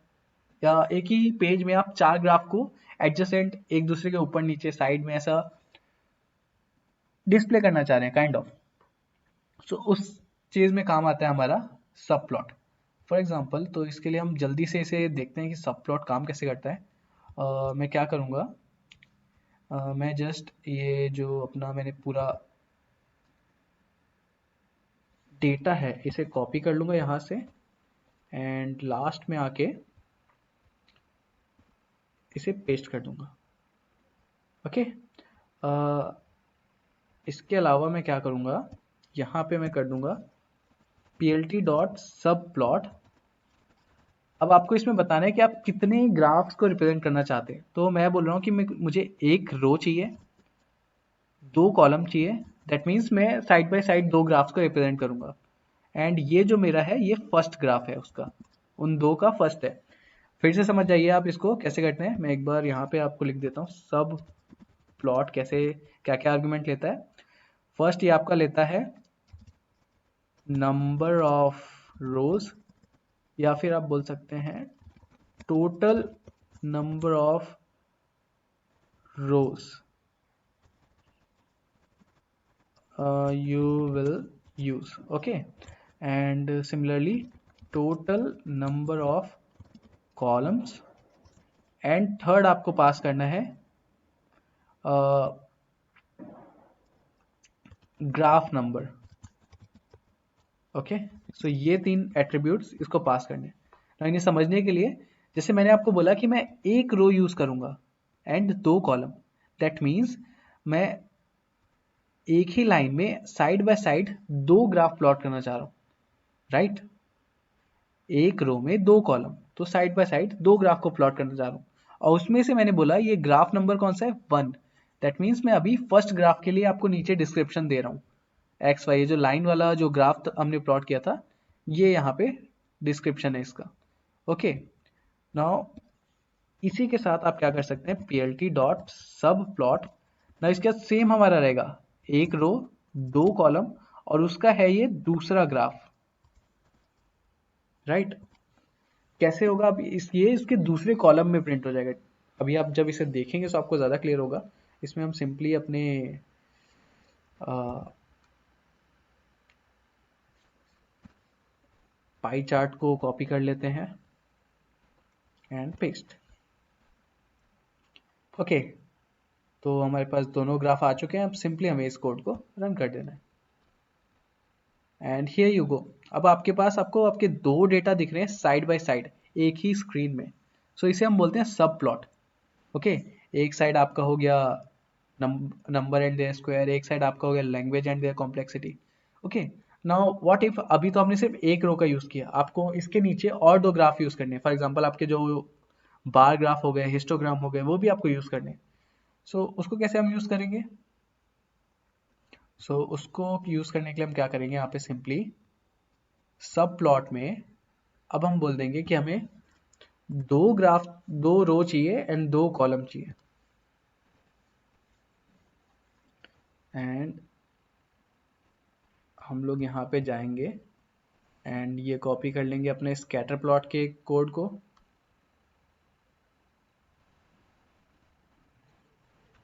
या एक ही पेज में आप चार ग्राफ को एडजेसेंट एक दूसरे के ऊपर नीचे साइड में ऐसा डिस्प्ले करना चाह रहे हैं काइंड ऑफ। सो उस चीज में काम आता है हमारा सब प्लॉट। फॉर एग्जाम्पल, तो इसके लिए हम जल्दी से इसे देखते हैं कि सब प्लॉट काम कैसे करता है। मैं क्या करूँगा, मैं जस्ट ये जो अपना मैंने पूरा डेटा है इसे कॉपी कर लूँगा यहाँ से, एंड लास्ट में आके इसे पेस्ट कर दूंगा। ओके। इसके अलावा मैं क्या करूँगा, यहाँ पे मैं कर दूंगा plt डॉट सब प्लॉट। अब आपको इसमें बताना है कि आप कितने ग्राफ्स को रिप्रेजेंट करना चाहते हैं। तो मैं बोल रहा हूँ कि मुझे एक रो चाहिए, दो कॉलम चाहिए। दैट मीन्स मैं साइड बाय साइड दो ग्राफ्स को रिप्रेजेंट करूंगा। एंड ये जो मेरा है ये फर्स्ट ग्राफ है उसका, उन दो का फर्स्ट है। फिर से समझ जाइए आप इसको कैसे करते हैं। मैं एक बार यहाँ पे आपको लिख देता हूँ सब प्लॉट कैसे, क्या क्या आर्गुमेंट लेता है। फर्स्ट ये आपका लेता है नंबर ऑफ रोज, या फिर आप बोल सकते हैं total number of rose you will use, okay? And similarly total number of columns, and third आपको पास करना है ग्राफ नंबर। ओके, सो ये तीन एट्रीब्यूट्स इसको पास करने हैं। तो इन्हें समझने के लिए, जैसे मैंने आपको बोला कि मैं एक रो यूज करूंगा एंड दो कॉलम, दैट मीन्स मैं एक ही लाइन में साइड बाय साइड दो ग्राफ प्लॉट करना चाह रहा हूं, राइट? एक रो में दो कॉलम, तो साइड बाय साइड दो ग्राफ को प्लॉट करना चाह रहा हूँ। और उसमें से मैंने बोला ये ग्राफ नंबर कौन सा है, 1। दैट मीन्स मैं अभी फर्स्ट ग्राफ के लिए आपको नीचे डिस्क्रिप्शन दे रहा हूँ। एक्स वाई, ये जो लाइन वाला जो ग्राफ हमने प्लॉट किया था ये यहाँ पे डिस्क्रिप्शन है इसका। ओके, नाउ इसी के साथ आप क्या कर सकते हैं, plt डॉट सब प्लॉट। ना इसके बाद सेम हमारा रहेगा एक रो दो कॉलम, और उसका है ये दूसरा ग्राफ, राइट? कैसे होगा, अब ये इसके दूसरे कॉलम में प्रिंट हो जाएगा। अभी आप जब इसे देखेंगे तो आपको ज़्यादा क्लियर होगा। इसमें हम सिंपली अपने पाई चार्ट को कॉपी कर लेते हैं एंड पेस्ट। ओके, तो हमारे पास दोनों ग्राफ आ चुके हैं। अब सिंपली हमें इस कोड को रन कर देना है एंड हियर यू गो। अब आपके पास आपको आपके दो डेटा दिख रहे हैं साइड बाय साइड एक ही स्क्रीन में। सो इसे हम बोलते हैं सब प्लॉट। ओके, एक साइड आपका हो गया नंबर एंड देयर स्क्वायर, एक साइड आपका हो गया language and their complexity. Okay, now what if अभी तो हमने सिर्फ एक रो का यूज किया, आपको इसके नीचे और दो ग्राफ यूज करने हैं। फॉर एग्जांपल आपके जो बार ग्राफ हो गए, हिस्टोग्राम हो गए, वो भी आपको यूज करने हैं। सो उसको कैसे हम यूज करेंगे? सो उसको यूज करने के लिए हम क्या करेंगे, यहाँ पे सिंपली सब प्लॉट में अब हम बोल देंगे कि हमें दो ग्राफ, दो रो चाहिए एंड दो कॉलम चाहिए। एंड हम लोग यहाँ पे जाएंगे एंड ये कॉपी कर लेंगे अपने स्कैटर प्लॉट के कोड को,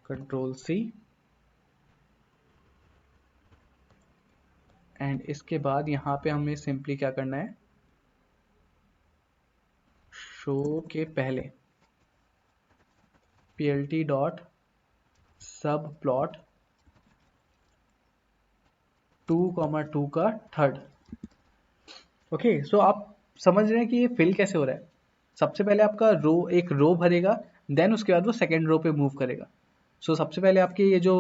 कंट्रोल सी, एंड इसके बाद यहाँ पे हमें सिंपली क्या करना है, शो के पहले plt डॉट सब प्लॉट 2,2 का थर्ड। ओके, सो आप समझ रहे हैं कि ये फिल कैसे हो रहा है। सबसे पहले आपका रो, एक रो भरेगा, देन उसके बाद वो सेकेंड रो पे मूव करेगा। सो सबसे पहले आपके ये जो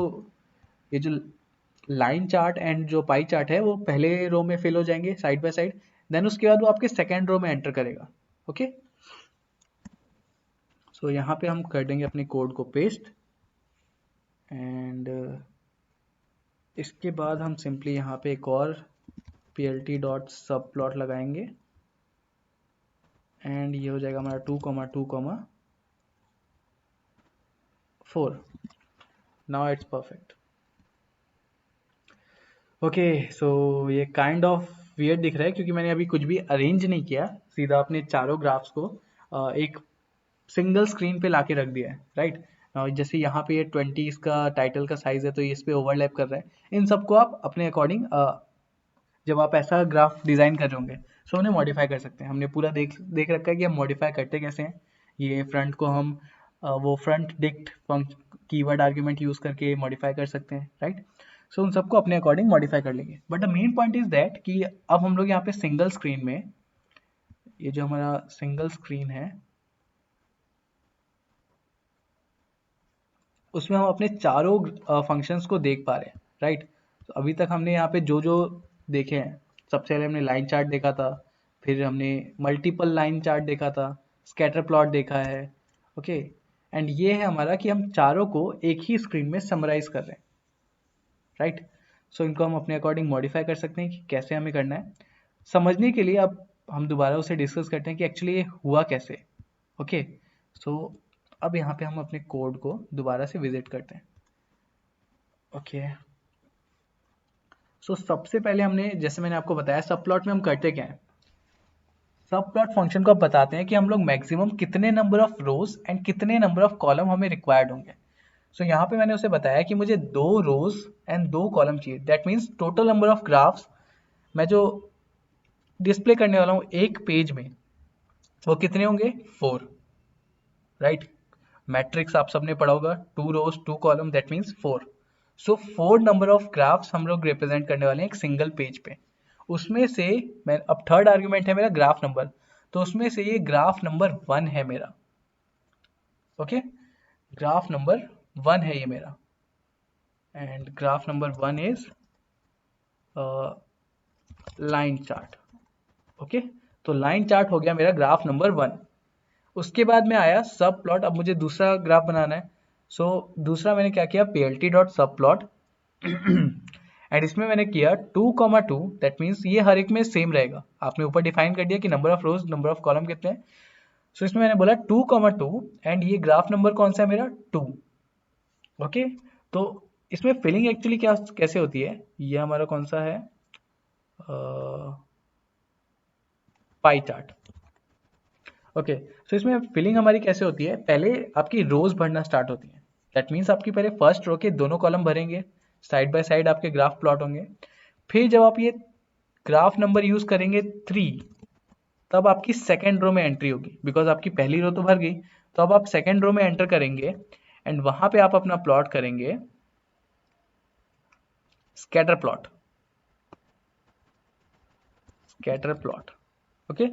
लाइन चार्ट एंड जो पाई चार्ट है वो पहले रो में फिल हो जाएंगे साइड बाय साइड, देन उसके बाद वो आपके सेकेंड रो में एंटर करेगा। ओके, सो यहाँ पे हम कर देंगे अपने कोड को पेस्ट एंड इसके बाद हम सिंपली यहाँ पे एक और plt डॉट सब प्लॉट लगाएंगे एंड ये हो जाएगा हमारा 2,2,4. Now it's perfect. Okay, so ये काइंड ऑफ वियर्ड दिख रहा है क्योंकि मैंने अभी कुछ भी अरेंज नहीं किया, सीधा अपने चारों ग्राफ्स को एक सिंगल स्क्रीन पे लाके रख दिया है, राइट. जैसे यहाँ पे ये 20 इसका टाइटल का साइज है तो इस पे ओवरलैप कर रहा है. इन सबको आप अपने अकॉर्डिंग जब आप ऐसा ग्राफ डिजाइन कर रहे होंगे सो उन्हें मॉडिफाई कर सकते हैं. हमने पूरा देख देख रखा है कि हम मॉडिफाई करते कैसे हैं. ये फ्रंट को हम वो front dict keyword argument use करके मॉडिफाई कर सकते हैं, राइट. सो उन सबको अपने अकॉर्डिंग मॉडिफाई कर लेंगे. But the main point is that कि अब हम लोग यहाँ पे सिंगल स्क्रीन में, ये जो हमारा सिंगल स्क्रीन है उसमें हम अपने चारों फंक्शंस को देख पा रहे हैं, राइट. तो अभी तक हमने यहाँ पे जो जो देखे हैं, सबसे पहले हमने लाइन चार्ट देखा था, फिर हमने मल्टीपल लाइन चार्ट देखा था, स्कैटर प्लॉट देखा है, ओके. एंड ये है हमारा कि हम चारों को एक ही स्क्रीन में समराइज कर रहे हैं, राइट. सो इनको हम अपने अकॉर्डिंग मॉडिफाई कर सकते हैं कि कैसे हमें करना है. समझने के लिए अब हम दोबारा उसे डिस्कस करते हैं कि एक्चुअली ये हुआ कैसे, ओके. सो अब यहाँ पे हम अपने कोड को दोबारा से विजिट करते हैं, ओके. सो सबसे पहले हमने, जैसे मैंने आपको बताया, सब प्लॉट में हम करते क्या है, सब प्लॉट फंक्शन को अब बताते हैं कि हम लोग मैक्सिमम कितने नंबर ऑफ रोज एंड कितने नंबर ऑफ कॉलम हमें रिक्वायर्ड होंगे. सो यहाँ पे मैंने उसे बताया कि मुझे 2 रोज एंड 2 कॉलम चाहिए. That means total number of graphs मैं जो डिस्प्ले करने वाला हूँ एक पेज में वो कितने होंगे, 4, राइट. मैट्रिक्स आप सबने पढ़ा होगा, 2 रोज 2 column, that means 4. So 4 number of graphs हम लोग रिप्रेजेंट करने वाले हैं एक सिंगल पेज पे. उसमें से मैं अब थर्ड आर्ग्यूमेंट है मेरा ग्राफ नंबर, तो उसमें से ये ग्राफ नंबर 1 है मेरा, ओके. ग्राफ नंबर 1 है ये मेरा and graph number 1 is line chart, okay. तो लाइन चार्ट हो गया मेरा ग्राफ नंबर 1. उसके बाद में आया सब प्लॉट. अब मुझे दूसरा ग्राफ बनाना है. सो दूसरा मैंने क्या किया, plt डॉट सब प्लॉट एंड इसमें मैंने किया 2,2. दैट मीन्स ये हर एक में सेम रहेगा. आपने ऊपर डिफाइन कर दिया कि number of rose number of column कितने हैं. सो इसमें मैंने बोला 2,2 एंड ये ग्राफ नंबर कौन सा है मेरा, 2, ओके. तो इसमें फिलिंग एक्चुअली क्या कैसे होती है, ये हमारा कौन सा है, पाई चार्ट, ओके. सो इसमें फिलिंग हमारी कैसे होती है, पहले आपकी रोज भरना स्टार्ट होती है. दैट मीन्स आपकी पहले फर्स्ट रो के दोनों कॉलम भरेंगे, साइड बाय साइड आपके ग्राफ प्लॉट होंगे. फिर जब आप ये ग्राफ नंबर यूज करेंगे 3, तब आपकी सेकेंड रो में एंट्री होगी, बिकॉज आपकी पहली रो तो भर गई. तो अब आप सेकेंड रो में एंटर करेंगे एंड वहां पे आप अपना प्लॉट करेंगे scatter plot, scatter plot, okay.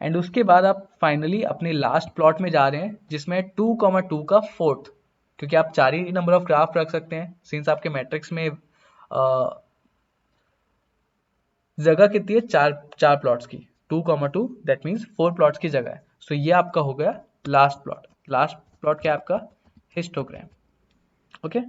And उसके बाद आप फाइनली अपने लास्ट प्लॉट में जा रहे हैं जिसमें 2,2 का फोर्थ, क्योंकि आप 4 ही नंबर ऑफ ग्राफ रख सकते हैं सिंस आपके मैट्रिक्स में जगह कितनी है, चार प्लॉट्स की. 2,2 दैट मीन्स 4 प्लॉट्स की जगह है. सो ये आपका हो गया लास्ट प्लॉट. लास्ट प्लॉट क्या आपका, हिस्टोग्राम, ओके.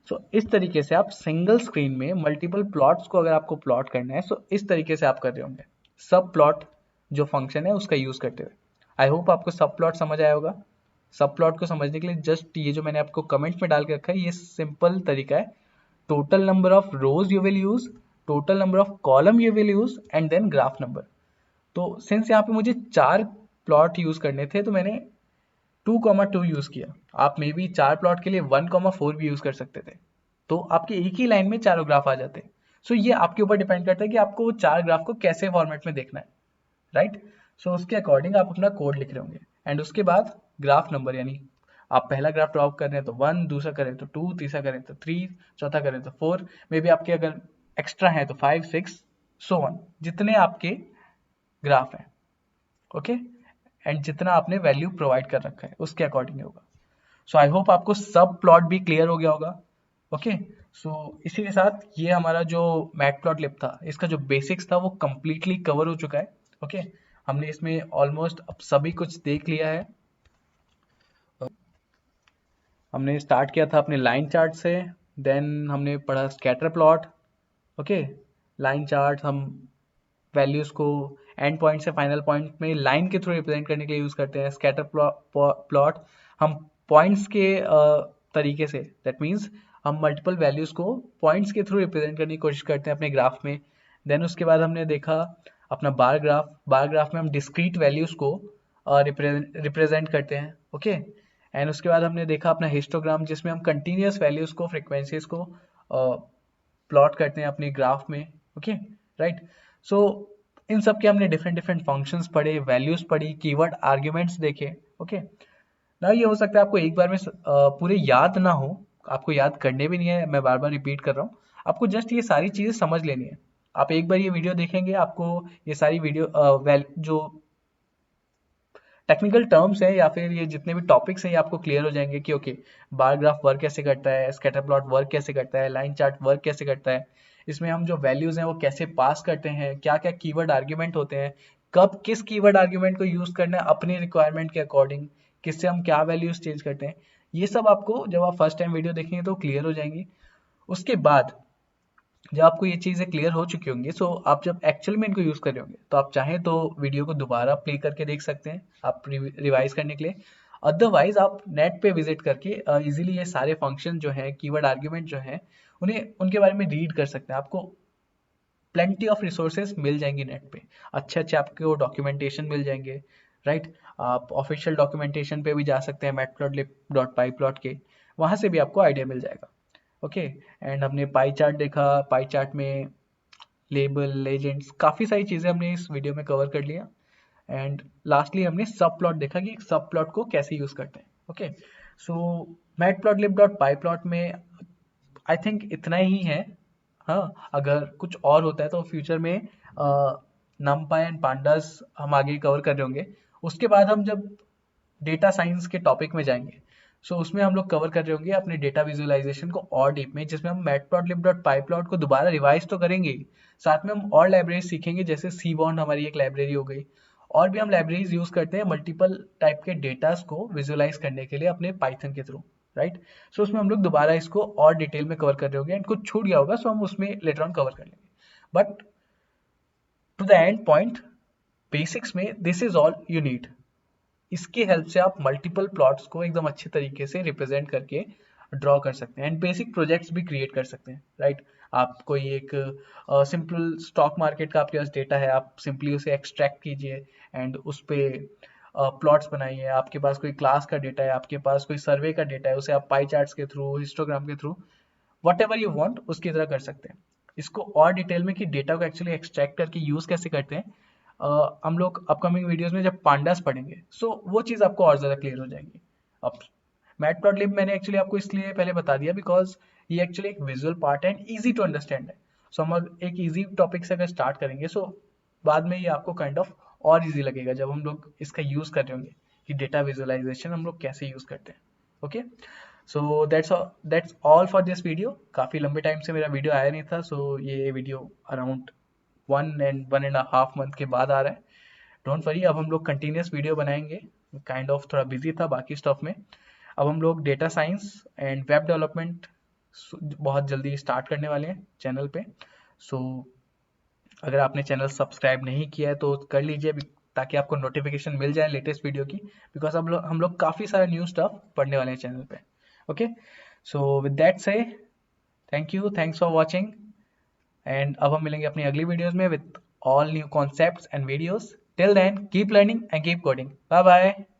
सो इस तरीके से आप सिंगल स्क्रीन में मल्टीपल प्लॉट्स को अगर आपको प्लॉट करना है, सो इस तरीके से आप कर रहे होंगे सब प्लॉट जो फंक्शन है उसका यूज करते हुए. आई होप आपको सब प्लॉट समझ आया होगा. सब प्लॉट को समझने के लिए जस्ट ये जो मैंने आपको कमेंट में डाल के रखा है ये सिंपल तरीका है. Total number of rows you will use, total number of column you will use and then graph number. तो सिंस यहाँ पे मुझे 4 प्लॉट यूज करने थे तो मैंने 2,2 यूज किया. आप मे बी 4 प्लॉट के लिए 1,4 भी यूज कर सकते थे, तो आपके एक ही लाइन में चारों ग्राफ आ जाते. सो ये आपके ऊपर डिपेंड करता है कि आपको वो 4 ग्राफ को कैसे फॉर्मेट में देखना है, राइट. सो उसके अकॉर्डिंग आप अपना कोड लिख रहे होंगे एंड उसके बाद ग्राफ नंबर, यानी आप पहला ग्राफ ड्रॉ कर रहे हैं तो 1, दूसरा करें तो 2, तीसरा करें तो 3, चौथा करें तो 4, मे बी आपके अगर एक्स्ट्रा है तो 5, 6, सो ऑन, जितने आपके ग्राफ हैं, ओके. एंड जितना आपने वैल्यू प्रोवाइड कर रखा है उसके अकॉर्डिंग होगा. सो आई होप आपको सब प्लॉट भी क्लियर हो गया होगा, ओके. सो इसी के साथ ये हमारा जो मैटप्लॉटलिब था इसका जो बेसिक्स था वो कंप्लीटली कवर हो चुका है, ओके. हमने इसमें ऑलमोस्ट अब सभी कुछ देख लिया है. हमने स्टार्ट किया था अपने लाइन चार्ट से, देन हमने पढ़ा scatter plot, okay. Line chart हम वैल्यूज़ को एंड पॉइंट से फाइनल पॉइंट में लाइन के थ्रू रिप्रेजेंट करने के लिए यूज़ करते हैं। स्कैटर प्लॉट हम पॉइंट्स के तरीके से, दैट मीन्स हम मल्टीपल वैल्यूज़ को पॉइंट्स के थ्रू रिप्रेजेंट करने की कोशिश करते हैं अपने ग्राफ में। देन उसके बाद हमने देखा अपना बार ग्राफ में हम डिस्क्रीट वैल्यूज़ को रिप्रेजेंट करते हैं, ओके। एंड उसके बाद हमने देखा अपना हिस्टोग्राम, जिसमें हम कंटिन्यूस वैल्यूज़ को, फ्रिक्वेंसीज को प्लॉट करते हैं अपने ग्राफ में, ओके, राइट। सो इन सब के हमने डिफरेंट डिफरेंट फंक्शंस पढ़े, वैल्यूज पढ़ी, कीवर्ड आर्ग्यूमेंट्स देखे, ओके। ना ये हो सकता है आपको एक बार में पूरे याद ना हो, आपको याद करने भी नहीं है, मैं बार बार रिपीट कर रहा हूँ, आपको जस्ट ये सारी चीज़ें समझ लेनी है। आप एक बार ये वीडियो देखेंगे, आपको ये सारी वीडियो जो टेक्निकल टर्म्स हैं या फिर ये जितने भी टॉपिक्स हैं ये आपको क्लियर हो जाएंगे कि ओके, बार ग्राफ वर्क कैसे करता है, स्कैटर प्लॉट वर्क कैसे करता है, लाइन चार्ट वर्क कैसे करता है, इसमें हम जो वैल्यूज हैं वो कैसे पास करते हैं, क्या क्या कीवर्ड आर्ग्यूमेंट होते हैं, कब किस कीवर्ड आर्ग्यूमेंट को यूज करना है अपनी रिक्वायरमेंट के अकॉर्डिंग, किससे हम क्या वैल्यूज चेंज करते हैं, ये सब आपको जब आप फर्स्ट टाइम वीडियो देखेंगे तो क्लियर हो जाएंगी। उसके बाद जब आपको ये चीज़ें क्लियर हो चुकी होंगी, सो आप जब एक्चुअल में इनको यूज़ कर रहे होंगे तो आप चाहें तो वीडियो को दोबारा प्ले करके देख सकते हैं आप रिवाइज करने के लिए। अदरवाइज आप नेट पे विजिट करके इजीली ये सारे फंक्शन जो हैं, कीवर्ड आर्ग्यूमेंट जो हैं, उन्हें उनके बारे में रीड कर सकते हैं। आपको प्लेंटी ऑफ रिसोर्सेज मिल जाएंगी नेट पे, अच्छे अच्छे आपको डॉक्यूमेंटेशन मिल जाएंगे, राइट। आप ऑफिशियल डॉक्यूमेंटेशन पे भी जा सकते हैं matplotlib.pyplot के, वहाँ से भी आपको आइडिया मिल जाएगा, ओके। एंड हमने पाई चार्ट देखा, पाई चार्ट में लेबल, लेजेंड्स, काफ़ी सारी चीज़ें हमने इस वीडियो में कवर कर लिया। एंड लास्टली हमने सब प्लॉट देखा कि सब प्लॉट को कैसे यूज़ करते हैं, ओके। सो matplotlib.pyplot में आई थिंक इतना ही है। हाँ, अगर कुछ और होता है तो फ्यूचर में numpy एंड pandas हम आगे कवर कर रहे होंगे। उसके बाद हम जब डेटा साइंस के टॉपिक में जाएंगे, सो उसमें हम लोग कवर कर रहे होंगे अपने डेटा विजुअलाइजेशन को और डीप में, जिसमें हम matplotlib.pyplot को दोबारा रिवाइज तो करेंगे ही, साथ में हम और लाइब्रेरी सीखेंगे, जैसे सीबॉन्ड हमारी एक लाइब्रेरी हो गई, और भी हम लाइब्रेरीज यूज करते हैं मल्टीपल टाइप के डेटास को विजुअलाइज करने के लिए अपने पाइथन के थ्रू, राइट। सो उसमें हम लोग दोबारा इसको और डिटेल में कवर कर रहे होंगे, एंड कुछ छूट गया होगा सो हम उसमें लेटर ऑन कवर कर लेंगे। But to the end point, basics में this is all you need. इसके हेल्प से आप मल्टीपल प्लॉट्स को एकदम अच्छे तरीके से रिप्रेजेंट करके ड्रॉ कर सकते हैं, एंड बेसिक प्रोजेक्ट्स भी क्रिएट कर सकते हैं, राइट। आप कोई एक सिंपल स्टॉक मार्केट का आपके पास डेटा है, आप सिंपली उसे एक्सट्रैक्ट कीजिए एंड उस पर प्लॉट्स बनाइए। आपके पास कोई क्लास का डेटा है, आपके पास कोई सर्वे का डेटा है, उसे आप पाई चार्ट्स के थ्रू, हिस्टोग्राम के through, what ever you want उसकी तरह कर सकते हैं। इसको और डिटेल में कि डेटा को एक्चुअली एक्सट्रैक्ट करके यूज़ कैसे करते हैं, हम लोग अपकमिंग वीडियोस में जब पांडास पढ़ेंगे, सो वो चीज़ आपको और ज़्यादा क्लियर हो जाएगी। अब मैटप्लॉटलिब मैंने एक्चुअली आपको इसलिए पहले बता दिया बिकॉज ये एक्चुअली एक विजुअल पार्ट है एंड ईजी टू अंडरस्टैंड है। सो हम एक ईजी टॉपिक से अगर स्टार्ट करेंगे, सो बाद में ये आपको काइंड ऑफ और ईजी लगेगा जब हम लोग इसका यूज़ कर रहे होंगे कि डेटा विजुअलाइजेशन हम लोग कैसे यूज़ करते हैं, okay. So that's all for this video. काफ़ी लंबे टाइम से मेरा वीडियो आया नहीं था, सो ये वीडियो अराउंड 1.5 मंथ के बाद आ रहा है। डोंट वरी, अब हम लोग कंटिन्यूस वीडियो बनाएंगे। काइंड ऑफ थोड़ा बिजी था बाकी स्टफ में। अब हम लोग data science and web development बहुत जल्दी स्टार्ट करने वाले हैं चैनल पे। सो अगर आपने चैनल सब्सक्राइब नहीं किया है तो कर लीजिए, ताकि आपको नोटिफिकेशन मिल जाए लेटेस्ट वीडियो की, बिकॉज हम लोग काफ़ी सारा न्यू स्टफ पढ़ने वाले हैं चैनल पे, ओके। सो विद दैट से thank you, thanks for watching, and अब हम मिलेंगे अपनी अगली वीडियोस में with all new concepts and videos. Till then, keep learning and keep coding. Bye bye.